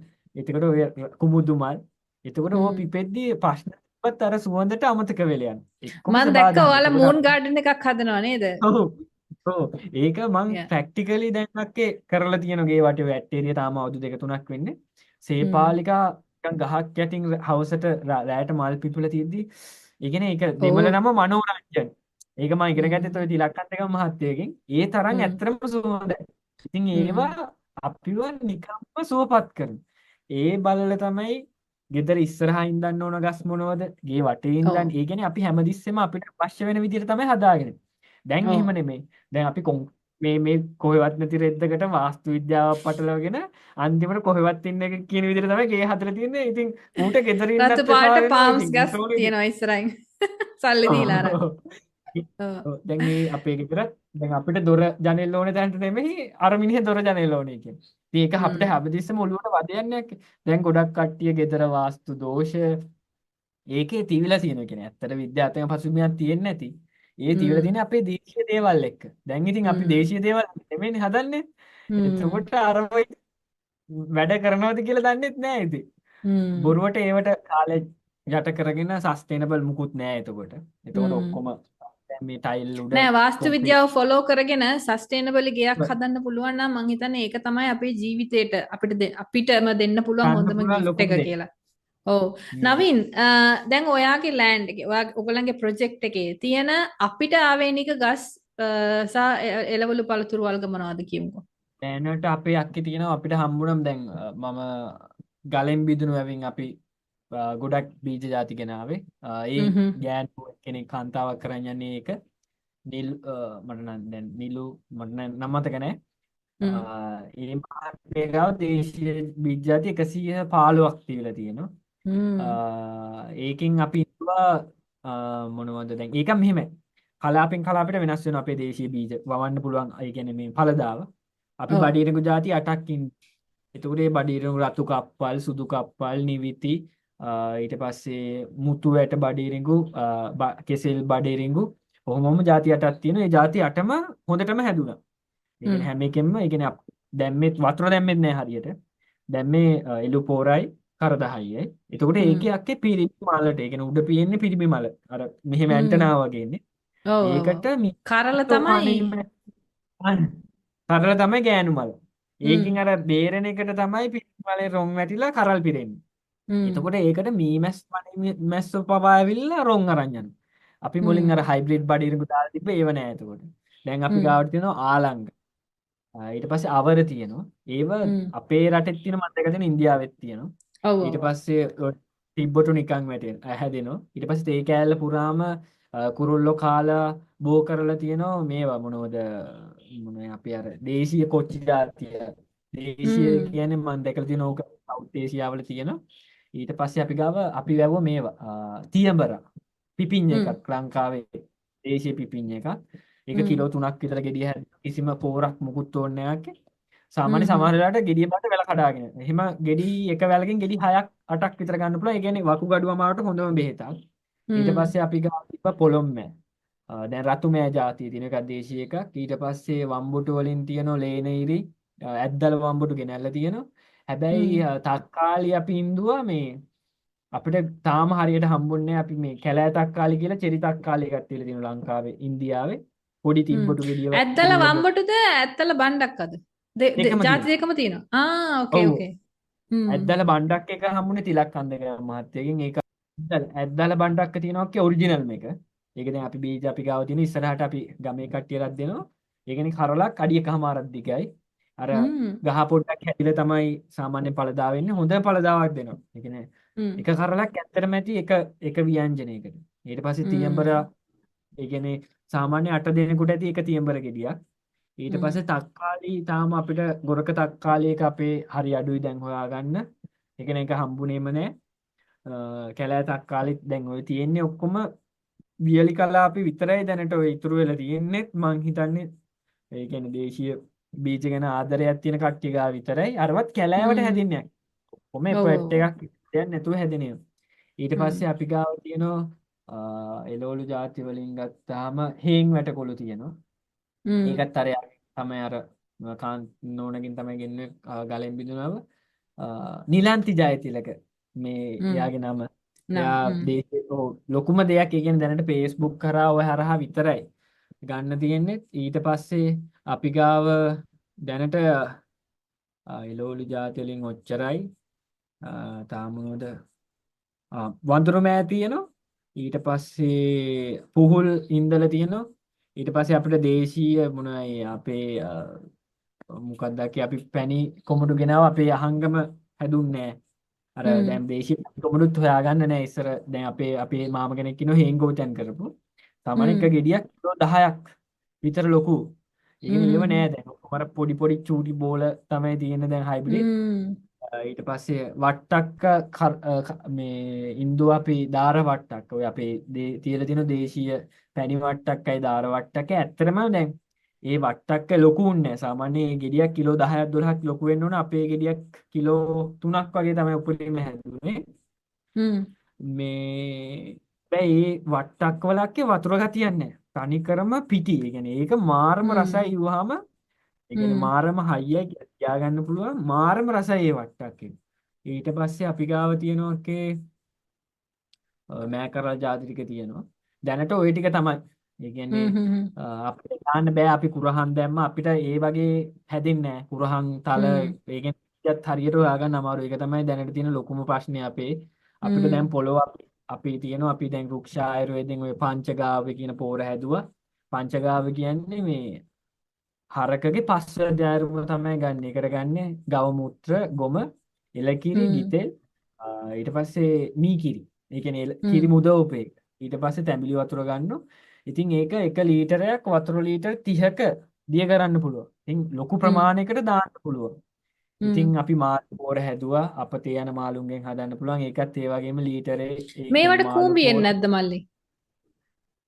එතකොට ඔය කුමුදු මල්. එතකොට ඕක පිපෙද්දී ප්‍රශ්න තිබ්බත් අර සුවඳට අමතක වෙලා යනවා. මම දැක්ක ඔයාලා මූන් ගාඩන් එකක් හදනවා නේද? ඔව්. ඒක මං ප්‍රැක්ටිකලි දැන් අක්කේ කරලා තියෙන ගේ වටේ ඇටේරිය තාම අවුරුදු 2-3ක් වෙන්නේ. සේපාලිකා ගහක් යටින් හවසට රැයට මල් පිපිලා තියෙද්දි ඒ කියන්නේ ඒක දෙමළ නම මනෝරංජන. ඒක මම ඉගෙන ගත්තේ ඔය තිලක්කන්තකම මහත්තයගෙන්. ඒ තරම් ඇත්තටම සුවඳයි. ඉතින් ඒවා අපිව නිකම්ම සුවපත් කරන. ඒ බලල තමයි ගෙදර ඉස්සරහා ඉඳන් ඕන ගස් මොනවද? ගේ වටේ ඉඳන් ඒ කියන්නේ අපි හැමතිස්සෙම අපිට අවශ්‍ය වෙන විදිහට තමයි හදාගෙන. දැන් එහෙම නෙමෙයි. දැන් අපි මේ කොහෙවත් නැති රෙද්දකට වාස්තු විද්‍යාවක් පටලවගෙන අන්තිමට කොහෙවත් ඉන්න එක කියන විදිහට තමයි ගේ හදලා තියෙන්නේ. ඉතින් ඌට ගෙදර ඉන්නත් රතු පාට පාම්ස් ගස් තියෙනවා ඉස්සරහින්. සල්ලි දීලා අර. දැන් මේ අපේ ගෙදර දැන් අපිට දොර ජනෙල් ඕනේ තැනට නෙමෙයි අර මිනිහ දොර ජනෙල් ඕනේ කියන්නේ. ඉතින් ඒක අපිට හැමදෙස්සම ඔළුවට වදයක් නැහැ. දැන් ගොඩක් කට්ටිය ගෙදර වාස්තු දෝෂ ඒකේ තියවිලා තියෙනවා කියන්නේ. ඇත්තට විද්‍යාත්මක පසුබිමක් තියෙන්නේ නැති. ඒ තියවිලා තියෙන්නේ අපේ දේශීය දේවල් එක්ක. දැන් ඉතින් අපි දේශීය දේවල් නෙමෙයිනේ හදන්නේ. එතකොට අර වැඩ කරනවද කියලා දන්නෙත් නැහැ ඉතින්. බොරුවට ඒවට කාලේ යට කරගෙන සස්ටේනබල් මුකුත් නැහැ එතකොට. එතකොට ඔක්කොම මේ ටයිල් උඩ නෑ වාස්තු විද්‍යාව ෆොලෝ කරගෙන සස්ටේනබල් ගයක් හදන්න පුළුවන් නම් මං හිතන්නේ ඒක තමයි අපේ ජීවිතේට අපිටම දෙන්න පුළුවන් හොඳම ගිෆ්ට් එක කියලා. ඔව් නවීන් දැන් ඔයාගේ ලෑන්ඩ් එකේ ඔයගොල්ලන්ගේ ප්‍රොජෙක්ට් එකේ තියෙන අපිට ආවේනික ගස් සහ එළවලු පළතුරු වර්ග මොනවද කියමුකෝ. දැනට අපේ අක්කි තියෙනවා අපිට හම්බුනම් දැන් මම ගලෙන් බිදුණු වැවින් අපි ගොඩක් බීජ ජාති ගෙනාවේ. ඒ හ්ම් ගෑනු කෙනෙක් කාන්තාවක් කරන් යන්නේ ඒක. නිල් මට නම් දැන් නිලු මට නම් මතක නැහැ. හ්ම් ඒ මහත්මේ ගාව දේශීය බීජ ජාති 115ක් තියලා තියෙනවා. හ්ම් ඒකෙන් අපි ඉන්නවා මොනවද දැන් ඒක මෙහෙමයි. කලාපෙන් කලාපයට වෙනස් වෙන අපේ දේශීය බීජ වවන්න පුළුවන්. ඒ කියන්නේ මේ ඵලදාව. අපි ඔව් බඩිරඟු ಜಾති 8ක් ඉන්න. එතකොට මේ බඩිරඟු රතු කප්පල්, සුදු කප්පල්, නිවිති ඊට පස්සේ මුතු ඇට බඩිරඟු, කෙසෙල් බඩිරඟු කොහොමම ಜಾති 8ක් තියෙනවා. ඒ ಜಾති 8ම හොඳටම හැදුනා. ඒ හ්ම් කියන්නේ හැම එකෙම ඒ කියන්නේ දැම්මෙත් වතුර දැම්මෙත් නෑ හරියට. දැම්මේ එළු පොරයි කරදහයයි. එතකොට හ්ම් ඒකේ අක්කේ පිරිමි මලට ඒ කියන්නේ උඩ පියෙන්නේ පිරිමි මල. අර මෙහෙම හ්ම් ඇන්ටනා වගේ ඉන්නේ. ඔව් ඔව් ඔව් ඒකට කරල මිනිස්සු තමයි කරල තමයි ගෑනු මල. හ්ම් ඒකින් අර බේරෙන එකට තමයි පිරිමි මලේ රොන් වැටිලා කරල් පිරෙන්නේ. හ්ම් එතකොට ඒකට මීමැස් මැස්සෝ පවා ඇවිල්ලා රොන් අරන් යනවා. අපි මුලින් අර හ්ම් හයිබ්‍රිඩ් බඩිරඟු දාලා තිබ්බ ඒව නෑ එතකොට. දැන් අපි හ්ම් ගාවට තියෙනවා ආලංග. ඊට පස්සේ අවර තියෙනවා. ඒව හ්ම් අපේ රටෙත් තියෙන මම දැකලා තියෙන ඉන්දියාවෙත් තියෙනවා. ඔව් ඊට ඔව් ඔව් පස්සේ තිබ්බටු නිකන් වැටෙන හැදෙනවා. ඊට පස්සේ තේ කෑල්ල පුරාම කුරුල්ලෝ කාලා බෝ කරලා තියෙනවා මේවා මොනවද මොනේ අපි අර දේශීය කොච්චි జాතිය. දේශීය හ්ම් කියන්නේ මම දැකලා තියෙන ඕක සවුත් ඒසියාවල තියෙනවා. ඊට පස්සේ අපි ගාව අපි වැවුව මේවා තියඹර පිපිඤ්ඤ හ්ම් එකක් ලංකාවේ දේශීය පිපිඤ්ඤ එකක්. ඒක හ්ම් කිලෝ 3ක් විතර ගෙඩිය හැදුවා. කිසිම පෝරක් මුකුත් ඕනේ නැහැ. සාමාන්‍ය හ්ම් හ්ම් සමහර වෙලාවට ගෙඩිය බඩ වැල කඩාගෙන. එහෙම ගෙඩි එක වැලකින් ගෙඩි 6ක් 8ක් විතර ගන්න පුළුවන්. ඒ කියන්නේ වකුගඩු අමාරුවට හොඳම බෙහෙතක්. ඊට හ්ම් පස්සේ අපි ගාව තිබ්බ පොළොම්මෑ. දැන් රතුමෑ ಜಾතිය තියෙන එකක් දේශීය එකක්. ඊට පස්සේ වම්බුටු වලින් තියෙනවා ලේනයිරි, ඇද්දල වම්බුටු ගෙනල්ලා තියෙනවා. හැබැයි හ්ම් තක්කාලි අපි ඉන්දුවා මේ අපිට තාම හරියට හම්බුන්නේ අපි මේ කැලෑ තක්කාලි කියලා චෙරි තක්කාලි එකක් තියලා තියෙනවා ලංකාවේ ඉන්දියාවේ. පොඩි හ්ම් තිබ්බටු ගෙඩිය ඇත්තල කුරුල්ල වම්බටුද ඇත්තල බණ්ඩක්කද දෙකම ජාති තියෙනවා. දෙකම තියෙනවා ඕකේ ඔව්. ඕකේ හ්ම් ඇද්දල බණ්ඩක් එක හම්බුනේ තිලක්කන්දක මහත්තයගෙන්. ඒක ඇද්දල බණ්ඩක්ක තියෙනවා කිය ඔරිජිනල් මේක. ඒක දැන් අපි බීජ අපි ගාව තියෙන ඉස්සරහට අපි ගමේ කට්ටියටත් දෙනවා. ඒ කියන්නේ කරලක් අඩි එකමාරක් දිගයි. අර හ්ම් ගහ පොඩ්ඩක් හැදිලා තමයි සාමාන්‍ය පළදාව වෙන්නේ. හොඳ පළදාවක් දෙනවා. ඒ කියන්නේ හ්ම් එක කරලක් ඇත්තටම ඇති එක ව්‍යංජනයකට. ඊට පස්සේ තියඹර හ්ම් ඒ කියන්නේ සාමාන්‍ය 8 දෙනෙකුට ඇති එක තියඹර ගෙඩියක්. ඊට හ්ම් පස්සේ තක්කාලි තාම අපිට ගොරක තක්කාලි එක අපේ හරි අඩුයි දැන් හොයාගන්න. ඒ කියන්නේ ඒක හම්බුනේම නෑ. කැලෑ තක්කාලිත් දැන් ඔය තියෙන්නේ ඔක්කොම වියලි කලාපි විතරයි දැනට ඔය ඉතුරු වෙලා තියෙන්නේ. මං හිතන්නේ ඒ කියන්නේ දේශීය බීජ ගැන ආදරයක් තියෙන කට්ටිය ගාව විතරයි. අරවත් කැලෑවට හ්ම් හැදින්නේ නැහැ. කොහොම ඔව් පොට් ඔව් එකක් දෙයක් නැතුව හැදෙනවා. ඊට හ්ම් පස්සේ අපි ගාව තියෙනවා එළවලු ಜಾති වලින් ගත්තාම හේන් වැටකොළු තියෙනවා. හ්ම් ඒකත් අර තමයි අර නෝනකින් තමයි ගෙන්නේ ගලෙන් බිඳුනව. නිලන්ති ජයතිලක මේ හ්ම් එයාගේ නම. නම් එයා ලොකුම දෙයක් ඒ කියන්නේ දැනට Facebook කරා ඔය හරහා විතරයි ගන්න තියෙන්නේ. ඊට පස්සේ අපි ගාව දැනට එළවලු ಜಾති වලින් ඔච්චරයි. තාම මොනවද වඳුරු මෑ තියෙනවා. ඊට පස්සේ පුහුල් ඉන්දල තියෙනවා. ඊට පස්සේ අපිට දේශීය මොනවයි අපේ මොකක්ද අපි පැණි කොමඩු ගෙනාව අපේ අහංගම හැදුන්නේ නැහැ. අර හ්ම් දැන් දේශීය කොමඩුත් හොයාගන්න නැහැ ඉස්සර. දැන් අපේ මාම කෙනෙක් ඉන්නවා හේන්ගෝතෙන් කරපු. සාමාන්‍ය එක හ්ම් ගෙඩියක් කිලෝ 10ක් විතර ලොකු. ඒ කියන්නේ ඒව හ්ම් නෑ දැන්. ඔක්කොම අර පොඩි පොඩි චූටි බෝල තමයි තියෙන්නේ දැන් හයිබ්‍රිඩ්. හ්ම් ඊට පස්සේ වට්ටක්ක මේ ඉන්දුව අපි දාර වට්ටක්ක ඔය අපේ තියලා තියෙන දේශීය පැණි වට්ටක්කයි දාර වට්ටක්ක ඇත්තටම දැන් ඒ වට්ටක්ක ලොකු උන්නේ සාමාන්‍ය ඒ ගෙඩියක් කිලෝ 10ක් 12ක් ලොකු වෙන්න ඕන අපේ ගෙඩියක් කිලෝ 3ක් වගේ තමයි උපරිම හැදුනේ හ්ම් මේ හැබැයි ඒ වට්ටක්ක වලක්කේ වතුර ගතියක් නැහැ තනිකරම පිටි ඒ කියන්නේ ඒක මාරම හ්ම් රසයි ඉවහම ඒ කියන්නේ හ්ම් මාරම හයියයි කියලා ගන්න පුළුවන් මාරම රසයි ඒ වට්ටක්කේ. ඊට පස්සේ අපි ගාව තියෙනවකේ මෑකරල් ජාති ටික තියෙනවා. දැනට ওই ටික තමයි. ඒ කියන්නේ හ්ම් හ්ම් අපිට දාන්න බෑ අපි කුරහන් දැම්ම අපිට ඒ වගේ හැදෙන්නේ නැහැ. කුරහන් තල හ්ම් ඒ කියන්නේ හරියට හොයාගන්න අමාරුයි. ඒක තමයි දැනට තියෙන ලොකුම ප්‍රශ්නේ අපේ. අපිට හ්ම් දැන් පොළොව අපි තියෙනවා අපි දැන් වෘක්ෂ ආයුර්වේදයෙන් ওই පංචගාව කියන පෝර හැදුවා. පංචගාව කියන්නේ මේ හරකගේ පස්වැනි දෑරුම තමයි ගන්න. ඒකට ගන්න ගව මුත්‍ර, ගොම, එලකිරි, ගිතෙල්, ඊට පස්සේ මීකිරි. ඒ කියන්නේ කිරි මුදවපේ. ඊට පස්සේ තැඹිලි වතුර ගන්නවා. ඉතින් ඒක 1 ලීටරයක් වතුර ලීටර් 30ක දිය කරන්න පුළුවන්. ඉතින් ලොකු ප්‍රමාණයකට දාන්න පුළුවන්. ඉතින් අපි මාළු පෝර හැදුවා. අපතේ යන මාළුන්ගෙන් හදන්න පුළුවන්. ඒකත් ඒ වගේම ලීටරේ ඒ කියන්නේ මේවට මාළු කූඹි පෝර එන්නේ නැද්ද මල්ලි?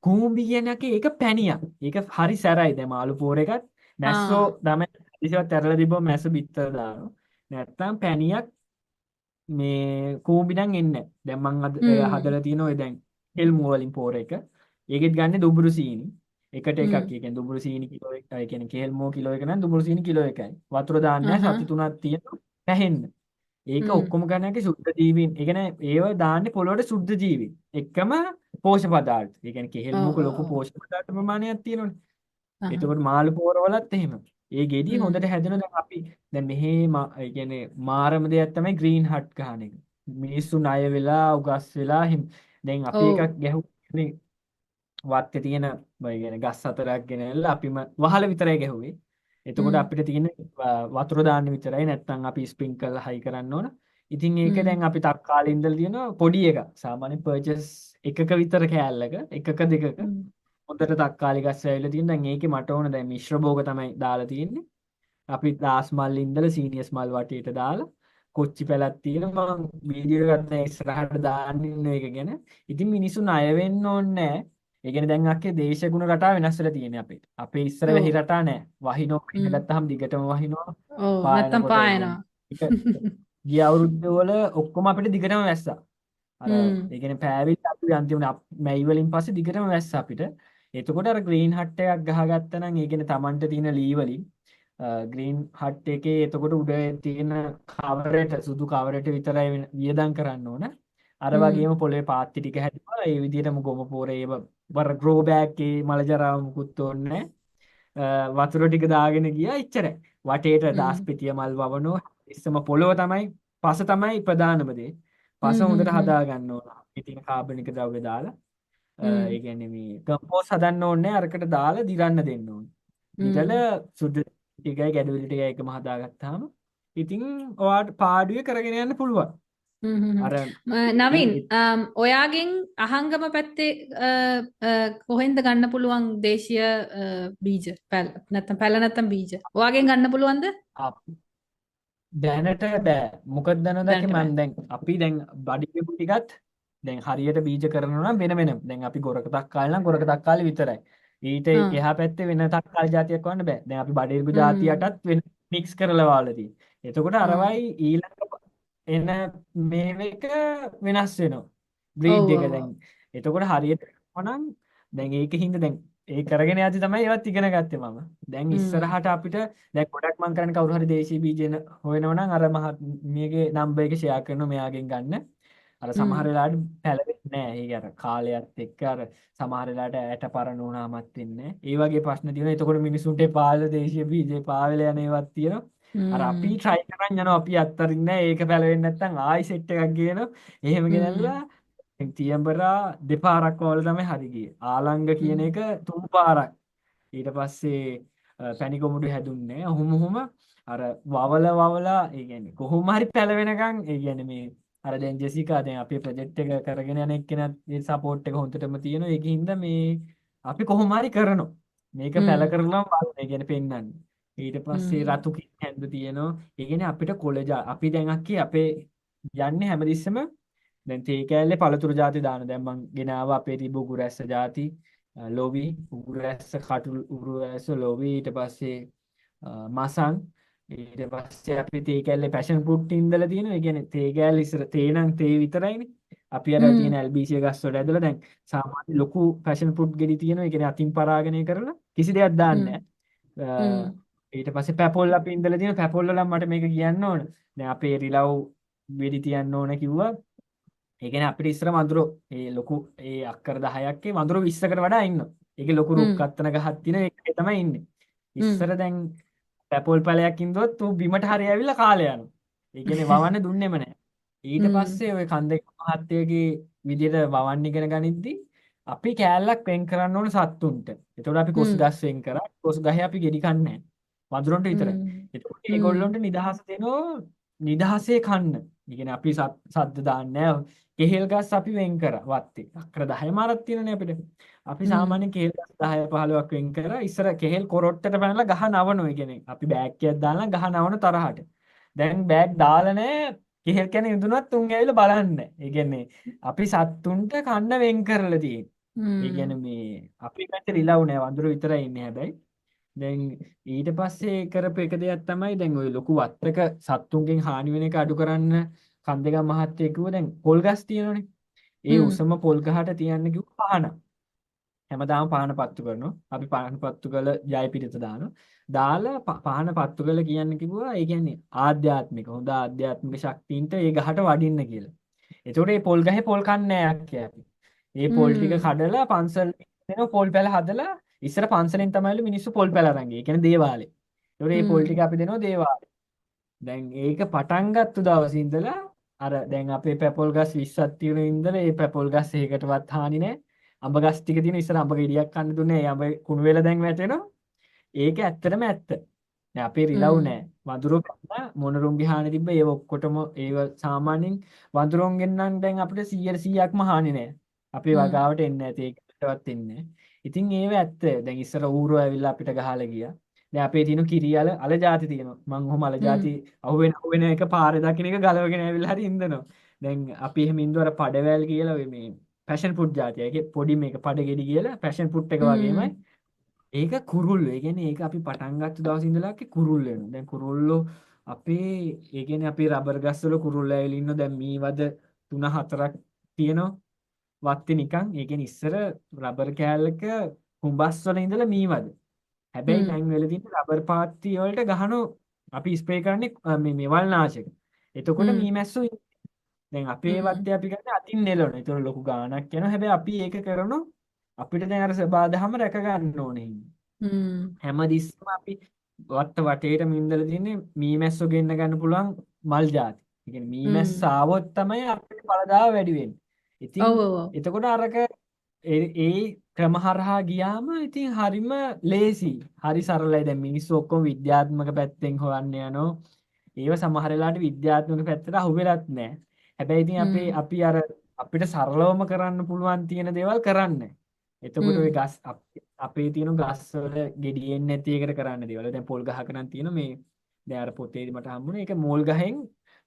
කූඹි කියන එකේ ඒක පැණියක්. ඒක හරි සැරයි. දැන් මාළු පෝර එකත් මැස්සෝ ආ තමයි ඉතිසවත් ඇරලා තිබ්බම මැස්ස බිත්තර දානවා. නැත්තම් පැණියක් මේ කූඹි නම් එන්නේ නැහැ. දැන් මං අද හදලා තියෙන ඔය දැන් හෙල්මු වලින් පෝර එක. ඒකෙත් ගන්නේ දුඹුරු සීනි. එකට එකක්. ඒ කියන්නේ දුඹුරු සීනි කිලෝ එක. ඒ කියන්නේ කේල්මෝ කිලෝ එක නම් දුඹුරු සීනි කිලෝ එකයි. වතුර දාන්නේ නැහැ. සති 3ක් තියෙනවා පැහෙන්න. ඒක ඔක්කොම ගණනක සුද්ධ ජීවීන්. ඒ කියන්නේ ඒව දාන්නේ පොළොවට සුද්ධ ජීවීන්. එකම පෝෂක පදාර්ථ. ඒ කියන්නේ කෙහෙල් මුක ලොකු පෝෂක පදාර්ථ ප්‍රමාණයක් තියෙනවනේ. එතකොට මාළු පෝරවලත් එහෙම. ඒ ගෙඩිය හොඳට හැදෙන දැන් අපි දැන් මෙහි ඒ කියන්නේ මාරම දෙයක් තමයි ග්‍රීන් හට් ගන්න එක. මිනිස්සු ණය වෙලා උගස් වෙලා දැන් අපි එකක් ගැහුවේ වත්තේ තියෙන ඒ කියන්නේ ගස් හතරක් ගෙනල්ලා අපිම වහල විතරයි ගැහුවේ. එතකොට අපිට තියෙන වතුර දාන්න විතරයි නැත්නම් අපි ස්ප්‍රින්කල් හයි කරන්න ඕන. ඉතින් ඒක දැන් අපි තක්කාලේ ඉඳලා තියෙන පොඩි එක. සාමාන්‍ය පර්චේස් එකක විතර කෑල්ලක එකක දෙකක හොඳට තක්කාලි ගස් ඇවිල්ලා තියෙන. දැන් ඒකේ මට ඕන දැන් මිශ්‍ර භෝග තමයි දාලා තියෙන්නේ. අපි දාස් මල් ඉඳලා සීනියස් මල් වටේට දාලා කොච්චි පැලක් තියෙනවා මම වීඩියෝ එකක් දැන් ඉස්සරහට දාන්න ඉන්න එක ගැන. ඉතින් මිනිස්සු ණය වෙන්න ඕනේ නැහැ. ඒ කියන්නේ දැන් අක්කේ දේශගුණ රටා වෙනස් වෙලා තියෙන්නේ අපේ. අපේ ඉස්සර වෙහි රටා නැහැ. වහිනෝ ඉන්න ගත්තාම දිගටම වහිනවා. නැත්තම් පායනකොට පායනවා. ගිය අවුරුද්ද වල ඔක්කොම අපිට දිගටම වැස්සා. අර ඒ කියන්නේ පෑවිලි අපි අන්තිමට මැයි වලින් පස්සේ දිගටම වැස්සා අපිට. එතකොට අර ග්‍රීන් හට් එකක් ගහගත්තා නම් ඒ කියන්නේ Tamanට තියෙන ලී වලින් ග්‍රීන් හට් එකේ එතකොට උඩ තියෙන කවරේට සුදු කවරේට විතරයි වියදම් කරන්න ඕන. අර වගේම පොළවේ පාත්ති ටික හැදුවා. ඒ විදිහටම ගොම පෝරේ ඒව වර ග්‍රෝ බෑග් එකේ මල ජරාව මුකුත් ඕනේ වතුර ටික දාගෙන ගියා එච්චරයි. වටේට දාස් පෙතිය මල් වවනෝ ඉස්සම පොළව තමයි පස තමයි ප්‍රධානම දේ. පස හොඳට හදා ගන්න ඕන. ඒ තියෙන කාබනික ද්‍රව්‍ය දාලා ඒ කියන්නේ මේ කම්පෝස්ට් හදන්න ඕනේ අරකට දාලා දිරන්න දෙන්න ඕනේ. දිරලා සුදු ටිකයි ගැඩවිලි ටිකයි එකම හදාගත්තාම ඉතින් ඔයාට පාඩුවේ කරගෙන යන්න පුළුවන්. අර නවින් ඔයාගෙන් අහංගම පැත්තේ කොහෙන්ද ගන්න පුළුවන් දේශීය බීජ පැල් නැත්නම් පැල නැත්නම් බීජ ඔයාගෙන් ගන්න පුළුවන්ද? දැනට බෑ. මොකද දැනට මම දැන් අපි දැන් බඩිපු ටිකත් දැන් හරියට බීජ කරනවා නම් වෙන වෙනම. දැන් අපි ගොරක තක්කාලි නම් ගොරක තක්කාලි විතරයි. ඊට එහා පැත්තේ වෙන තක්කාලි જાතියක් වන්න බෑ. දැන් අපි බඩිරගු જાතියටත් වෙන මික්ස් කරලා වාලා තියෙනවා. එතකොට අරවයි ඊළඟ එන මේක වෙනස් වෙනවා. බ්‍රීඩ් එක දැන්. එතකොට හරියට නම් දැන් ඒකින්ද දැන් ඒ කරගෙන යද්දි තමයි ඒවත් ඉගෙන ගත්තේ මම. දැන් ඉස්සරහට අපිට දැන් ගොඩක් මම කරන්නේ කවුරු හරි දේශීය බීජ හොයනවා නම් අර මහත්මියගේ නම්බර් එක ෂෙයා කරනවා මෙයාගෙන් ගන්න. අර සමහර වෙලාවට පැලවෙන්නේ නැහැ. ඒක අර කාලයත් එක්ක අර සමහර වෙලාවට ඇට පරණ වුණාමත් වෙන්නේ. ඒ වගේ ප්‍රශ්න තියෙනවා. එතකොට මිනිසුන්ට පාල දේශීය බීජේ පාවෙල යන ඒවත් තියෙනවා. අර අපි try කරන් යනවා අපි අත්තරින්නේ ඒක පැලවෙන්නේ නැත්නම් ආයි සෙට් එකක් ගේනවා. එහෙම ගෙනල්ලා තියඹරා දෙපාරක් වල තමයි හරි ගියේ. ආලංග කියන එක තුන් පාරක්. ඊට පස්සේ පැණි කොමුඩු හැදුන්නේ. ඔහොම අර වවලා ඒ කියන්නේ කොහොම හරි පැලවෙනකන් ඒ කියන්නේ මේ අර දැන් ජෙසිකා දැන් අපේ ප්‍රොජෙක්ට් එක කරගෙන යන එක්කෙනත් ඒ සපෝට් එක හොඳටම තියෙනවා. ඒකින්ද මේ අපි කොහොම හරි කරනවා. මේක පැල කරලා බලන්න. ඒ කියන්නේ පෙන්වන්නේ. ඊට පස්සේ රතු හැන්ද තියෙනවා. ඒ කියන්නේ අපිට කොලජ අපි දැන් අපේ යන්නේ හැමතිස්සෙම දැන් තේ කෑල්ලේ පළතුරු ಜಾති දාන. දැන් මං ගෙනාව අපේ තිබු උගුරැස්ස ಜಾති, ලොවි, උගුරැස්ස, කටු උගුරැස්ස, ලොවි ඊට පස්සේ මසන් ඊට පස්සේ අපි තේ කෑල්ලේ පැෂන් ෆෘට් ඉඳලා තියෙනවා. ඒ කියන්නේ තේ කෑල්ල ඉස්සර තේ නම් තේ විතරයිනේ. අපි අර තියෙන ඇල්බීසිය ගස් වල ඇදලා දැන් සාමාන්‍ය ලොකු පැෂන් ෆෘට් ගෙඩි තියෙනවා. ඒ කියන්නේ අතින් පරාගණය කරලා කිසි දෙයක් දාන්නේ නැහැ. ඊට පස්සේ පැපොල් අපි ඉඳලා තියෙන පැපොල් වල මට මේක කියන්න ඕන. දැන් අපේ රිලව් වෙඩි තියන්න ඕන කිව්වා. ඒ කියන්නේ අපිට ඉස්සර වඳුරු ඒ ලොකු ඒ අක්කර 10ක් ඒ වඳුරු 20කට වඩා ඉන්නවා. ඒකේ ලොකු රුක් අත්තන ගහක් තියෙන එකේ තමයි ඉන්නේ. ඉස්සර දැන් පැපොල් පැලයක් ඉඳුවොත් ඌ බිමට හරිය ඇවිල්ලා කාලේ යනවා. ඒ කියන්නේ වවන්න දුන්නෙම නැහැ. ඊට පස්සේ ওই කන්දේ මහත්තයගේ විදියට වවන්න ඉගෙන ගනිද්දි අපි කෑල්ලක් වෙන් කරන්න ඕන සත්තුන්ට. එතකොට අපි කොස් ගස් වෙන් කරා. කොස් ගහේ අපි ගෙඩි කන්නේ නැහැ. වඳුරන්ට විතරයි. හ්ම්. එතකොට හ්ම්. ඒගොල්ලන්ට නිදහස දෙනවා නිදහසේ කන්න. ඒ කියන්නේ අපි සද්ද දාන්නේ නැහැ. කෙහෙල් ගස් අපි වෙන් කරා වත්තේ. අක්‍ර 10 මාරක් තියෙනනේ අපිට. අපි හ්ම්. සාමාන්‍යයෙන් කෙහෙල් ගස් 10 15ක් වෙන් කරා. ඉස්සර කෙහෙල් කොරොට්ටට පැනලා ගහ නවනවා. ඒ කියන්නේ අපි බෑග් එකක් දාලා ගහ නවන තරහට. දැන් බෑග් දාලා නැහැ. කෙහෙල් කන ඉදුණත් උන් ඇවිල්ලා බලන්නේ. ඒ කියන්නේ අපි සත්තුන්ට කන්න වෙන් කරලා තියෙන්නේ. ඒ හ්ම්. කියන්නේ මේ අපි පැත්තේ රිලව් නෑ වඳුරු විතරයි ඉන්නේ හැබැයි. දැන් ඊට පස්සේ කරපු එක දෙයක් තමයි දැන් ওই ලොකු වත්තක සත්තුන්ගෙන් හානි වෙන එක අඩු කරන්න කන්දේගම් මහත්තයෙක් කිව්වා දැන් පොල් ගස් තියෙනවනේ. ඒ හ්ම්. උසම පොල් ගහට තියන්න කිව්ව පහන. හැමදාම පහන පත්තු කරනවා. අපි පහන පත්තු කළ ජය පිරිත දානවා. දාලා පහන පත්තු කළ කියන්න කිව්වා ඒ කියන්නේ ආධ්‍යාත්මික හොඳ ආධ්‍යාත්මික ශක්තියින්ට ඒ ගහට වඩින්න කියලා. එතකොට මේ පොල් ගහේ පොල් කන්නේ නැහැ අක්කේ අපි. ඒ පොල් ටික හ්ම්. කඩලා පන්සල් දෙන පොල් පැල හදලා ඉස්සර පන්සලෙන් තමයිලු මිනිස්සු පොල් පැල අරන් ගියේ. ඒ කියන්නේ දේවාලේ. ඒතකොට මේ පොල් ටික හ්ම්. අපි දෙනවා දේවාලේ. දැන් ඒක පටන් ගත්ත දවසේ ඉඳලා අර දැන් අපේ පැපොල් ගස් 20ක් තියෙන ඉඳලා ඒ පැපොල් ගස් එකකටවත් හානි නැහැ. අඹ ගස් ටික තියෙන ඉස්සර අඹ ගෙඩියක් කන්න දුන්නේ. ඒ අඹ කුණු වෙලා දැන් වැටෙනවා. ඒක ඇත්තටම ඇත්ත. දැන් අපේ රිලව් හ්ම්. නෑ. වඳුරෝ පැන්න මොනරුන්ගේ හානි තිබ්බ ඒව ඔක්කොටම ඒව සාමාන්‍යයෙන් වඳුරොන්ගෙන් නම් දැන් අපිට 100%ක්ම හානි නෑ. අපේ හ්ම්. වගාවට එන්නේ නැති ඒකටවත් එන්නේ නෑ. ඉතින් ඒව ඇත්ත. දැන් ඉස්සර ඌරෝ ඇවිල්ලා අපිට ගහලා ගියා. දැන් අපේ තියෙන කිරියල අල ಜಾති තියෙනවා. මං ඔහොම අල හ්ම්. ಜಾති අහුවෙන එක පාරේ දකින්න එක ගලවගෙන ඇවිල්ලා හරි ඉන්දනවා. දැන් අපි එහෙම ඉන්දුවර පඩවැල් කියලා ඔය මේ පැෂන් ෆුඩ් ಜಾතිය. ඒකේ පොඩි මේක පඩගෙඩි කියලා පැෂන් ෆුඩ් එක වගේමයි. හ්ම්. ඒක කුරුල්ලෝ. ඒ කියන්නේ ඒක අපි පටන් ගත්ත දවසේ ඉඳලා කුරුල්ලෝ වෙනවා. දැන් කුරුල්ලෝ අපේ ඒ කියන්නේ අපේ රබර් ගස් වල කුරුල්ලෝ ඇවිල්ලා ඉන්නවා. දැන් මීවද 3 4ක් තියෙනවා. වත්තේ නිකන්. ඒ කියන්නේ ඉස්සර රබර් කෑල්ලක හුඹස් වල ඉඳලා මීවද. හැබැයි හ්ම්. දැන් වෙලා තියෙන රබර් පාත්ති වලට ගහන අපි ස්ප්‍රේ කරන්නේ මේ වල්නාශක. එතකොට හ්ම්. මීමැස්සෝ දැන් අපේ හ්ම්. වත්තේ අපි ගන්න අතින් නෙලනවා. ඒතකොට ලොකු ගාණක් යනවා. හැබැයි අපි ඒක කරනවා අපිට දැන් අර සබාදහම රැක ගන්න ඕනේ. හ්ම්. හැමතිස්සෙම අපි වත්ත වටේටම ඉඳලා තින්නේ මීමැස්සෝ ගෙන්න ගන්න පුළුවන් මල් ಜಾති. ඒ කියන්නේ මීමැස්ස හ්ම්. ආවොත් තමයි අපිට ඵලදාව වැඩි වෙන්නේ. ඉතින් ඔව් ඔව් ඔව්. එතකොට අරක ඒ ක්‍රම හරහා ගියාම ඉතින් හරිම ලේසි. හරි සරලයි. දැන් මිනිස්සු ඔක්කොම විද්‍යාත්මක පැත්තෙන් හොයන්න යනවා. ඒව සමහර වෙලාවට විද්‍යාත්මක පැත්තට අහු වෙලත් නැහැ. හැබැයි ඉතින් හ්ම්. අපි අර අපිට සරලවම කරන්න පුළුවන් තියෙන දේවල් කරන්නේ. එතකොට හ්ම්. ওই ගස් අපේ තියෙන ගස් වල ගෙඩියෙන් නැති එකට කරන්න දේවල්. දැන් පොල් ගහක නම් තියෙන මේ දැන් අර පොතේදී මට හම්බුනේ ඒක මෝල් ගහෙන්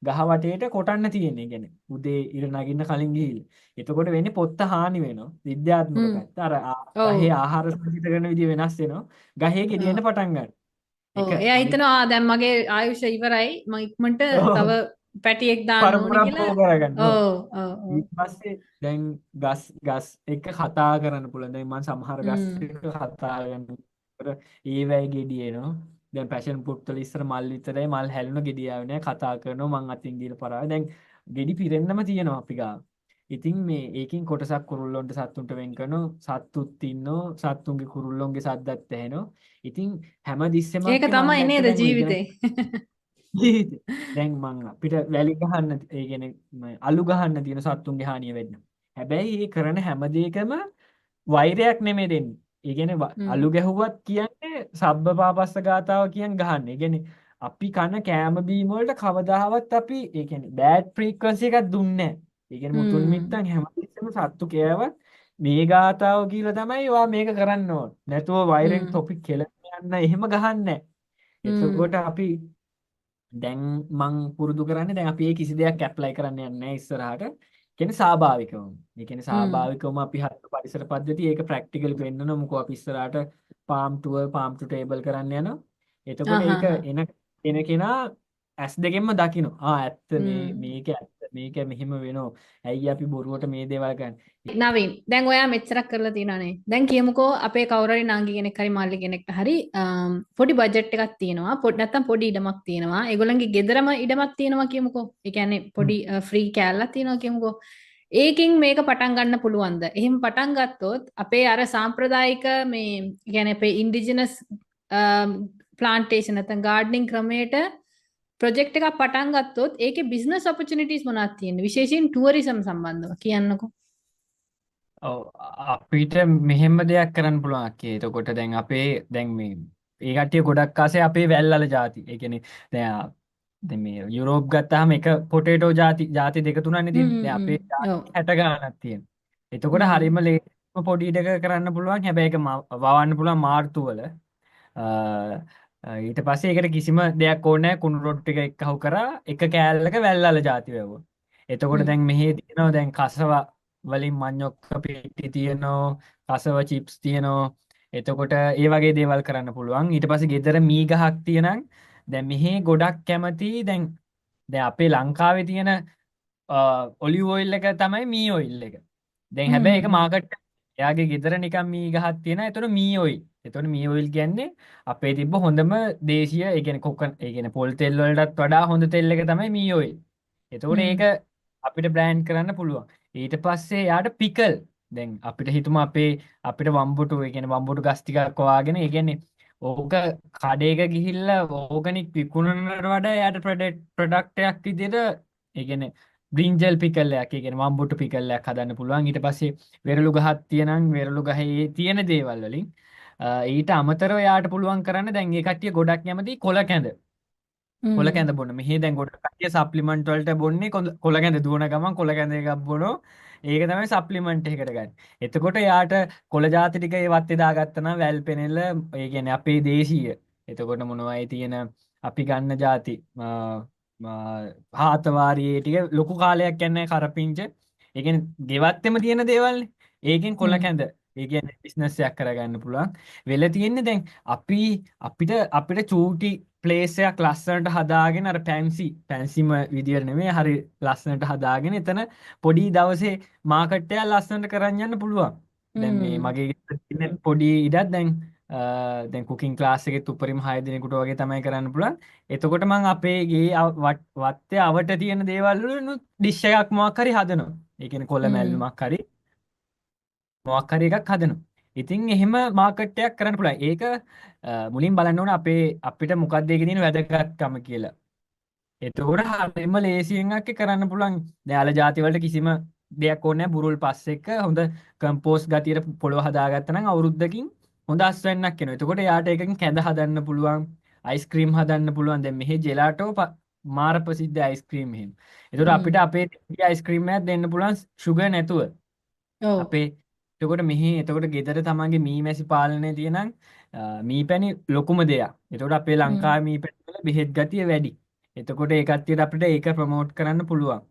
ගහ වටේට කොටන්න තියෙන්නේ. ඒ කියන්නේ උදේ ඉර නගින්න කලින් ගිහිල්ලා. එතකොට වෙන්නේ පොත්ත හානි වෙනවා. විද්‍යාත්මක හ්ම්. පැත්ත. අර ඔව්. ගහේ ආහාර සංසිත කරන විදිය වෙනස් වෙනවා. ගහේ ඔව්. ගෙඩියෙන්න පටන් ගන්නවා. ඔව්. ඒක එයා අනිත් හිතනවා දැන් මගේ ආයුෂ ඉවරයි. මම ඉක්මනට තව පැටියෙක් දාන්න ඕනේ පරපුරක් කියලා. බෝ කරගන්න. ඔව්. ඔව්. ඔව්. ඔව්. ඊට පස්සේ දැන් ගස් එක කතා කරන්න පුළුවන්. දැන් මම සමහර ගස් හ්ම්. එක කතා කරනකොට ඒවැයි ගෙඩියනවා. දැන් පැෂන් ෆෘට් වල ඉස්සර මල් විතරයි මල් හැලුණ ගෙඩිය ආවේ නෑ. කතා කරනවා මං අතින් දීලා පරාවේ. දැන් ගෙඩි පිරෙන්නම තියෙනවා අපි ගාව. ඉතින් මේ ඒකින් කොටසක් කුරුල්ලොන්ට සත්තුන්ට වෙන් කරනවා. සත්තුත් ඉන්නෝ. සත්තුන්ගේ කුරුල්ලොන්ගේ සද්දත් ඇහෙනවා. ඉතින් හැම තිස්සෙම ඒක අපි මං තමයි දැක්ක නේද දැන් ඔය ඉගෙන ජීවිතේ. දැන් මං අපිට වැලි ගහන්න ඒ කියන්නේ අලු ගහන්න තියෙන සත්තුන්ගේ හානිය වෙන්න. හැබැයි ඒ කරන හැම දෙයකම වෛරයක් නෙමෙයි දෙන්නේ. ඒ කියන්නේ හ්ම්. අලු ගැහුවත් කියන්නේ සබ්බපාපස්ස ගාතාව කියන ගහන්නේ. ඒ කියන්නේ අපි කන කෑම බීම වලට කවදාවත් අපි ඒ කියන්නේ බෑඩ් ෆ්‍රීකවන්සි එකක් දුන්නේ නැහැ. ඒ කියන්නේ මුතුන් හ්ම්. මිත්තන් හැමතිස්සෙම සත්තු කෑවත් මේ ගාතාව කියලා තමයි ඔයා මේක කරන්න ඕන. නැතුව වෛරෙන් හ්ම්. ටොපික් කෙලන්න යන්න එහෙම ගහන්නේ නැහැ. හ්ම්. එතකොට අපි දැන් මං පුරුදු කරන්නේ දැන් අපි ඒ කිසි දෙයක් ඇප්ලයි කරන්න යන්නේ නැහැ ඉස්සරහට. කියන්නේ ස්වාභාවිකවම. ඒ කියන්නේ හ්ම්. ස්වාභාවිකවම අපි හදපු පරිසර පද්ධතිය ඒක ප්‍රැක්ටිකලි වෙන්නන මොකෝ අපි ඉස්සරහට palm tour palm to table කරන්න යනවා. එතකොට ඒක අහහ. එන කෙනා ඇස් දෙකෙන්ම දකිනවා. ඇත්ත හ්ම්. මේක ඇත්ත මේක මෙහෙම වෙනවා. ඇයි අපි බොරුවට මේ දේවල් කරන්නේ? නවීන් දැන් ඔයා මෙච්චරක් කරලා තියෙනවානේ. දැන් කියමුකෝ අපේ කවුරු හරි නාගි කෙනෙක් හරි මල්ලි කෙනෙක්ට හරි පොඩි බජට් එකක් තියෙනවා. නැත්තම් පොඩි ඉඩමක් තියෙනවා. ඒගොල්ලන්ගේ ගෙදරම ඉඩමක් තියෙනවා කියමුකෝ. ඒ කියන්නේ පොඩි ෆ්‍රී කෑල්ලක් තියෙනවා කියමුකෝ. ඒකින් මේක පටන් ගන්න පුළුවන්ද? එහෙම පටන් ගත්තොත් අපේ අර සාම්ප්‍රදායික මේ කියන්නේ අපේ ඉන්ඩිජිනස් ප්ලාන්ටේෂන් නැත්නම් ගාඩ්නින් ක්‍රමයට ප්‍රොජෙක්ට් එකක් පටන් ගත්තොත් ඒකේ බිස්නස් ඔපචුනිටිස් මොනවද තියෙන්නේ? විශේෂයෙන් ටුවරිසම් සම්බන්ධව කියන්නකෝ. ඔව් අපිට මෙහෙම දෙයක් කරන්න පුළුවන් අක්කේ. එතකොට දැන් අපේ දැන් මේ ඒ කට්ටිය ගොඩක් කාසේ අපේ වැල්වල ಜಾති. ඒ කියන්නේ දැන් මේ යුරෝප් ගත්තාම එක පොටේටෝ ಜಾති දෙක තුනක් තියෙන. දැන් අපේ ඔව්. ಜಾති 60 ගාණක් තියෙනවා. එතකොට හ්ම්. හරියම ලේසිම පොඩි ඉඩක කරන්න පුළුවන්. හැබැයි ඒක වවන්න පුළුවන් මාර්තු වල. ඊට පස්සේ ඒකට කිසිම දෙයක් ඕනේ නැහැ. කුණු රොඩ් ටික එක්කහුව කරා එක කෑල්ලක වැල්වල ಜಾති වැවුවා. එතකොට හ්ම්. දැන් මෙහි තියෙනවා දැන් කසව වලින් මඤ්ඤොක්ක පිටි තියෙනවා. කසව චිප්ස් තියෙනවා. එතකොට ඒ වගේ දේවල් කරන්න පුළුවන්. ඊට පස්සේ ගෙදර මී ගහක් තියෙනම් දැන් මෙහි ගොඩක් කැමති දැන් අපේ ලංකාවේ තියෙන ඔලිව් ඔයිල් එක තමයි මී ඔයිල් එක. දැන් හ්ම්. හැබැයි ඒක හ්ම්. මාකට් එයාගේ ගෙදර නිකන් මී ගහක් තියෙනවා. ඒතකොට මී ඔයිල්. ඒතකොට මී ඔයිල් කියන්නේ අපේ තිබ්බ හොඳම දේශීය ඒ කියන්නේ ඒ කියන්නේ පොල් තෙල් වලටත් වඩා හොඳ තෙල් එක තමයි මී ඔයිල්. එතකොට ඒක හ්ම්. අපිට බ්‍රෑන්ඩ් කරන්න පුළුවන්. ඊට පස්සේ යාට පිකල් දැන් අපිට හිතමු අපිට වම්බුටු ඒ කියන්නේ වම්බුටු ගස් ටිකක් හොයාගෙන ඒ කියන්නේ ඕක කඩේක ගිහිල්ලා ඕගනික් විකුණනට වඩා යාට ප්‍රොඩක්ට් එකක් විදිහට ඒ කියන්නේ බ්‍රින්ජල් පිකල් එකක් ඒ කියන්නේ වම්බුටු පිකල් එකක් හදන්න පුළුවන්. ඊට පස්සේ වෙරළු ගහක් තියෙනම් වෙරළු ගහේ තියෙන දේවල් වලින් ඊට අමතරව යාට පුළුවන් කරන්න දැන් ඒ කට්ටිය ගොඩක් කැමති කොල කැඳ. කොල හ්ම්. කැඳ බොන්න. මෙහි දැන් ගොඩක් කට්ටිය සප්ලිමන්ට් වලට බොන්නේ කොල කැඳ දුවන ගමන් කොල කැඳ එකක් බොනෝ. ඒක තමයි සප්ලිමන්ට් එකකට ගන්න. එතකොට යාට කොල ಜಾති ටික ඒ වත්තේ දාගත්තා නම් වැල් පෙනෙල ඒ කියන්නේ අපේ දේශීය. එතකොට මොනවයි තියෙන අපි ගන්න ಜಾති හාතවාරියේ ටික ලොකු කාලයක් යන්නේ කරපිංච. ඒ කියන්නේ ගෙවත්තෙම තියෙන දේවල්නේ. ඒකෙන් කොල හ්ම්. කැඳ. ඒ කියන්නේ බිස්නස් එකක් කරගන්න පුළුවන්. වෙල තියෙන්නේ දැන් අපිට චූටි ප්ලේස් එකක් ලස්සනට හදාගෙන අර පැන්සිම විදියට නෙමෙයි හරි ලස්සනට හදාගෙන එතන පොඩි දවසේ මාකට් එක ලස්සනට කරන් යන්න පුළුවන්. දැන් මේ හ්ම්. මගේ ගෙදර තියෙන පොඩි ඉඩක් දැන් කුකින් ක්ලාස් එකෙත් උඩරිම 6 දිනෙකට වගේ තමයි කරන්න පුළුවන්. එතකොට මම අපේ ගේ වත්තේ අවට තියෙන දේවල් වලින් ඩිෂ් එකක් මොකක් හරි හදනවා. ඒ කියන්නේ කොළ හ්ම්. මැල්ලුමක් හරි මොකක් හරි එකක් හදනවා. ඉතින් එහෙම මාකට් එකක් කරන්න පුළුවන්. ඒක මුලින් බලන්න ඕන අපිට මොකක්ද ඒකේ තියෙන වැදගත්කම කියලා. එතකොට හරියම ලේසියෙන් අක්කේ කරන්න පුළුවන්. දැන් අල ಜಾති වලට කිසිම දෙයක් ඕනේ නැහැ. බුරුල් පස් එක හොඳ කම්පෝස්ට් ගතියට පොළව හදාගත්තා නම් අවුරුද්දකින් හොඳ අස්වැන්නක් එනවා. එතකොට යාට එකකින් කැඳ හදන්න පුළුවන්. අයිස්ක්‍රීම් හදන්න පුළුවන්. දැන් මෙහි ජෙලාටෝ මාර ප්‍රසිද්ධ අයිස්ක්‍රීම් එහෙම. එතකොට අපිට හ්ම්. අපේ අයිස්ක්‍රීම් එකක් දෙන්න පුළුවන් ෂුගර් නැතුව. ඔව්. අපේ එතකොට ගෙදර තමන්ගේ මී මැසි පාලනය තියෙනම් මී පැණි ලොකුම දෙයක්. එතකොට අපේ හ්ම්. ලංකාවේ මී පැණි වල බෙහෙත් ගතිය වැඩි. එතකොට ඒ කට්ටියට අපිට ඒක ප්‍රොමෝට් කරන්න පුළුවන්.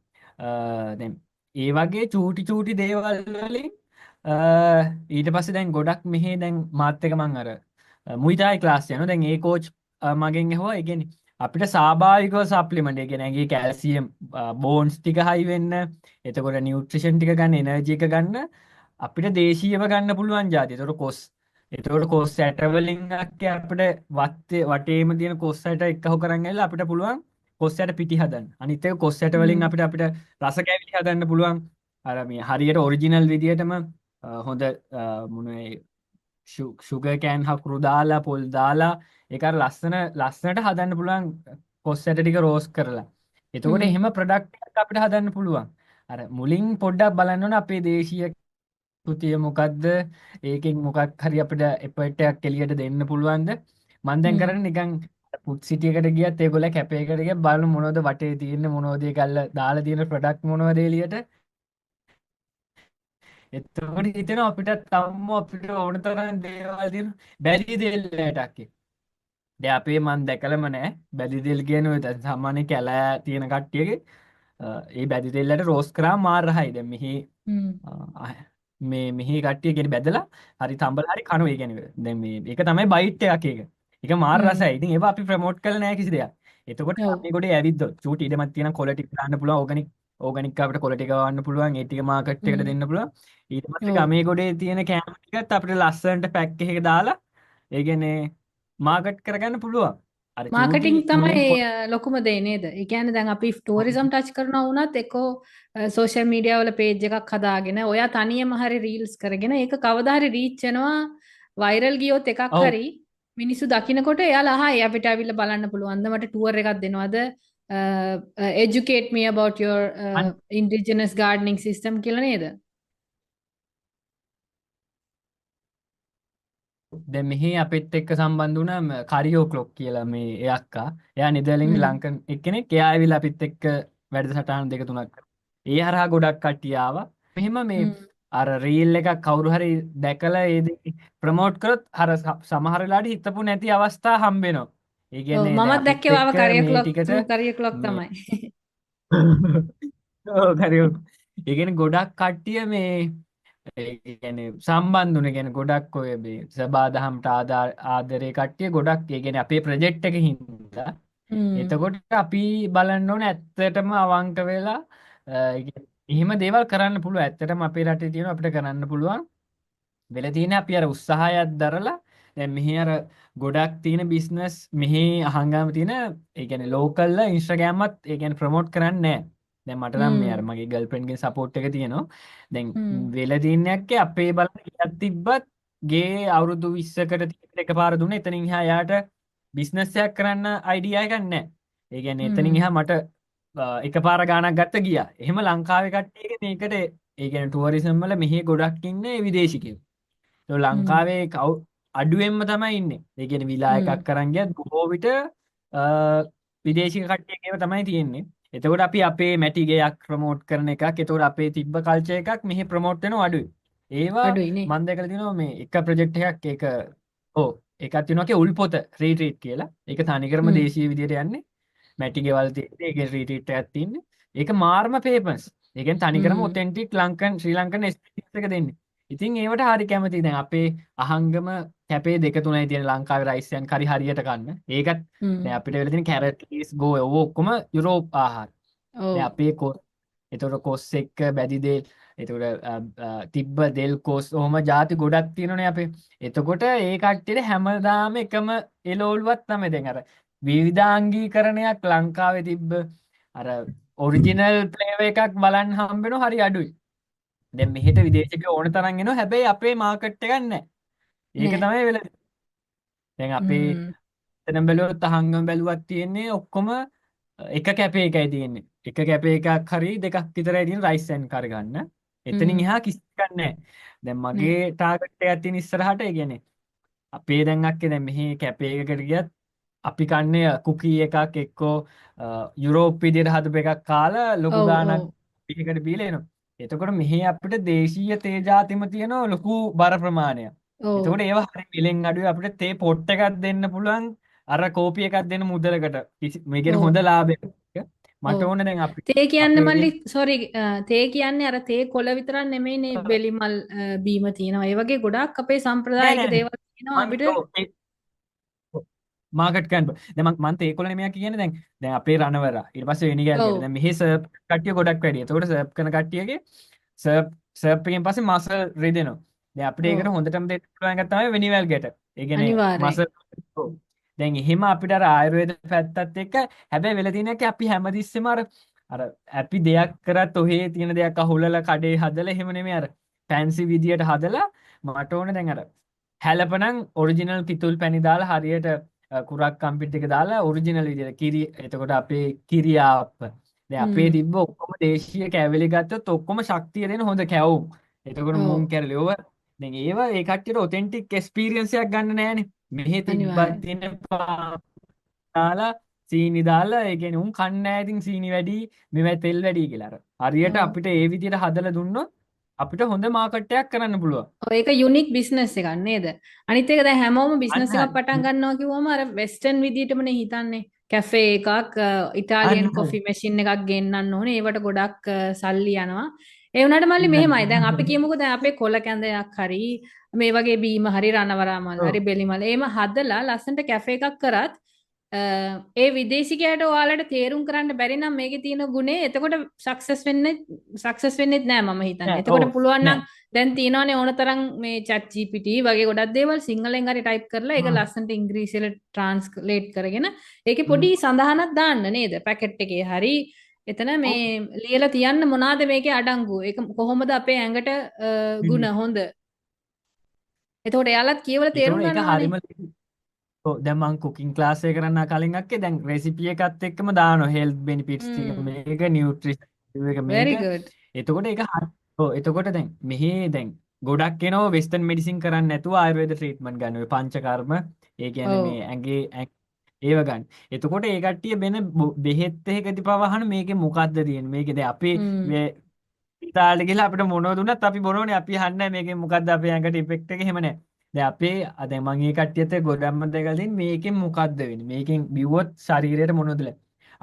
දැන් ඒ වගේ චූටි චූටි දේවල් වලින් ඊට පස්සේ දැන් ගොඩක් මෙහි දැන් මාත් එක මං අර මුයිතායි ක්ලාස් යනවා. දැන් ඒ කෝච් මගෙන් ඇහුවා ඒ කියන්නේ අපිට ස්වාභාවිකව සප්ලිමන්ට් ඒ කියන්නේ ඇඟේ කැල්සියම් බෝන්ස් ටික හයි වෙන්න එතකොට නියුට්‍රිෂන් ටික ගන්න එනර්ජි එක ගන්න අපිට දේශීයව ගන්න පුළුවන් જાති. එතකොට කොස් ඇට වලින් අපිට වටේම තියෙන කොස් ඇට එක්කහුව කරන් ඇවිල්ලා අපිට පුළුවන් කොස් ඇට පිටි හදන්න. අනිත් එක කොස් ඇට වලින් හ්ම්. අපිට රස කැවිලි හදන්න පුළුවන්. අර මේ හරියට ඔරිජිනල් විදියටම හොඳ මොනේ ෂුගර් කෑන් හකුරු දාලා පොල් දාලා ඒක අර ලස්සනට හදන්න පුළුවන් කොස් ඇට ටික රෝස්ට් කරලා. එතකොට හ්ම්. එහෙම ප්‍රොඩක්ට් එකක් අපිට හදන්න පුළුවන්. අර මුලින් පොඩ්ඩක් බලන්න ඕන අපේ දේශීය කෘතිය මොකද්ද? ඒකෙන් මොකක් හරි අපිට එෆර්ට් එකක් එළියට දෙන්න පුළුවන්ද? මම දැන් හ්ම්. කරන්නේ නිකන් ෆුඩ් සිටි එකට ගියත් ඒගොල්ලෝ කැපේ එකට ගියත් බලන මොනවද වටේ තියෙන්නේ මොනවද ඒකල්ල දාලා තියෙන ප්‍රොඩක්ට් මොනවද එළියට. එතකොට හිතෙනවා අපිට තවම අපිට ඕන තරම් දේවල් තියෙන බැරි දෙල්ලටක්. දැන් අපේ මන් දැකලම නෑ බැරි දෙල් කියන ඔය සාමාන්‍ය කැලෑ තියෙන කට්ටියගේ ඒ බැරි දෙල්ලට රෝස් කරා මාර රහයි. දැන් මෙහි හ්ම්. මෙහි කට්ටිය කියන්නේ බැදලා හරි තම්බලා හරි කනවා. ඒ කියන්නේ දැන් මේ ඒක තමයි බයිට් එකක් ඒක. ඒක මාර හ්ම්. රසයි. ඉතින් ඒවා අපි ප්‍රොමෝට් කරලා නැහැ කිසි දෙයක්. එතකොට ඔව්. මේ ගොඩේ ඇවිද්දොත් චූටි ඉඩමක් තියෙන කොළ ටික දාන්න පුළුවන් ඕගනික් අපිට කොළ ටික වවන්න පුළුවන්. ඒ ටික මාකට් එකට හ්ම්. දෙන්න පුළුවන්. ඊට පස්සේ ඔව්. ගමේ ගොඩේ තියෙන කෑම ටිකත් අපිට ලස්සනට පැක් එකක දාලා ඒ කියන්නේ මාකට් කරගන්න පුළුවන්. අර චූටි මාකටිං මුලින් තමයි ලොකුම දේ නේද? ඒ කියන්නේ දැන් අපි ටූරිසම් ටච් කරනවා වුණත් එක්කෝ සෝෂල් මීඩියා වල පේජ් එකක් හදාගෙන ඔයා තනියම හරි රීල්ස් කරගෙන ඒක කවදා හරි රීච් වෙනවා වයිරල් ගියොත් එකක් ඔව් හරි මිනිස්සු දකින්නකොට එයාලා අහයි අපිට ඇවිල්ලා බලන්න පුළුවන්ද මට ටුවර් එකක් දෙනවද educate me about your indigenous gardening system කියලා නේද? දැන් මෙහි අපිත් එක්ක සම්බන්ධ වුණා කරියෝ ක්ලොක් කියලා මේ ඒ අක්කා. එයා නෙදර්ලන්ත ලංකන් එක්කෙනෙක්. එයා ඇවිල්ලා අපිත් එක්ක වැඩසටහන් දෙක තුනක් කරා. ඒ හරහා ගොඩක් කට්ටිය ආවා. මෙහෙම මේ අර රීල් එකක් කවුරු හරි දැකලා ඒ දේ ප්‍රොමෝට් කරොත් අර සමහර වෙලාවට හිතපු නැති අවස්ථා හම්බ වෙනවා. ඒ කියන්නේ දැන් මමත් අපිත් දැක්කේ වාව එක්ක කරිය මේ ක්ලොක් ටිකට ත්‍රූ කරිය ක්ලොක් මේ තමයි. ඔව් කරියෝ. ඒ කියන්නේ ගොඩක් කට්ටිය මේ ඒ කියන්නේ සම්බන්ධුන කියන්නේ ගොඩක් ඔය මේ සබාදහමට ආදරේ කට්ටිය ගොඩක් ඒ කියන්නේ අපේ ප්‍රොජෙක්ට් එකේ හින්දා එතකොට අපි බලන්න ඕනේ ඇත්තටම අවංක වෙලා ඒ කියන්නේ එහෙම දේවල් කරන්න පුළුවන් ඇත්තටම අපේ රටේ තියෙන අපිට කරන්න පුළුවන් වෙලා තියෙන අපි අර උත්සාහයක් දරලා දැන් මෙහි අර ගොඩක් තියෙන බිස්නස් මෙහි අහංගාම තියෙන ඒ කියන්නේ ලෝකල්ල ඉන්ස්ටාග්‍රෑම්වත් ඒ කියන්නේ ප්‍රොමෝට් කරන්නේ නැහැ. දැන් මට නම් මේ අර මගේ ගර්ල්ෆ්‍රෙන්ඩ්ගේ සපෝට් එක තියෙනවා. දැන් වෙලා තියන්නේක්ක අපේ බලන්න ගියක් තිබ්බත් ගේ අවුරුදු 20කට එකපාර දුන්න එතනින් එහා යාට බිස්නස් එකක් කරන්න අයිඩියා එකක් නැහැ. ඒ කියන්නේ එතනින් එහා මට එකපාර ගාණක් ගත්ත ගියා. එහෙම ලංකාවේ කට්ටියගේ මේකට ඒ කියන්නේ ටුවරිසම් වල මෙහි ගොඩක් ඉන්නේ විදේශිකයෝ. ඒ ලංකාවේ අඩුවෙන්ම තමයි ඉන්නේ. ඒ කියන්නේ විලා එකක් කරන් ගියත් බොහෝ විට විදේශික කට්ටියකේම තමයි තියෙන්නේ. එතකොට අපි අපේ මැටි ගයක් ප්‍රොමෝට් කරන එකක් එතකොට අපේ තිබ්බ කල්චර් එකක් මෙහි ප්‍රොමෝට් වෙනව අඩුයි. ඒවා මම දැකලා තියෙනවා මේ එක ප්‍රොජෙක්ට් එකක් ඒක ඔව් එකක් තියෙනවා උල්පොත රීට්‍රීට් කියලා. ඒක තනිකරම දේශීය විදියට යන්නේ. මැටි ගෙවල් තියෙන්නේ ඒකේ රීට්‍රීට් එකක් තියෙන්නේ. ඒක මාර්ම පේපර්ස්. ඒ කියන්නේ තනිකරම ඔතෙන්ටික් ලංකන් ශ්‍රී ලංකන් එක්ස්පීරියන්ස් එක දෙන්නේ. ඉතින් ඒවට හරි කැමතියි. දැන් අපේ අහංගම කැපේ දෙක තුනයි තියෙන ලංකාවේ රයිස් යන් කරි හරියට කන්න. ඒකත් දැන් අපිට වෙලා තියෙන කැරට් ලීස් ගෝ ඔව් ඔක්කොම යුරෝප් ආහාර. දැන් අපේ ඒතකොට කොස් එක්ක බැදි දෙල් ඒතකොට තිබ්බ දෙල් කොස් ඔහොම ಜಾති ගොඩක් තියෙනනේ අපේ. එතකොට ඒ කට්ටියට හැමදාම එකම එලෝල්වත් තමයි දැන් අර විවිධාංගීකරණයක් ලංකාවේ තිබ්බ අර ඔරිජිනල් ෆ්ලේවර් එකක් බලන්න හම්බ වෙනව හරි අඩුයි. දැන් මෙහෙට විදේශිකයෝ ඕන තරම් එනවා හැබැයි අපේ මාකට් එකක් නැහැ. ඒක තමයි වෙලා දැන් අපේ එතන බැලුවොත් අහංගම බැලුවක් තියෙන්නේ ඔක්කොම එක කැපේ එකයි තියෙන්නේ. එක කැපේ එකක් හරි දෙකක් විතරයි තියෙන රයිස් ඇන් කර ගන්න. එතනින් එහා කිසි එකක් නැහැ. දැන් මගේ ටාගට් එකක් තියෙන ඉස්සරහට ඒ කියන්නේ අපේ දැන් අක්කේ දැන් මෙහි කැපේ එකකට ගියත් අපි කන්නේ කුකී එකක් එක්කෝ යුරෝප් විදියට හදපු එකක් කාලා ලොකු ගාණක් පිටකට බීලා එනවා. එතකොට මෙහි අපිට දේශීය තේ ජාතිම තියෙන ලොකු බර ප්‍රමාණයක්. එතකොට ඒවා හරි මිලෙන් අඩුවේ අපිට තේ පොට් එකක් දෙන්න පුළුවන් අර කෝපි එකක් දෙන්න මුදලකට. මේ කියන්නේ හොඳ ලාභයක්. මට ඕන දැන් අපි තේ කියන්නේ මල්ලි සෝරි තේ කියන්නේ අර තේ කොළ විතරක් නෙමෙයිනේ බෙලිමල් බීම තියෙනවා. ඒ වගේ ගොඩාක් අපේ සම්ප්‍රදායික දේවල් තියෙනවා අපිට මාකට් කරන්න. දැන් මම තේ කොළ නෙමෙයි කියන්නේ දැන් අපේ රණවරා. ඊට පස්සේ වෙනි ගෑල්ලේ. දැන් මෙහි සර්ප් කට්ටිය ගොඩක් වැඩි. එතකොට සර්ප් කරන කට්ටියගේ සර්ප් එකෙන් පස්සේ මසල් රිදෙනවා. දැන් අපිට ඒකට හොඳටම දෙන්න පුළුවන් එකක් තමයි වෙනිවැල් ගැට. ඒ කියන්නේ මසල් දැන් එහෙම අපිට අර ආයුර්වේද පැත්තත් එක්ක හැබැයි වෙලා තියෙන එක අපි හැමතිස්සෙම අර අපි දෙයක් කරත් ඔහේ තියෙන දෙයක් අහුලලා කඩේ හදලා එහෙම නෙමෙයි අර ෆැන්සි විදියට හදලා මට ඕනේ දැන් අර හැලපනම් ඔරිජිනල් කිතුල් පැණි දාලා හරියට කුරක් කම්පිට් එක දාලා ඔරිජිනල් විදියට කිරි එතකොට අපේ කිරියාප්ප දැන් අපේ තිබ්බ ඔක්කොම දේශීය කැවිලි ගත්තොත් ඔක්කොම ශක්තිය දෙන හොඳ කැවුම් එතකොට මුං කැරලි ඕව දැන් ඒවා ඒ කට්ටියට ඔතෙන්ටික් එක්ස්පීරියන්ස් එකක් ගන්න නෑනේ මෙහෙ තිබ්බත් තියෙන දාලා සීනි දාලා ඒ කියන්නේ උන් කන්නේ නැහැ ඉතින් සීනි වැඩි මෙවයි තෙල් වැඩි කියලා අර හරියට අපිට ඒ විදියට හදලා දුන්නොත් අපිට හොඳ මාකට් එකක් කරන්න පුළුවන්. ඔය ඒක යුනික් බිස්නස් එකක් නේද? අනිත් එක දැන් හැමෝම බිස්නස් එකක් පටන් ගන්නවා කිව්වම අර වෙස්ටර්න් විදියටමනේ හිතන්නේ. කැෆේ එකක් ඉතාලියන් කොෆි මැෂින් එකක් ගෙන්නන්න ඕනේ. ඒවට ගොඩක් සල්ලි යනවා. ඒ වුණාට මල්ලි මෙහෙමයි. දැන් අපි කියමුකෝ දැන් අපේ කොළ කැඳයක් හරි මේ වගේ බීම හරි රණවරා මල් හරි බෙලිමල් එහෙම හදලා ලස්සනට කැෆේ එකක් කරත් ඒ විදේශිකයාට ඔයාලට තේරුම් කරන්න බැරි නම් මේකේ තියෙන ගුණේ එතකොට සක්සස් වෙන්නේ නැහැ මම හිතන්නේ. එතකොට පුළුවන් නම් දැන් තියෙනවානේ ඕන තරම් මේ chat GPT වගේ ගොඩක් දේවල් සිංහලෙන් හරි ටයිප් කරලා ඒක ලස්සනට ඉංග්‍රීසියට ට්‍රාන්ස්ලේට් කරගෙන ඒකේ පොඩි සඳහනක් දාන්න නේද? පැකට් එකේ හරි එතන මේ ලියලා තියන්න මොනවාද මේකේ අඩංගු. ඒක කොහොමද අපේ ඇඟට ගුණ හොඳ. එතකොට එයාලත් කියවලා තේරුම් ගන්නවා. දැන් මම කුකින් ක්ලාස් එක කරන්න කලින් අක්කේ දැන් රෙසිපි එකත් එක්කම දානවා හෙල්ත් බෙනිෆිට්ස් ටික මේක නියුට්‍රිෂන් එක මේක එතකොට ඒක එතකොට දැන් මෙහි දැන් ගොඩක් කෙනෝ වෙස්ටර්න් මෙඩිසින් කරන්න නැතුව ආයුර්වේද ට්‍රීට්මන්ට් ගන්න. ඔය පංචකර්ම ඒ කියන්නේ ඔව් මේ ඒව ගන්න. එතකොට ඒ කට්ටිය බෙහෙත් එකකදී පවහන මේකේ මොකද්ද තියෙන්නේ? මේකේ දැන් අපි හ්ම් ඉතාලි ගිහලා අපිට මොනව දුන්නත් අපි බොනවනේ. අපි අහන්නේ මේකෙන් මොකද්ද අපේ ඇඟට ඉෆෙක්ට් එක එහෙම නැහැ. දැන් අපේ දැන් මම මේ කට්ටියත් ගොඩක්ම දැකලා තියෙන මේකෙන් මොකද්ද වෙන්නේ? මේකෙන් බිව්වොත් ශරීරයට මොනවද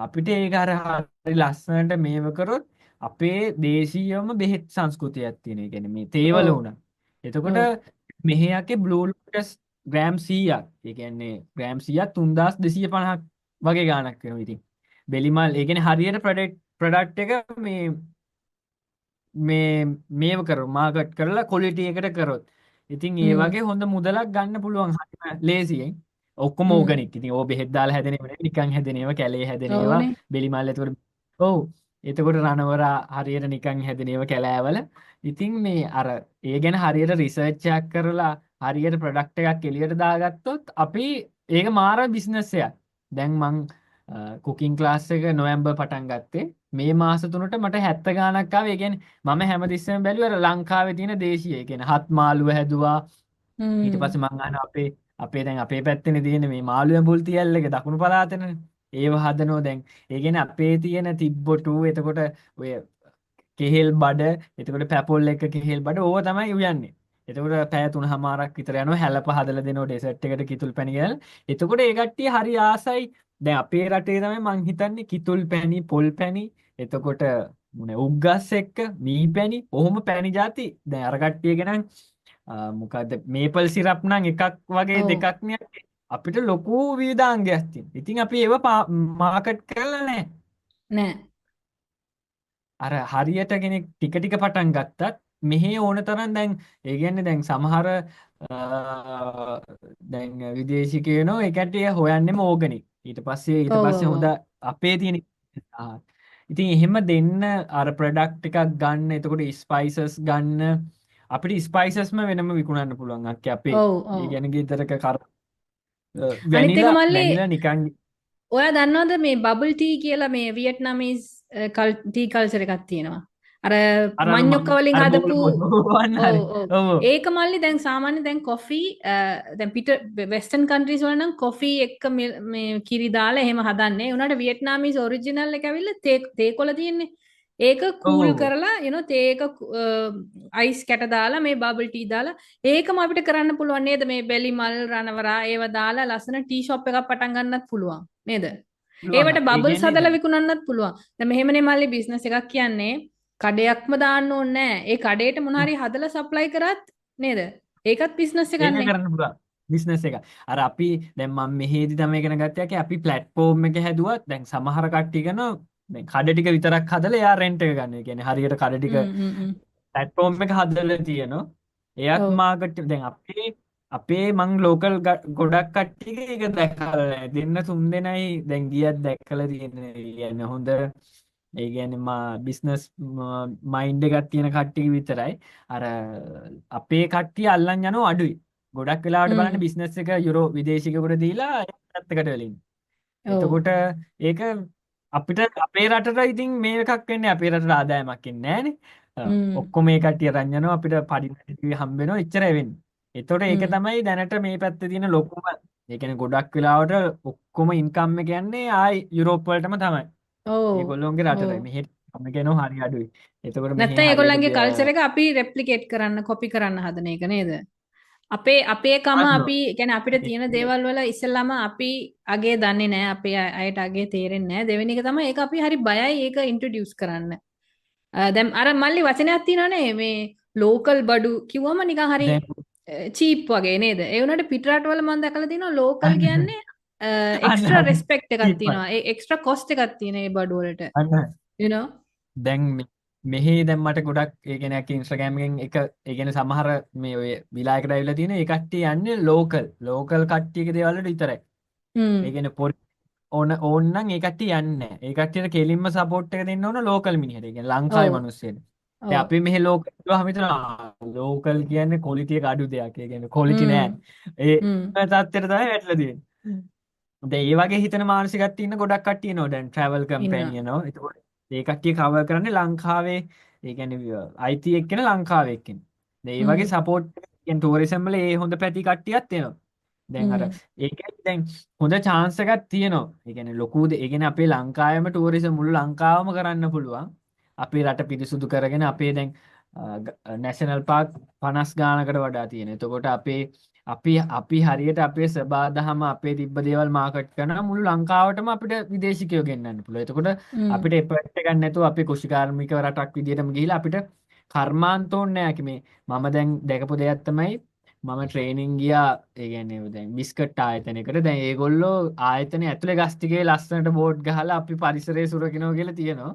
අපිට ඒක අර හරි ලස්සනට මේව කරොත් අපේ දේශීයම බෙහෙත් සංස්කෘතියක් තියෙන. ඒ කියන්නේ මේ තේවල ඔව් උනා. එතකොට ඔව් මෙහි යකේ බ්ලූ ලෝටස් ග්‍රෑම් 100ක්. ඒ කියන්නේ ග්‍රෑම් 100ක් 3250ක් වගේ ගාණක් වෙනවා ඉතින්. බෙලිමල් ඒ කියන්නේ හරියට ප්‍රොඩක්ට් එක මේව කර මාකට් කරලා ක්වොලිටි එකට කරොත් ඉතින් ඒ හ්ම් වගේ හොඳ මුදලක් ගන්න පුළුවන් හරිම ලේසියෙන් ඔක්කොම හ්ම් ඕගනික් ඉතින් ඕ බෙහෙත් දාලා හැදෙන ඒවා නෙවෙයි නිකන් හැදෙන ඒවා කැලේ හැදෙන ඒවා ඔව්නේ බෙලි මල් එතකොට ඔව් එතකොට රණවරා හරියට නිකන් හැදෙන ඒවා කැලෑවල ඉතින් මේ අර ඒ ගැන හරියට රිසර්ච් එකක් කරලා හරියට ප්‍රොඩක්ට් එකක් එළියට දාගත්තොත් අපි ඒක මාර බිස්නස් එකක් දැන් මං කුකින් ක්ලාස් එක නොවැම්බර් පටන් ගත්තේ මේ මාස තුනට මට 70 ගාණක් ආවේ. ඒ කියන්නේ මම හැමතිස්සෙම බැලුවා අර ලංකාවේ තියෙන දේශීය. ඒ කියන්නේ හත් මාළුව හැදුවා. ඊට හ්ම් පස්සේ මං අහනවා අපේ පැත්තේනේ තියෙන මේ මාළු ඇඹුල් තියල් එක දකුණු පළාතේනේ. ඒව හදනෝ දැන්. ඒ කියන්නේ අපේ තියෙන තිබ්බොටු එතකොට ඔය කෙහෙල් බඩ එතකොට පැපොල් එක කෙහෙල් බඩ ඕව තමයි උයන්නේ. එතකොට පැය 3:00මාරක් විතර යනවා හැලප හදලා දෙනවා ඩෙසර්ට් එකට කිතුල් පැණි ගාලා. එතකොට ඒ කට්ටිය හරි ආසයි. දැන් අපේ රටේ තමයි මං හිතන්නේ කිතුල් පැණි පොල් පැණි එතකොට මොනේ උග්ගස් එක්ක මී පැණි ඔහොම පැණි ಜಾති දැන් අර කට්ටිය ගෙනන් මොකද්ද මේපල් සිරප් නම් එකක් වගේ ඔව් දෙකක් නේ අපිට ලොකු විවිධාංගයක් තියෙනවා. ඉතින් අපි ඒව මාකට් කරලා නැහැ. නෑ අර හරියට කෙනෙක් ටික ටික පටන් ගත්තත් මෙහි ඕන තරම් දැන් ඒ කියන්නේ දැන් සමහර දැන් විදේශිකයනෝ ඒ කට්ටිය හොයන්නෙම ඕගනික්. ඊට ඔව් පස්සේ ඔව් හොඳ ඔව් අපේ තියෙන ආහාර. ඉතින් එහෙම දෙන්න අර ප්‍රොඩක්ට් එකක් ගන්න එතකොට ස්පයිසස් ගන්න අපිට ස්පයිසස්ම වෙනම විකුණන්න පුළුවන් අක්කේ අපේ. ඔව් ඒ ඔව් කියන්නේ ගෙදරක අනිත් එක මල්ලි වැනිලා නිකන් ඔයා දන්නවද මේ බබල් ටී කියලා මේ වියට්නාමීස් ටී කල්චර් එකක් තියෙනවා. අර අර මඤ්ඤොක්ක වලින් අර හදපු බෝලවන්න ඔව් හරි. ඔව් ඔව්. ඒක මල්ලි දැන් සාමාන්‍ය දැන් කොෆි දැන් පිට වෙස්ටර්න් කන්ට්‍රීස් වල නම් කොෆි එක්ක මේ කිරි දාලා එහෙම හදන්නේ. උනාට වියට්නාමීස් ඔරිජිනල් එක ඇවිල්ලා තේ කොළ තියෙන්නේ. ඒක ඔව් කූල් ඔව්. කරලා තේ එක අයිස් කැට දාලා මේ බබල් ටී දාලා ඒකම අපිට කරන්න පුළුවන් නේද මේ බෙලි මල් රණවරා ඒව දාලා ලස්සන ටී ෂොප් එකක් පටන් ගන්නත් පුළුවන් නේද? පුළුවන්. ඒවට ඒ බබල්ස් කියන්නේ හදලා දැන් විකුණන්නත් පුළුවන්. දැන් මෙහෙමනේ මල්ලි බිස්නස් එකක් කියන්නේ කඩයක්ම දාන්න ඕනේ නැහැ. ඒ කඩේට මොන හරි හදලා සප්ලයි කරත් නේද? ඒකත් බිස්නස් එකක් ඒක නේ. කරන්න පුළුවන් බිස්නස් එක. අර අපි දැන් මම මෙහෙදි තමයි ඉගෙන ගත්තේ යකේ අපි ප්ලැට්ෆෝම් එක හැදුවත් දැන් සමහර කට්ටිය කරනවා දැන් කඩ ටික විතරක් හදලා එයා රෙන්ට් එක ගන්න. ඒ කියන්නේ හරියට කඩ ටික හ්ම්. ප්ලැට්ෆෝම් එක හදලා තියෙනවා. එයත් ඔව්. මාකට් දැන් අපේ මං ලෝකල් ගොඩක් කට්ටියක ඒක දැකලා නැහැ. දෙන්න තුන් දෙනයි දැන් ගියත් දැකලා තියෙන. කියන්නේ හොඳ ඒ කියන්නේ බිස්නස් මයින්ඩ් එකක් තියෙන කට්ටිය විතරයි. අර අපේ කට්ටිය අල්ලන් යනවා අඩුයි. ගොඩක් වෙලාවට බලන්න හ්ම්. බිස්නස් එක යුරෝ විදේශිකයෙකුට දීලා පැත්තකට වෙලින්. ඔව්. එතකොට ඒක අපිට අපේ රටට ඉතින් මේ එකක් වෙන්නේ අපේ රටට ආදායමක් එන්නේ නැහනේ. හ්ම්. ඔක්කොම මේ කට්ටිය අරන් යනවා අපිට පඩි හම්බ වෙනවා එච්චරයි වෙන්නේ. එතකොට ඒක හ්ම්. තමයි දැනට මේ පැත්තේ තියෙන ලොකුම ඒ කියන්නේ ගොඩක් වෙලාවට ඔක්කොම ඉන්කම් එක යන්නේ ආයි යුරෝප් වලටම තමයි. ඔව්. ඒගොල්ලොන්ගේ ඔව්. රටට මෙහෙට කම කෙනෝ හරි අඩුයි. එතකොට මෙහේ නැත්තම් හරියට ඒගොල්ලන්ගේ කල්චර් එක අපි රෙප්ලිකේට් කරන්න කොපි කරන්න හදන එක නේද? අපේකම අන්න අපි කියන්නේ අපිට තියෙන දේවල් වල ඉස්සෙල්ලාම අපි අගේ දන්නේ නැහැ. අපේ අයට අගේ තේරෙන්නේ නැහැ. දෙවෙනි එක තමයි ඒක අපි හරි බයයි ඒක ඉන්ට්‍රොඩියුස් කරන්න. දැන් අර මල්ලි වචනයක් තියෙනවනේ මේ ලෝකල් බඩු කිව්වම නිකන් හරි දැන් චීප් වගේ නේද? ඒ වුණාට පිට රටවල මම දැකලා තියෙනවා ලෝකල් අන්න කියන්නේ අන්න එක්ස්ට්‍රා අන්න රෙස්පෙක්ට් එකක් චීප් තියෙනවා. ඒ එක්ස්ට්‍රා කොස්ට් එකක් තියෙන ඒ බඩු වලට. අන්න you know දැන් මෙහි දැන් මට ගොඩක් ඒ කියන්නේ ඉන්ස්ටාග්‍රෑම් එකෙන් එක ඒ කියන්නේ සමහර මේ ඔය විලායකට ඇවිල්ලා තියෙන ඒ කට්ටිය යන්නේ ලෝකල් කට්ටියගේ දේවල් වලට විතරයි. ඒ හ්ම්. කියන්නේ ඕන්නම් ඒ කට්ටිය යන්නේ නැහැ. ඒ කට්ටියට කෙලින්ම සපෝට් එක දෙන්න ඕන ලෝකල් මිනිහට. ඒ කියන්නේ ලංකාවේ ඔව්. මිනිස්සුන්ට. දැන් ඔව්. අපි මෙහි ලෝකල් කිව්වහම හිතනවා ලෝකල් කියන්නේ ක්වොලිටි එක අඩු දෙයක්. ඒ කියන්නේ ක්වොලිටි නෑ. හ්ම්. ඒ හ්ම්. තත්ත්වයට තමයි වැටලා තියෙන්නේ. දැන් ඒ වගේ හිතන මානසිකයක් තියෙන ගොඩක් කට්ටිය ඉන්නවා. දැන් ට්‍රැවල් ඉන්නවා. කම්පැනි යනවා. ඒකෝට ඒ කට්ටිය කවර් කරන්නේ ලංකාවේ ඒ කියන්නේ IT එක්කෙන ලංකාවේ එක්කෙන. ඒ වගේ සපෝට් ටූරිසම් වල ඒ හොඳ පැති කට්ටියක් තියෙනවා. දැන් අර ඒකයි දැන් හොඳ chance එකක් තියෙනවා. ඒ කියන්නේ ලොකු ඒ කියන්නේ අපේ ලංකාවේම ටූරිසම් මුළු ලංකාවම කරන්න පුළුවන්. අපේ රට පිරිසුදු කරගෙන අපේ දැන් නැෂනල් පාර්ක් 50 ගානකට වඩා තියෙන. එතකොට අපි හරියට අපේ සබාදහම අපේ තිබ්බ දේවල් මාකට් කරනවා මුළු ලංකාවටම අපිට විදේශිකයෝ ගෙන්නන්න පුළුවන්. එතකොට අපිට එෆර්ට් එකක් නැතුව අපි කුෂිකාර්මික රටක් විදියටම ගිහිලා අපිට කර්මාන්ත ඕනේ නැහැ මේ මම දැන් දැකපු දෙයක් තමයි මම ට්‍රේනින් ගියා ඒ කියන්නේ දැන් බිස්කට් ආයතනයකට දැන් ඒගොල්ලෝ ආයතනයේ ඇතුලේ ගස් ටිකේ ලස්සනට බෝඩ් ගහලා අපි පරිසරය සුරකිනවා කියලා තියෙනවා.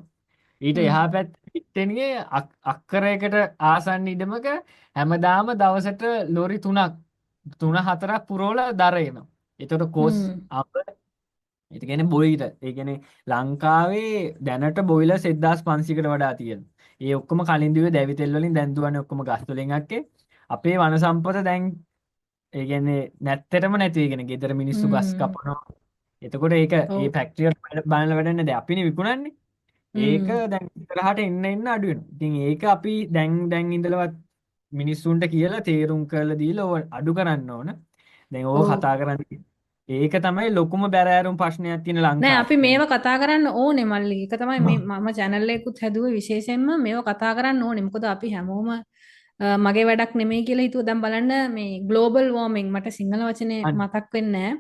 ඊට එහා පැත්තේ පිට්ටනියේ අක්කරයකට ආසන්න ඉඩමක හැමදාම දවසට ලෝරි 3-4ක් පුරවලා දර එනවා. ඒතකොට කොස් අප ඒ කියන්නේ බොයිලර්. ඒ කියන්නේ ලංකාවේ දැනට බොයිලර් 1500කට වඩා තියෙනවා. ඒ ඔක්කොම කලින් දිවේ දැවි තෙල් වලින් දැන් දුවන්නේ ඔක්කොම ගස් වලින් අක්කේ. අපේ වන සම්පත දැන් ඒ කියන්නේ නැත්තටම නැති. ඒ කියන්නේ ගෙදර මිනිස්සු ගස් කපනවා. එතකොට ඒක ඒ ෆැක්ටරි වල බලන වැඩන්නේ දැන් අපිනේ විකුණන්නේ. ඒක දැන් ඉස්සරහට එන්න අඩු වෙනවා. ඉතින් ඒක අපි දැන් ඉඳලවත් මිනිස්සුන්ට කියලා තේරුම් කරලා දීලා ඕව අඩු කරන්න ඕන. දැන් ඕව කතා කරන්නේ ඒක තමයි ලොකුම බැරෑරුම් ප්‍රශ්නයක් තියෙන නෑ ලංකාවේ. අපි මේව කතා කරන්න ඕනේ මල්ලි. ඒක තමයි මේ මම channel එකකුත් හැදුවේ විශේෂයෙන්ම මේව කතා කරන්න ඕනේ. මොකද අපි හැමෝම මගේ වැඩක් නෙමෙයි කියලා හිතුවා. දැන් බලන්න මේ global warming මට සිංහල වචනේ මතක් වෙන්නේ නෑ.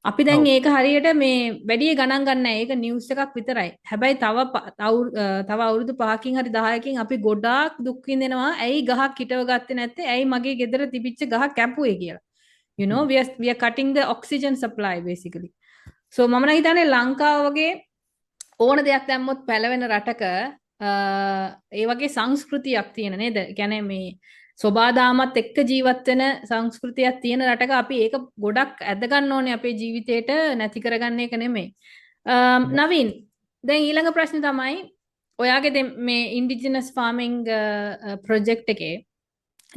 අපි දැන් ඒක හරියට මේ වැඩි ගණන් ගන්න නැහැ. ඒක නිවුස් එකක් විතරයි. හැබැයි තව අවුරුදු 5කින් හරි 10කින් අපි ගොඩාක් දුක් විඳිනවා. ඇයි ගහක් හිටව ගත්තේ නැත්තේ? ඇයි මගේ ගෙදර තිබිච්ච ගහ කැපුවේ කියලා. You know, we are cutting the oxygen supply basically. So මම නම් හිතන්නේ ලංකාව වගේ ඕන දෙයක් දැම්මොත් පැලවෙන රටක ඒ වගේ සංස්කෘතියක් තියෙන නේද? කියන්නේ මේ සෝබාදාමත් එක්ක ජීවත් වෙන සංස්කෘතියක් තියෙන රටක අපි ඒක ගොඩක් ඇද ගන්න ඕනේ අපේ ජීවිතේට නැති කරගන්න එක නෙමෙයි. නවීන් දැන් ඊළඟ ප්‍රශ්නේ තමයි ඔයාගේ මේ ඉන්ඩිජිනස් ෆාමිං ප්‍රොජෙක්ට් එකේ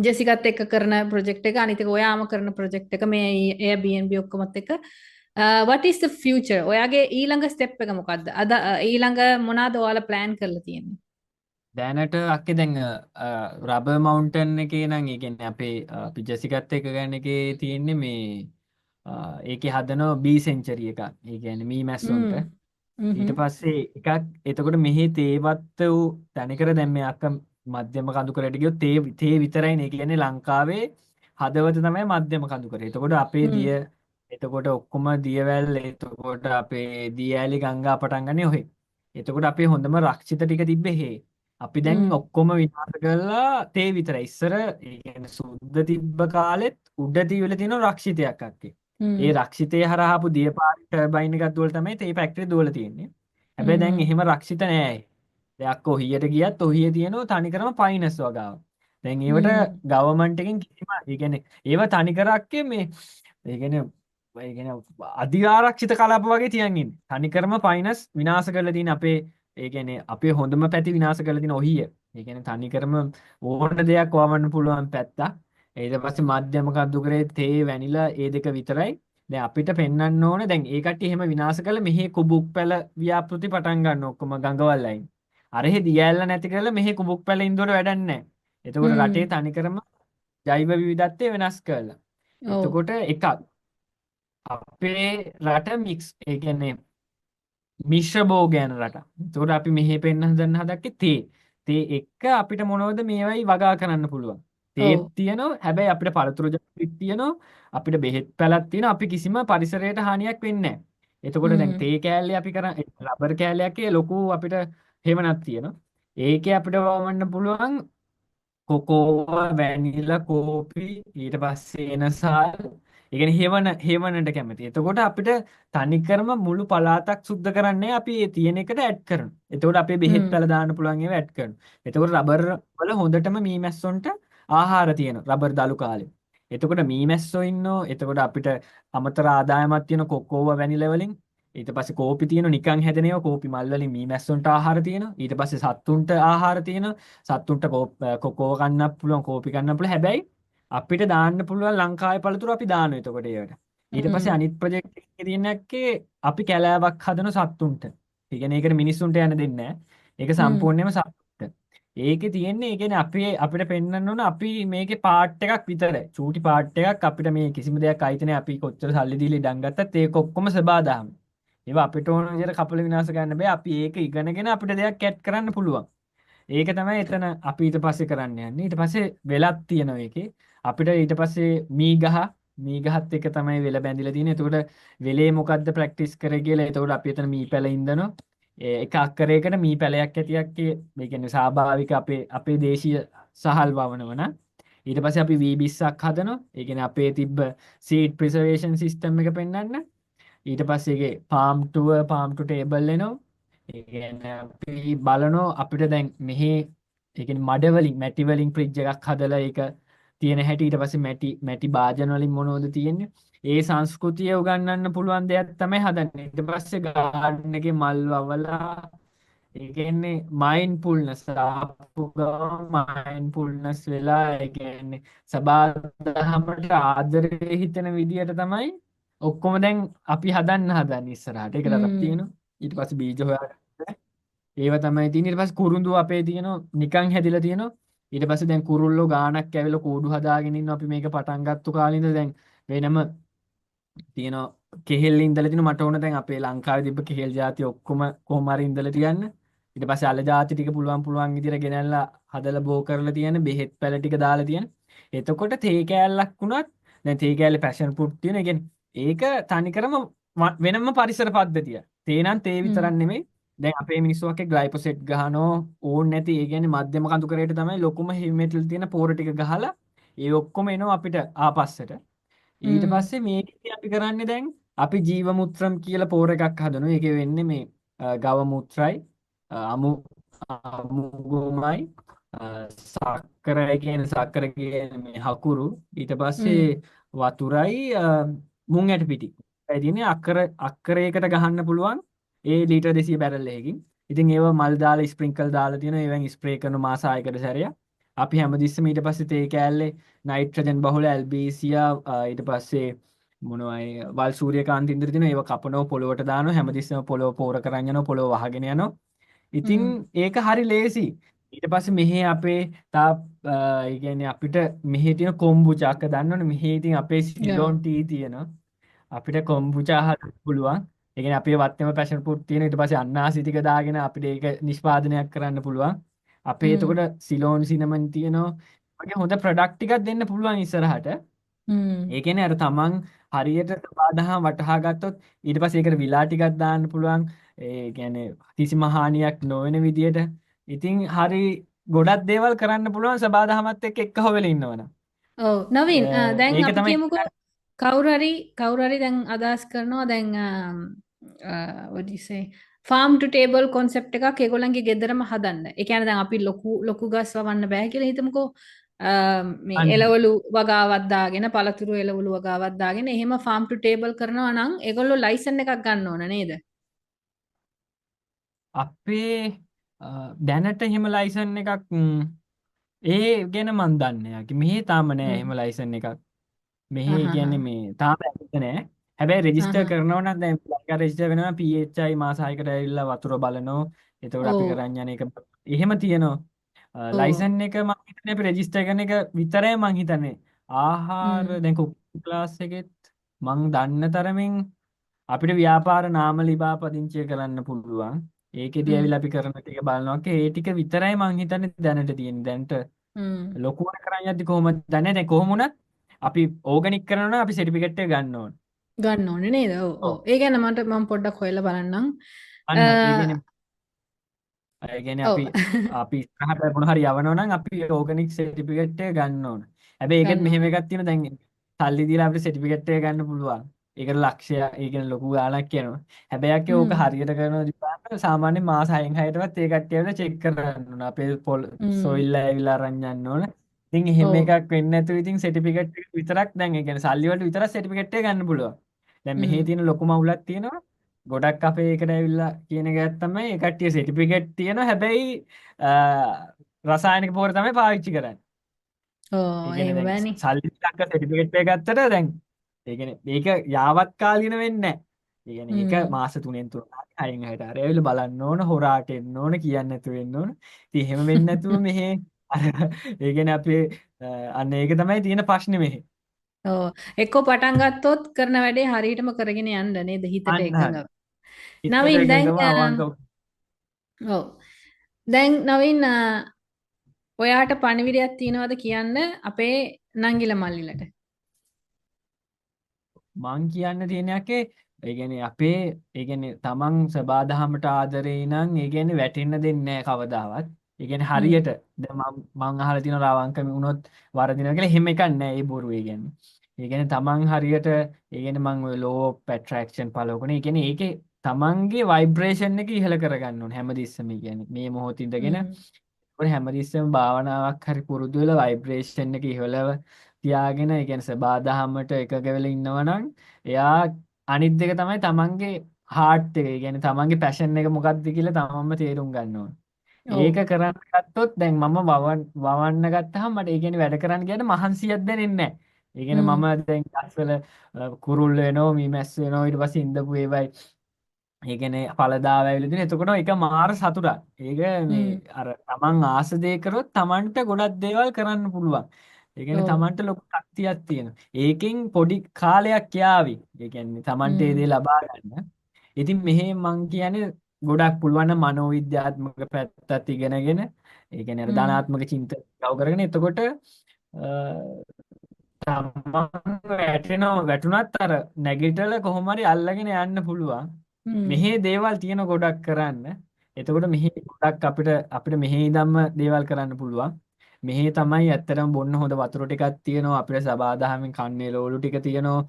ජෙසිකත් එක්ක කරන ප්‍රොජෙක්ට් එක අනිත් එක ඔයාම කරන ප්‍රොජෙක්ට් එක මේ Airbnb ඔක්කොමත් එක්ක what is the future ඔයාගේ ඊළඟ ස්ටෙප් එක මොකද්ද අද ඊළඟ මොනවාද ඔයාලා plan කරලා තියෙන්නේ දැනට අක්කේ දැන් රබර් මවුන්ටන් එකේ නම් ඒ කියන්නේ අපි ජෙසිකත් එක්ක ගන්න එකේ තියෙන්නේ මේ ඒකේ හදනවා බී සෙන්චරි එකක්. ඒ කියන්නේ මී මැස්සොන්ට. ඊට පස්සේ එකක් එතකොට මෙහි තේවත් වූ තැනකර දැන් මේ අක්ක මධ්‍යම කඳුකරට ගියොත් තේ විතරයිනේ. ඒ කියන්නේ ලංකාවේ හදවත තමයි මධ්‍යම කඳුකර. එතකොට අපේ එතකොට ඔක්කොම දියවැල් එතකොට අපේ දියඇලි ගංගා පටන් ගන්නේ ඔහෙ. එතකොට අපේ හොඳම රක්ෂිත ටික තිබ්බේ හේ. අපි දැන් ඔක්කොම විනාශ කරලා තේ විතරයි. ඉස්සර ඒ කියන්නේ සුද්ධ තිබ්බ කාලෙත් උඩ තියවිලා තියෙන රක්ෂිතයක් අක්කේ. ඒ රක්ෂිතය හරහා ආපු දියපාර ටර්බයින් එකක් දුවලා තමයි තේ ෆැක්ටරි දුවලා තියෙන්නේ. හැබැයි දැන් එහෙම රක්ෂිත නෑ. දැන් අක්ක ඔහියට ගියත් ඔහිය තියෙනවා තනිකරම පයින්ස් වගාව. දැන් ඒවට ගවර්න්මන්ට් එකෙන් කිසිම ඒ කියන්නේ ඒව තනිකරක්කේ මේ ඒ කියන්නේ අධිආරක්ෂිත කලාප වගේ තියන් ඉන්නේ. තනිකරම පයින්ස් විනාශ කරලා තියෙන අපේ ඒ කියන්නේ අපේ හොඳම පැති විනාශ කරලා තියෙන ඔහිය. ඒ කියන්නේ තනිකරම ඕන දෙයක් වවන්න පුළුවන් පැත්තක්. ඊට පස්සේ මධ්‍යම කඳුකරේ තේ වැනිලා ඒ දෙක විතරයි. දැන් අපිට පෙන්වන්න ඕන දැන් ඒ කට්ටිය එහෙම විනාශ කළා මෙහි කුබුක් පැල ව්‍යාපෘති පටන් ගන්න ඔක්කොම ගඟවල් ලයින්. අරෙහි දියැල්ල නැති කරලා මෙහි කුබුක් පැල ඉන්දුවට වැඩක් නැහැ. එතකොට රටේ තනිකරම ජෛව විවිධත්වය වෙනස් කරලා. එතකොට එකක් අපේ රට මික්ස් ඒ කියන්නේ මිශ්‍ර භෝගයන රට. එතකොට අපි මෙහි පෙන්න හදන්න හදක්කේ තේ එක්ක අපිට මොනවද මේවයි වගා කරන්න පුළුවන්. තේත් තියෙනවා හැබැයි අපිට පළතුරු ජාතිත් තියෙනවා අපිට බෙහෙත් පැලක් තියෙනවා අපි කිසිම පරිසරයට හානියක් වෙන්නේ නැහැ. එතකොට දැන් තේ කෑල්ලේ අපි කරන් රබර් කෑල්ලයක් ලොකු අපිට හේවණක් තියෙනවා. ඒකේ අපිට වවන්න පුළුවන් කොකෝවා වැනිලා කෝපි ඊට පස්සේ එනසාල් ඒ කියන්නේ හේවණට කැමති. එතකොට අපිට තනිකරම මුළු පළාතක් සුද්ධ කරන්නේ අපි ඒ තියෙන එකට ඇඩ් කරනවා. එතකොට අපේ බෙහෙත් පැල දාන්න පුළුවන් ඒවා ඇඩ් කරනවා. එතකොට රබර් වල හොඳටම මීමැස්සොන්ට ආහාර තියෙන රබර් දලු කාලේ. එතකොට මීමැස්සෝ ඉන්නෝ. එතකොට අපිට අමතර ආදායමක් තියෙන කොකෝවා වැනිලා වලින්. ඊට පස්සේ කෝපි තියෙන නිකන් හැදෙනේවා කෝපි මල් වලින් මීමැස්සොන්ට ආහාර තියෙනවා. ඊට පස්සේ සත්තුන්ට ආහාර තියෙනවා. සත්තුන්ට කොකෝව කන්නත් පුළුවන් කෝපි කන්නත් පුළුවන්. හැබැයි අපිට දාන්න පුළුවන් ලංකාවේ පළතුරු අපි දානවා එතකොට ඒවට. ඊට පස්සේ අනිත් ප්‍රොජෙක්ට් එකේ තියෙනකේ අපි කැලෑවක් හදන සත්තුන්ට. ඒ කියන්නේ ඒකට මිනිස්සුන්ට යන්න දෙන්නේ නැහැ. ඒක සම්පූර්ණයෙන්ම සත්තුන්ට. ඒකේ තියෙන්නේ ඒ කියන්නේ අපිට පෙන්වන්න ඕන අපි මේකේ පාර්ට් එකක් විතරයි. චූටි පාර්ට් එකක් අපිට මේ කිසිම දෙයක් අයිති නැහැ. අපි කොච්චර සල්ලි දීලා ඉඩම් ගත්තත් ඒක ඔක්කොම සබාදහම. ඒවා අපිට ඕන විදිහට කපල විනාශ ගන්න බෑ. අපි ඒක ඉගෙනගෙන අපිට දෙයක් ඇඩ් කරන්න පුළුවන්. ඒක තමයි එතන අපි ඊට පස්සේ කරන්න යන්නේ. ඊට පස්සේ වෙලක් තියෙනවා ඒකේ. අපිට ඊට පස්සේ මී ගහත් එක තමයි වෙල බැඳිලා තියෙන්නේ. එතකොට වෙලේ මොකද්ද ප්‍රැක්ටිස් කරේ කියලා. එතකොට අපි එතන මී පැල ඉඳනවා. එක අක්කරයකට මී පැලයක් ඇතියක් ඒ කියන්නේ ස්වාභාවික අපේ දේශීය සහල් වවනවන. ඊට පස්සේ අපි V20ක් හදනවා. ඒ කියන්නේ අපේ තිබ්බ seed preservation system එක පෙන්වන්න. ඊට පස්සේ ඒකේ palm to table එනවා. ඒ කියන්නේ අපි බලනවා අපිට දැන් මෙහි ඒ කියන්නේ මඩ වලින් මැටි වලින් ෆ්‍රිජ් එකක් හදලා ඒක තියෙන හැටි ඊට පස්සේ මැටි භාජන වලින් මොනවද තියෙන්නේ ඒ සංස්කෘතිය උගන්වන්න පුළුවන් දෙයක් තමයි හදන්නේ ඊට පස්සේ ගාඩන් එකේ මල් වවලා ඒ කියන්නේ මයින්ඩ්ෆුල්නස් ආපු ගමන් මයින්ඩ්ෆුල්නස් වෙලා ඒ කියන්නේ සබාදහමට ආදරේ හිතෙන විදියට තමයි ඔක්කොම දැන් අපි හදන්නේ ඉස්සරහට ඒක තරක් තියෙනවා ඊට පස්සේ බීජ හොයාගන්න ඒව තමයි තියෙන්නේ ඊට පස්සේ කුරුඳු අපේ තියෙනවා නිකන් හැදිලා තියෙනවා ඊට පස්සේ දැන් කුරුල්ලෝ ගානක් ඇවිල්ලා කූඩු හදාගෙන ඉන්නවා අපි මේක පටන් ගත්ත කාලේ ඉඳලා දැන් වෙනම තියෙනවා කෙහෙල් ඉඳලා තියෙනවා මට ඕන දැන් අපේ ලංකාවේ තිබ්බ කෙහෙල් ಜಾති ඔක්කොම කොහොම හරි ඉඳලා තියන්න ඊට පස්සේ අල ಜಾති ටික පුළුවන් විදිහට ගෙනල්ලා හදලා බෝ කරලා තියන්න බෙහෙත් පැල ටික දාලා තියන්න එතකොට තේ කෑල්ලක් වුණත් දැන් තේ කෑල්ලේ පැෂන් ෆෘට් තියෙන ඒ කියන්නේ ඒක තනිකරම වෙනම පරිසර පද්ධතිය තේ නම් තේ විතරක් නෙමෙයි දැන් අපේ මිනිස්සු වගේ ග්ලයිපොසෙට් ගහනවා ඕන් නැති ඒ කියන්නේ මධ්‍යම කඳුකරයට තමයි ලොකුම හෙවි මෙටල් තියෙන පෝර ටික ගහලා ඒ ඔක්කොම එනවා අපිට ආපස්සට ඊට පස්සේ මේකදී අපි කරන්නේ දැන් අපි ජීව මුත්‍රම් කියලා පෝර එකක් හදනවා ඒකේ වෙන්නේ මේ ගව මුත්‍රායි අමු ගෝමයි සක්කර කියන්නේ මේ හකුරු ඊට පස්සේ වතුරයි මුං ඇට පිටි ඒ තියෙන්නේ අක්කරයකට ගහන්න පුළුවන් ඒ ලීටර් 200 බැරල් එකකින්. ඉතින් ඒව මල් දාලා ස්ප්‍රින්කල් දාලා තියෙනවා. ඒවෙන් ස්ප්‍රේ කරන මාස 6කට සැරයක්. අපි හැමතිස්සෙම ඊට පස්සේ තේ කෑල්ලේ නයිට්‍රජන් බහුල ඇල්බීසියා ඊට පස්සේ මොනවයි වල් සූර්යකාන්ත ඉන්ද්‍ර තියෙනවා. ඒව කපනව පොළොවට දානවා. හැමතිස්සෙම පොළොව පෝර කරන් යනවා. පොළොව වහගෙන යනවා. ඉතින් ඒක හරි ලේසි. ඊට පස්සේ මෙහි අපේ ඒ කියන්නේ අපිට මෙහි තියෙන කොම්බුචාක දන්නවනේ. මෙහි ඉතින් අපේ සිලෝන් ටී තියෙනවා. අපිට කොම්බුචා හදන්න පුළුවන්. ඒ කියන්නේ අපේ වත්තේම පැෂන් ෆෘට් තියෙන ඊට පස්සේ අන්නාසි ටික දාගෙන අපිට ඒක නිෂ්පාදනයක් කරන්න පුළුවන්. අපේ එතකොට සිලෝන් සිනමන් තියෙනවා. වගේ හොඳ ප්‍රොඩක්ට් ටිකක් දෙන්න පුළුවන් ඉස්සරහට. ඒ කියන්නේ අර තමන් හරියට සබාදහම වටහා ගත්තොත් ඊට පස්සේ ඒකට විලා ටිකක් දාන්න පුළුවන්. ඒ කියන්නේ කිසිම හානියක් නොවන විදියට. ඉතින් හරි ගොඩක් දේවල් කරන්න පුළුවන් සබාදහමත් එක්ක හොවෙලා ඉන්නවනම්. ඔව් නවීන් දැන් ඒක අපි තමයි කියමුකෝ කවුරු හරි දැන් අදහස් කරනවා දැන් what do you say farm to table concept එකක් ඒගොල්ලන්ගේ ගෙදරම හදන්න. ඒ කියන්නේ දැන් අපි ලොකු ගස් වවන්න බෑ කියලා හිතමුකෝ. මේ එළවලු වගාවක් දාගෙන පළතුරු එළවලු වගාවක් දාගෙන එහෙම farm to table කරනවා නම් ඒගොල්ලෝ ලයිසන් එකක් ගන්න ඕන නේද? අපේ දැනට එහෙම ලයිසන් එකක් ඒ ගැන මන් දන්නේ නැහැ. මෙහි තාම නෑ එහෙම ලයිසන් එකක්. මෙහි කියන්නේ මේ තාම ඇත්ත නෑ. හැබැයි රෙජිස්ටර් කරනවා නම් දැන් ලංකාවේ රෙජිස්ටර් වෙනවා PHI මාස 6කට ඇවිල්ලා වතුර බලනවා. එතකොට අපි කරන් යන එක එහෙම තියෙනවා. ලයිසන් එක මම හිතන්නේ අපි රෙජිස්ටර් කරන එක විතරයි මම හිතන්නේ. ආහාර දැන් කුකින් ක්ලාස් එකෙත් මම දන්න තරමින් අපිට ව්‍යාපාර නාම ලිබා පදිංචි කරන්න පුළුවන්. ඒකෙදි ඇවිල්ලා අපි කරන ටික බලනවා. ඒ ටික විතරයි මම හිතන්නේ දැනට තියෙන්නේ. දැනට ලොකුවට කරන් යද්දි කොහොමද දන්නේ දැන් කොහොම වුණත් අපි ඕගනික් කරනවා නම් අපි සර්ටිෆිකේට් එක ගන්න ඕන. ගන්න ඕනේ නේද? ඔව්. ඒ ගැන මම පොඩ්ඩක් හොයලා බලන්නම්. ඒ කියන්නේ අපි ඉස්සරහට මොන හරි යවනවා නම් අපි ඕගනික් සර්ටිෆිකේට් එක ගන්න ඕන. හැබැයි ඒකෙත් මෙහෙම එකක් තියෙනවා දැන් සල්ලි දීලා අපිට සර්ටිෆිකේට් එක ගන්න පුළුවන්. ඒකට ලක්ෂය ඒ කියන්නේ ලොකු ගාණක් යනවා. හැබැයි ඕක හරියට කරනවා සාමාන්‍ය මාස 6න් 6ටවත් ඒ කට්ටිය ඇවිල්ලා චෙක් කරන්න ඕන. අපේ සොයිල් ඇවිල්ලා අරන් යන්න ඕන. ඉතින් එහෙම එකක් වෙන්නේ නැතුව ඉතින් සර්ටිෆිකේට් එක විතරක් දැන් ඒ කියන්නේ සල්ලි වලට විතරක් සර්ටිෆිකේට් එක ගන්න පුළුවන්. දැන් මෙහි තියෙන ලොකු මවුලක් තියෙනවා. ගොඩක් අපේ එකට ඇවිල්ලා කියන එකක් තමයි ඒ කට්ටිය සර්ටිෆිකේට් තියෙනවා. හැබැයි රසායනික පොහොර තමයි පාවිච්චි කරන්නේ. ඔව් එහෙම බෑනේ. සල්ලි ටිකක් සර්ටිෆිකේට් එක ගත්තට දැන් ඒ කියන්නේ මේක යාවත් කාලින වෙන්නේ නැහැ. ඉගෙන ඒක හ්ම්. මාස 3න් 3 හයෙන් හයට අර ඇවිල්ලා බලන්න ඕන හොරාට එන්න ඕන කියන්නේ නැතුව එන්න ඕන. ඉතින් එහෙම වෙන්නේ නැතුව මෙහෙ අර ඒ කියන්නේ අපේ අන්න ඒක තමයි තියෙන ප්‍රශ්නේ මෙහෙ. ඔව්. එක්කෝ පටන් ගත්තොත් කරන වැඩේ හරියටම කරගෙන යන්න නේද හිතට අන්න හරි. එකඟව. හිතට නවීන් දැන් එකඟව අවංකව ඔව්. දැන් නවීන් ඔයාට පණිවිඩයක් තියෙනවද කියන්න අපේ නංගිල මල්ලිලට? මං කියන්න තියෙන යකේ ඒ කියන්නේ අපේ ඒ කියන්නේ තමන් සබාදහමට ආදරේ නම් ඒ කියන්නේ වැටෙන්න දෙන්නේ නැහැ කවදාවත්. ඒ කියන්නේ හ්ම්. හරියට දැන් මං අහලා තියෙනවා රාවංකම වුණොත් වරදිනවා කියලා එහෙම එකක් නැහැ ඒ බොරු ඒ කියන්නේ. ඒ කියන්නේ තමන් හරියට ඒ කියන්නේ මං ඔය law of attraction follow කරන. ඒ කියන්නේ ඒකේ තමන්ගේ ভাইබ්‍රේෂන් එක ඉහළ කරගන්න ඕනේ හැමදෙස්සම. ඒ කියන්නේ මේ මොහොත ඉඳගෙන හ්ම්. ඔය හැමතිස්සෙම භාවනාවක් හරි පුරුදු වෙලා ভাইබ්‍රේෂන් එක ඉහළව තියාගෙන ඒ කියන්නේ සබාදහමට එකග වෙලා ඉන්නවනම් එයා අනිත් දෙක තමයි තමන්ගේ හાર્ට් එක. ඒ කියන්නේ තමන්ගේ පැෂන් එක මොකක්ද කියලා තමන්ම තේරුම් ගන්න ඕන. ඔව්. ඒක කරන්න ගත්තොත් දැන් මම වවන්න ගත්තාම මට ඒ කියන්නේ වැඩ කරන්න ගියාට මහන්සියක් දැනෙන්නේ නැහැ. ඒ කියන්නේ හ්ම්. මම දැන් ගස්වල කුරුල්ල වෙනවා, මීමැස්ස වෙනවා, ඊට පස්සේ ඉඳපු ඒවයි ඒ කියන්නේ ඵලදාව ඇවිල්ලා තියෙන. එතකොට ඒක මාර සතුටක්. ඒක මේ හ්ම්. අර තමන් ආස දේ කරොත් තමන්ට ගොඩක් දේවල් කරන්න පුළුවන්. ඒ කියන්නේ ඔව්. තමන්ට ලොකු ශක්තියක් තියෙනවා. ඒකෙන් පොඩි කාලයක් යාවි. ඒ කියන්නේ තමන්ට ඒ හ්ම්. දේ ලබා ගන්න. ඉතින් මෙහෙ මං කියන්නේ ගොඩක් පුළුවන් නම් මනෝවිද්‍යාත්මක පැත්තත් ඉගෙනගෙන ඒ කියන්නේ අර හ්ම්. ධනාත්මක චින්තනය කරගෙන එතකොට තමන් වැටුණත් අර නැගිටලා කොහොම හරි අල්ලගෙන යන්න පුළුවන්. හ්ම්. මෙහි දේවල් තියෙන ගොඩක් කරන්න. එතකොට මෙහි ගොඩක් අපිට මෙහි ඉඳන්ම දේවල් කරන්න පුළුවන්. මෙහි තමයි ඇත්තටම බොන්න හොඳ වතුර ටිකක් තියෙනවා. අපිට සබාදහමින් කන්නේ ලෝලු ටික තියෙනවා.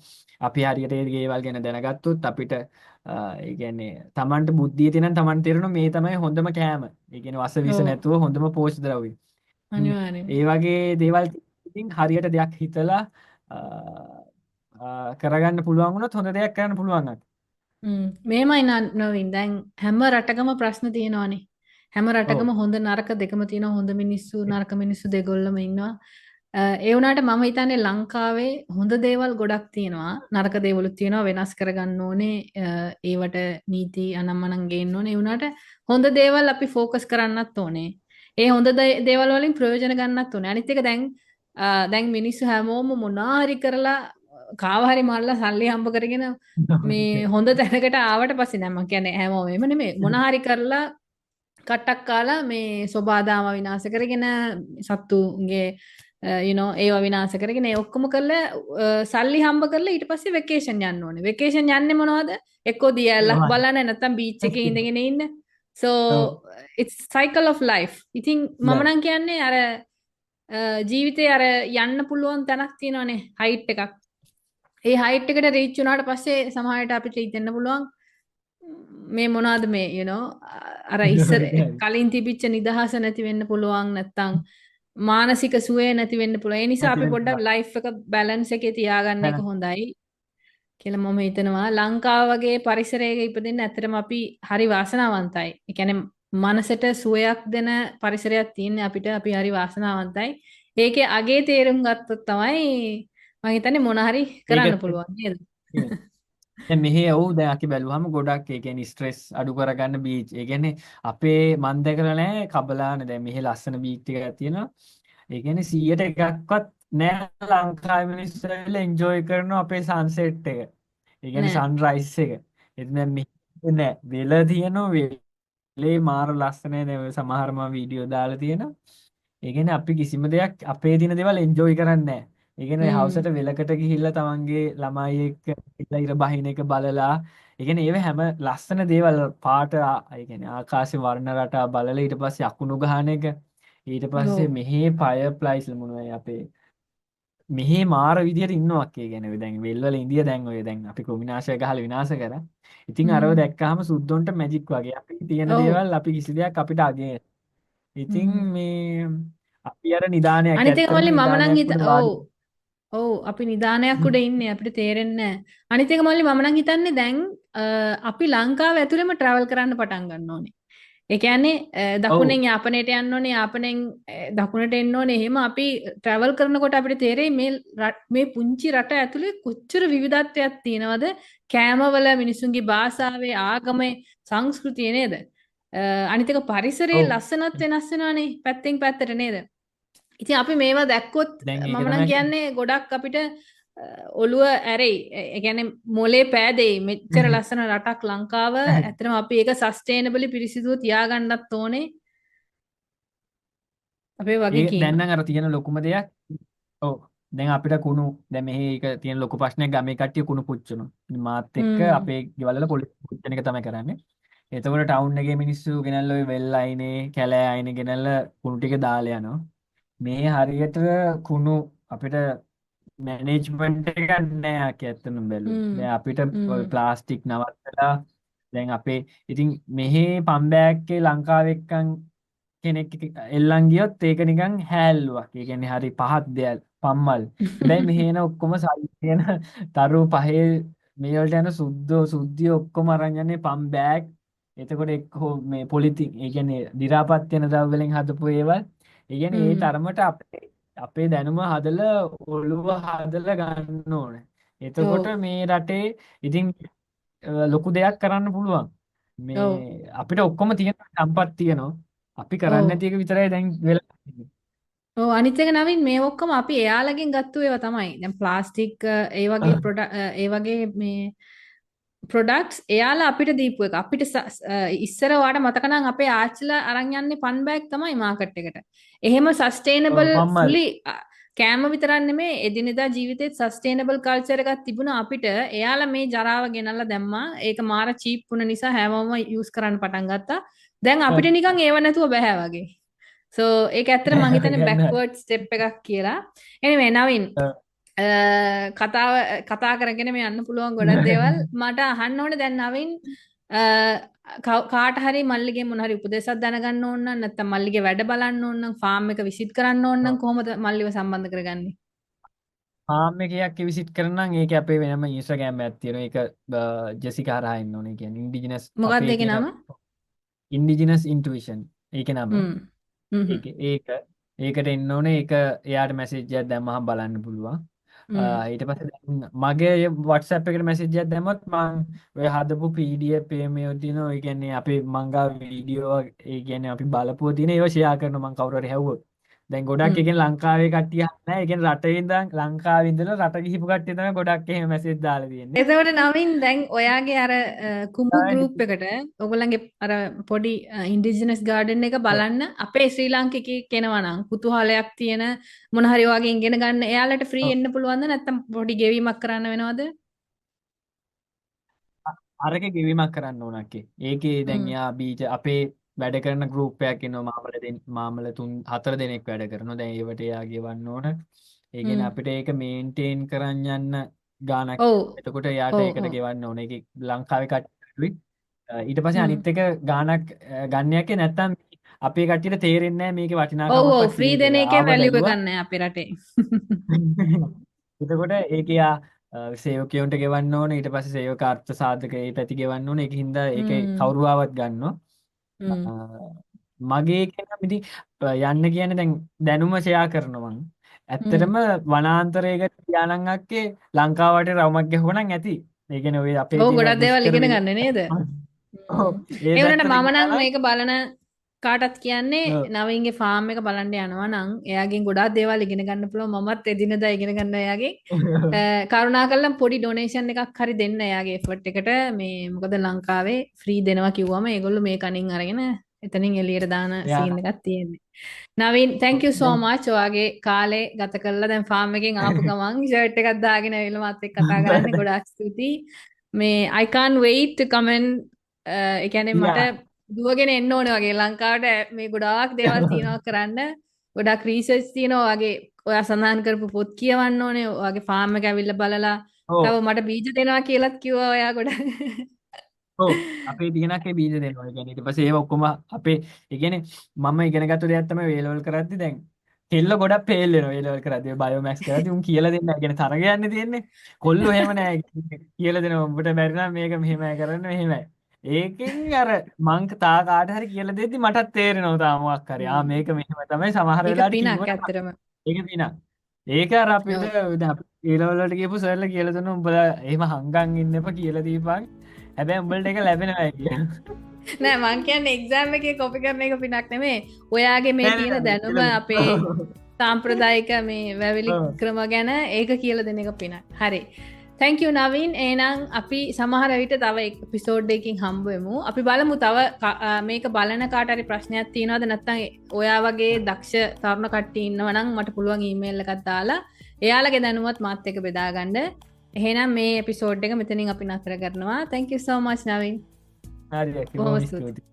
අපි හරියට ඒ දේවල් ගැන දැනගත්තොත් අපිට ඒ කියන්නේ Tamanට බුද්ධිය තියෙනම් Taman තේරෙනවා මේ තමයි හොඳම කෑම. ඒ කියන්නේ වසවිස ඔව්. නැතුව හොඳම පෝෂ්‍ය ද්‍රව්‍ය. අනිවාර්යෙන්ම. ඒ වගේ දේවල් ඉතින් හරියට දෙයක් හිතලා කරගන්න පුළුවන් වුණොත් හොඳ දෙයක් කරන්න පුළුවන් අත. මෙහෙමයි නවීන් දැන් හැම රටකම ප්‍රශ්න තියෙනවානේ. හැම රටකම ඔව්. හොඳ නරක දෙකම තියෙනවා. හොඳ මිනිස්සු නරක මිනිස්සු දෙගොල්ලම ඉන්නවා. ඒ වුණාට මම හිතන්නේ ලංකාවේ හොඳ දේවල් ගොඩක් තියෙනවා. නරක දේවලුත් තියෙනවා. වෙනස් කරගන්න ඕනේ. ඒවට නීති අනම්මනම් ගේන්න ඕනේ. ඒ වුණාට හොඳ දේවල් අපි ફોකස් කරන්නත් ඕනේ. ඒ හොඳ දේවල් වලින් ප්‍රයෝජන ගන්නත් ඕනේ. අනිත් එක දැන් මිනිස්සු හැමෝම මොනාහරි කරලා කාව හරි මල්ලා සල්ලි හම්බ කරගෙන මේ හොඳ තැනකට ආවට පස්සේ දැන් මම කියන්නේ හැමෝම එහෙම නෙමෙයි මොනාහරි කරලා කට්ටක් කාලා මේ සෝබාදාම විනාශ කරගෙන සත්තුගේ ඒවා විනාශ කරගෙන ඒ ඔක්කොම කරලා සල්ලි හම්බ කරලා ඊට පස්සේ වෙකේෂන් යන්න ඕනේ. වෙකේෂන් යන්නේ මොනවද? එක්කෝ දියැලක් බලන්න නැත්නම් බීච් එකේ ඉඳගෙන ඉන්න. So it's cycle of life. ඉතින් මම නම් කියන්නේ අර ජීවිතේ අර යන්න පුළුවන් තැනක් තියෙනවානේ හයිට් එකක්. ඒ හයිට් එකට රීච් වුණාට පස්සේ සමහරවිට අපිට හිතෙන්න පුළුවන් මේ මොනවාද මේ අර ඉස්සර කලින් තිබිච්ච නිදහස නැති වෙන්න පුළුවන් නැත්තම් මානසික සුවය නැති වෙන්න පුළුවන්. ඒ නිසා අපි පොඩ්ඩක් ලයිෆ් එක බැලන්ස් එකේ තියාගන්න එක හොඳයි කියලා මම හිතනවා. ලංකාව වගේ පරිසරයක ඉපදෙන්න ඇත්තටම අපි හරි වාසනාවන්තයි. ඒ කියන්නේ මනසට සුවයක් දෙන පරිසරයක් තියෙන අපිට අපි හරි වාසනාවන්තයි. ඒකේ අගේ තේරුම් ගත්තොත් තමයි මම හිතන්නේ මොන හරි කරන්න පුළුවන් නේද? දැන් මෙහි ඔව් දැන් අපි බැලුවම ගොඩක් ඒ කියන්නේ ස්ට්‍රෙස් අඩු කරගන්න බීච්. ඒ කියන්නේ අපේ මන් දැකලා නැහැ කබලානේ දැන් මෙහි ලස්සන බීච් ටිකක් තියෙනවා. ඒ කියන්නේ 100ට එකක්වත් නෑ ලංකාවේ මිනිස්සු ඇවිල්ලා එන්ජොයි කරනවා අපේ සන්සෙට් එක. ඒ කියන්නේ නෑ. සන්රයිස් එක. ඉතින් දැන් මෙහි නෑ. වෙල තියෙනවා වෙලේ මාර ලස්සනයි දැන් ඔය සමහර මම වීඩියෝ දාලා තියෙනවා. ඒ කියන්නේ අපි කිසිම දෙයක් අපේ දින දේවල් එන්ජොයි කරන්නේ නැහැ. ඒ කියන්නේ හවසට වෙලකට ගිහිල්ලා තමන්ගේ ළමයි එක්ක ඉල්ල ඉර බහින එක බලලා ඒ කියන්නේ ඒව හැම ලස්සන දේවල් පාට ඒ කියන්නේ ආකාශේ වර්ණ රටා බලලා ඊට පස්සේ අකුණු ගහන එක ඊට පස්සේ මෙහි ෆයර්ෆ්ලයිස් මොනවයි අපේ මෙහි මාර විදියට ඉන්නවා ඒ කියන්නේ ඔය දැන් වෙල්වල ඉන්දිය දැන් ඔය දැන් අපි කුමිනාශය ගහලා විනාශ කරා. ඉතින් අරව දැක්කහම සුද්දොන්ට මැජික් වගේ. අපි තියෙන දේවල් අපි කිසි දෙයක් අපිට අගේ. ඉතින් මේ අපි අර නිදානයක් අනිත් එක ඇත්තටම මල්ලි මම නම් නිදානයක් උඩ වාඩි ඔව් අපි නිදානයක් උඩ ඉන්නේ අපිට තේරෙන්නේ නැහැ. අනිත් එක මල්ලි මම නම් හිතන්නේ දැන් අපි ලංකාව ඇතුළෙම ට්‍රැවල් කරන්න පටන් ගන්න ඕනේ. ඒ කියන්නේ ඔව් දකුණෙන් යාපනයට යන්න ඕනේ යාපනයෙන් දකුණට එන්න ඕනේ. එහෙම අපි ට්‍රැවල් කරනකොට අපිට තේරෙයි මේ පුංචි රට ඇතුලේ කොච්චර විවිධත්වයක් තියෙනවද? කෑමවල මිනිසුන්ගේ භාෂාවේ ආගමේ සංස්කෘතිය නේද? අනිත් එක පරිසරයේ ඔව් ලස්සනත් වෙනස් වෙනවානේ පැත්තෙන් පැත්තට නේද? ඉතින් අපි මේවා දැක්කොත් දැන් ඒක මම නම් තමයි කියන්නේ ගොඩක් අපිට ඔළුව ඇරෙයි. ඒ කියන්නේ මොලේ පෑදෙයි. මෙච්චර ලස්සන රටක් ලංකාව. ඇත්තටම අපි ඒක සස්ටේනබලි පිරිසිදුව තියාගන්නත් ඕනේ. අපේ දැන් වගකීම. නම් අර තියෙන ලොකුම දෙයක් ඔව් දැන් අපිට කුණු දැන් මෙහි ඒක තියෙන ලොකු ප්‍රශ්නයක් ගමේ කට්ටිය කුණු පුච්චනවා. මාත් එක්ක හ්ම්. අපේ ගෙවල් වල පොලිස් පුච්චන එක තමයි කරන්නේ. එතකොට ටවුන් එකේ මිනිස්සු ගෙනල්ලා ඔය වෙල් අයිනේ කැලෑ අයිනේ ගෙනල්ලා කුණු ටික දාලා යනවා. මේ හරියට කුණු අපිට මැනේජ්මන්ට් එකක් නැහැ ආකි ඇත්තම බැලුවොත්. හ්ම්. දැන් අපිට ඔය හ්ම්. ප්ලාස්ටික් නවත්තලා දැන් අපේ ඉතින් මෙහි පම්බෑග්ගේ ලංකාවේ එක්කන් කෙනෙක් එල්ලන් ගියොත් ඒක නිකන් හැල්ලුවක්. ඒ කියන්නේ හරි පහත් දෙයක් පම්මල්. හැබැයි මෙහි එන ඔක්කොම සල්ලි තියෙන තරු පහේ මේ වලට යන සුද්ධිය ඔක්කොම අරන් යන්නේ පම්බෑග්. එතකොට එක්කෝ මේ පොලිතින් ඒ කියන්නේ දි รา පත් වෙන දව වලින් හදපු ඒවා. ඒ කියන්නේ ඒ හ්ම්. තරමට අපේ දැනුම හදලා ඔළුව හදලා ගන්න ඕනේ. ඔව්. එතකොට මේ රටේ ඉතින් ලොකු දෙයක් කරන්න පුළුවන්. ඔව්. මේ අපිට ඔක්කොම තියෙන සම්පත් තියෙනවා. අපි කරන්නේ ඔව්. නැති එක විතරයි දැන් වෙලා තියෙන්නේ. ඔව් අනිත් එක නවින් මේ ඔක්කොම අපි එයාලගෙන් ගත්තු ඒවා තමයි. දැන් ප්ලාස්ටික් ඒ වගේ ඒ වගේ මේ ප්‍රොඩක්ට්ස් එයාලා අපිට දීපු එක. අපිට ඉස්සර ඔයාලට මතක නම් අපේ ආච්චිලා අරන් යන්නේ පන් බෑග් තමයි මාකට් එකට. එහෙම සස්ටේනබල් පම්මල් ෆුලි කෑම විතරක් නෙමේ එදිනෙදා ජීවිතේත් සස්ටේනබල් කල්චර් එකක් තිබුණා අපිට. එයාලා මේ ජරාව ගෙනල්ලා දැම්මා. ඒක මාර චීප් වුණ නිසා හැමෝම යූස් කරන්න පටන් ගත්තා. දැන් අපිට නිකන් ඒව නැතුව බෑ වගේ. සෝ ඒක ඇත්තට මං හිතන්නේ ගන්න. බෑක්වර්ඩ් ස්ටෙප් එකක් කියලා. anyway නවින් කතා කරගෙන මේ යන්න පුළුවන් ගොඩක් දේවල් මට අහන්න ඕනේ දැන් නවින් කාට හරි මල්ලිගේ මොන හරි උපදේශයක් දැනගන්න ඕන නම් නැත්නම් මල්ලිගේ වැඩ බලන්න ඕන නම් ෆාම් එක විසිට් කරන්න ඕන නම් කොහොමද මල්ලිව සම්බන්ධ කරගන්නේ? ෆාම් එකක් විසිට් කරනම් ඒක අපේ වෙනම ඉන්ස්ටාග්‍රෑම් එකක් තියෙනවා. ඒක ජෙසිකා හරහා එන්න ඕනේ. කියන්නේ ඉන්ඩිජිනස් මොකක්ද අපේ ඒකේ තියෙන නම? ඉන්ඩිජිනස් ඉන්ටුයිෂන්. ඒකේ නම. හ්ම්. හ්ම්. ඒකට එන්න ඕනේ. ඒක එයාට මැසේජ් එකක් දැම්මහම බලන්න පුළුවන්. හ්ම්. ඊට පස්සේ දැන් මගේ WhatsApp එකට මැසේජ් එකක් දැම්මොත් මම ඔය හදපු PDF මේව තියෙනවා. ඒ කියන්නේ අපේ මංගා වීඩියෝ ඒ කියන්නේ අපි බලපුවා තියෙන ඒවා ෂෙයා කරනවා මම කවුරු හරි හැව්වොත්. දැන් ගොඩක් ඒ හ්ම්. කියන්නේ ලංකාවේ කට්ටිය නැහැ. ඒ කියන්නේ රටේ ඉඳන් ලංකාවේ ඉඳලා රට ගිහිපු කට්ටිය තමයි ගොඩක් එහෙම මැසේජ් දාලා තියෙන්නේ. එතකොට නවින් දැන් ඔයාගේ අර කුඹු ගෲප් එකට ඔයගොල්ලන්ගේ අර පොඩි ඉන්ඩිජිනස් ගාඩන් එක බලන්න අපේ ශ්‍රී ලාංකිකයෙක් කෙනවා නම් කුතුහලයක් තියෙන මොන හරි වගේ ඉගෙන ගන්න එයාලට ෆ්‍රී එන්න පුළුවන්ද නැත්නම් පොඩි ගෙවීමක් කරන්න වෙනවද? අරක ගෙවීමක් කරන්න ඕනක්කේ. ඒකේ දැන් හ්ම්. යා බීජ අපේ වැඩ කරන ගෲප් එකක් ඉන්නවා මාමල 4 දෙනෙක් වැඩ කරනවා. දැන් ඒවට එයා ගෙවන්න ඕන. ඒ කියන්නේ හ්ම්. අපිට ඒක මේන්ටේන් කරන් යන්න ගාණක්. ඔව්. එතකොට එයාට ඔව්. ඒකට ඔව්. ගෙවන්න ඕන. ඒක ලංකාවේ කට්ටියලුයි. ඊට පස්සේ හ්ම්. අනිත් එක ගාණක් ගන්න යකේ නැත්තම් අපේ කට්ටියට තේරෙන්නේ නැහැ මේකේ ඔව් ඔව් වටිනාකමක්වත් ෆ්‍රී තියෙයි දෙන කියලා. එකේ ආව වැලියු එක බැලුවා. නැහැ අපේ රටේ. එතකොට ඒක යා සේවකයන්ට ගෙවන්න ඕන. ඊට පස්සේ සේවක අර්ථ සාධක ඒ පැති ගෙවන්න ඕන. ඒකින්ද ඒකේ හ්ම්. කවුරු ආවත් ගන්නවා. හ්ම්. මගේ කියනම් ඉතින් යන්න කියන්නේ දැන් දැනුම ෂෙයා කරනවා මං. හ්ම්. ඇත්තටම වනාන්තරයකට ගියානම් අක්කේ ලංකාවට රවුමක් ගැහුවනම් ඇති. ඒ කියන්නේ ඔය අපේ ඔව් තියෙන ගොඩක් දේවල් දුෂ්කර ඉගෙන ගන්න නේද? ඔව් ඒ ඒ වුණාට පැත්තට මම නම් ගියා මේක බලන කාටත් කියන්නේ නම් නවීන්ගේ ෆාම් එක බලන්න යනවා නම් එයාගෙන් ගොඩාක් දේවල් ඉගෙන ගන්න පුළුවන් මමත් එදිනෙදා ඉගෙන ගන්න එයාගෙන් කරුණාකරලා පොඩි ඩොනේෂන් එකක් හරි දෙන්න එයාගේ එෆර්ට් එකට මේ මොකද ලංකාවේ ෆ්‍රී දෙනවා කිව්වම ඒගොල්ලෝ මේ කණින් අරගෙන එතනින් එළියට දාන සීන් එකක් තියෙන්නේ. නවීන් thank you so දැන් much ඔයාගේ කාලේ ගත කළා දැන් ෆාම් එකෙන් ආපු ගමන් ෂර්ට් එකක් දාගෙන ඇවිල්ලා මාත් එක්ක කතා කරන්න ගොඩාක් ස්තුතියි. මේ I can't wait to come and ඒ කියන්නේ මට යා දුවගෙන එන්න ඕනේ වගේ ලංකාවට මේ ගොඩාක් දේවල් තියෙනවා කරන්න ගොඩාක් රීසර්ච් තියෙනවා වගේ ඔයා සඳහන් කරපු පොත් කියවන්න ඕනේ ඔයාගේ ෆාම් එක ඇවිල්ලා බලලා ඔව් තව මට බීජ දෙනවා කියලාත් කිව්වා ඔයා ගොඩක් ඔව් අපේ තියෙනකේ බීජ දෙනවා. ඒ කියන්නේ ඊට පස්සේ ඒව ඔක්කොම අපේ ඒ කියන්නේ මම ඉගෙනගත්තු දෙයක් තමයි වේ ලෙවල් කරද්දි දැන් කෙල්ල ගොඩක් ෆේල් වෙනවා වේ ලෙවල් කරද්දි බයෝමැක්ස් කරද්දි උන් කියලා දෙන්නේ නැහැ. ඒ කියන්නේ තරග යන්නේ තියෙන්නේ. කොල්ලෝ එහෙම නැහැ කියලා දෙනවා. උඹට බැරි නම් මේක මෙහෙමයි කරන්න මෙහෙමයි. ඒකෙන් අර මංක තා කාට හරි කියලා දෙද්දි මටත් තේරෙනවා තාමක් හරි. මේක මෙහෙම තමයි සමහර ඒක වෙලාවට පිනක් කිව්වට ඇත්තරම. ඒක පිනක්. ඒක අර අපිට දැන් අපි ඒ ලෙවල් වලට ගියපු සර්ලා කියලා දුන්න උඹලා එහෙම හංගන් ඉන්න එපා කියලා දීපන්. හැබැයි උඹලට ඒක ලැබෙනවා කියලා. නෑ මං කියන්නේ එක්සෑම් එකේ කොපි කරන එක පිනක් නෙමෙයි. ඔයාගේ මේ තියෙන දැනුම අපේ සාම්ප්‍රදායික මේ වැවිලි ක්‍රම ගැන ඒක කියලා දෙන එක පිනක්. හරි. thank you Naveen. එහෙනම් අපි සමහර විට තව එපිසෝඩ් එකකින් හම්බ වෙමු. අපි බලමු තව මේක බලන කාට හරි ප්‍රශ්නයක් තියෙනවද නැත්නම් ඔයා වගේ දක්ෂ තරුණ කට්ටිය ඉන්නවා නම් මට පුළුවන් ඊමේල් එකක් දාලා එයාලගේ දැනුමත් මාත් එක්ක බෙදා ගන්න. එහෙනම් මේ එපිසෝඩ් එක මෙතනින් අපි නතර කරනවා. thank you so much Naveen. හරි. බොහොම ස්තුතියි.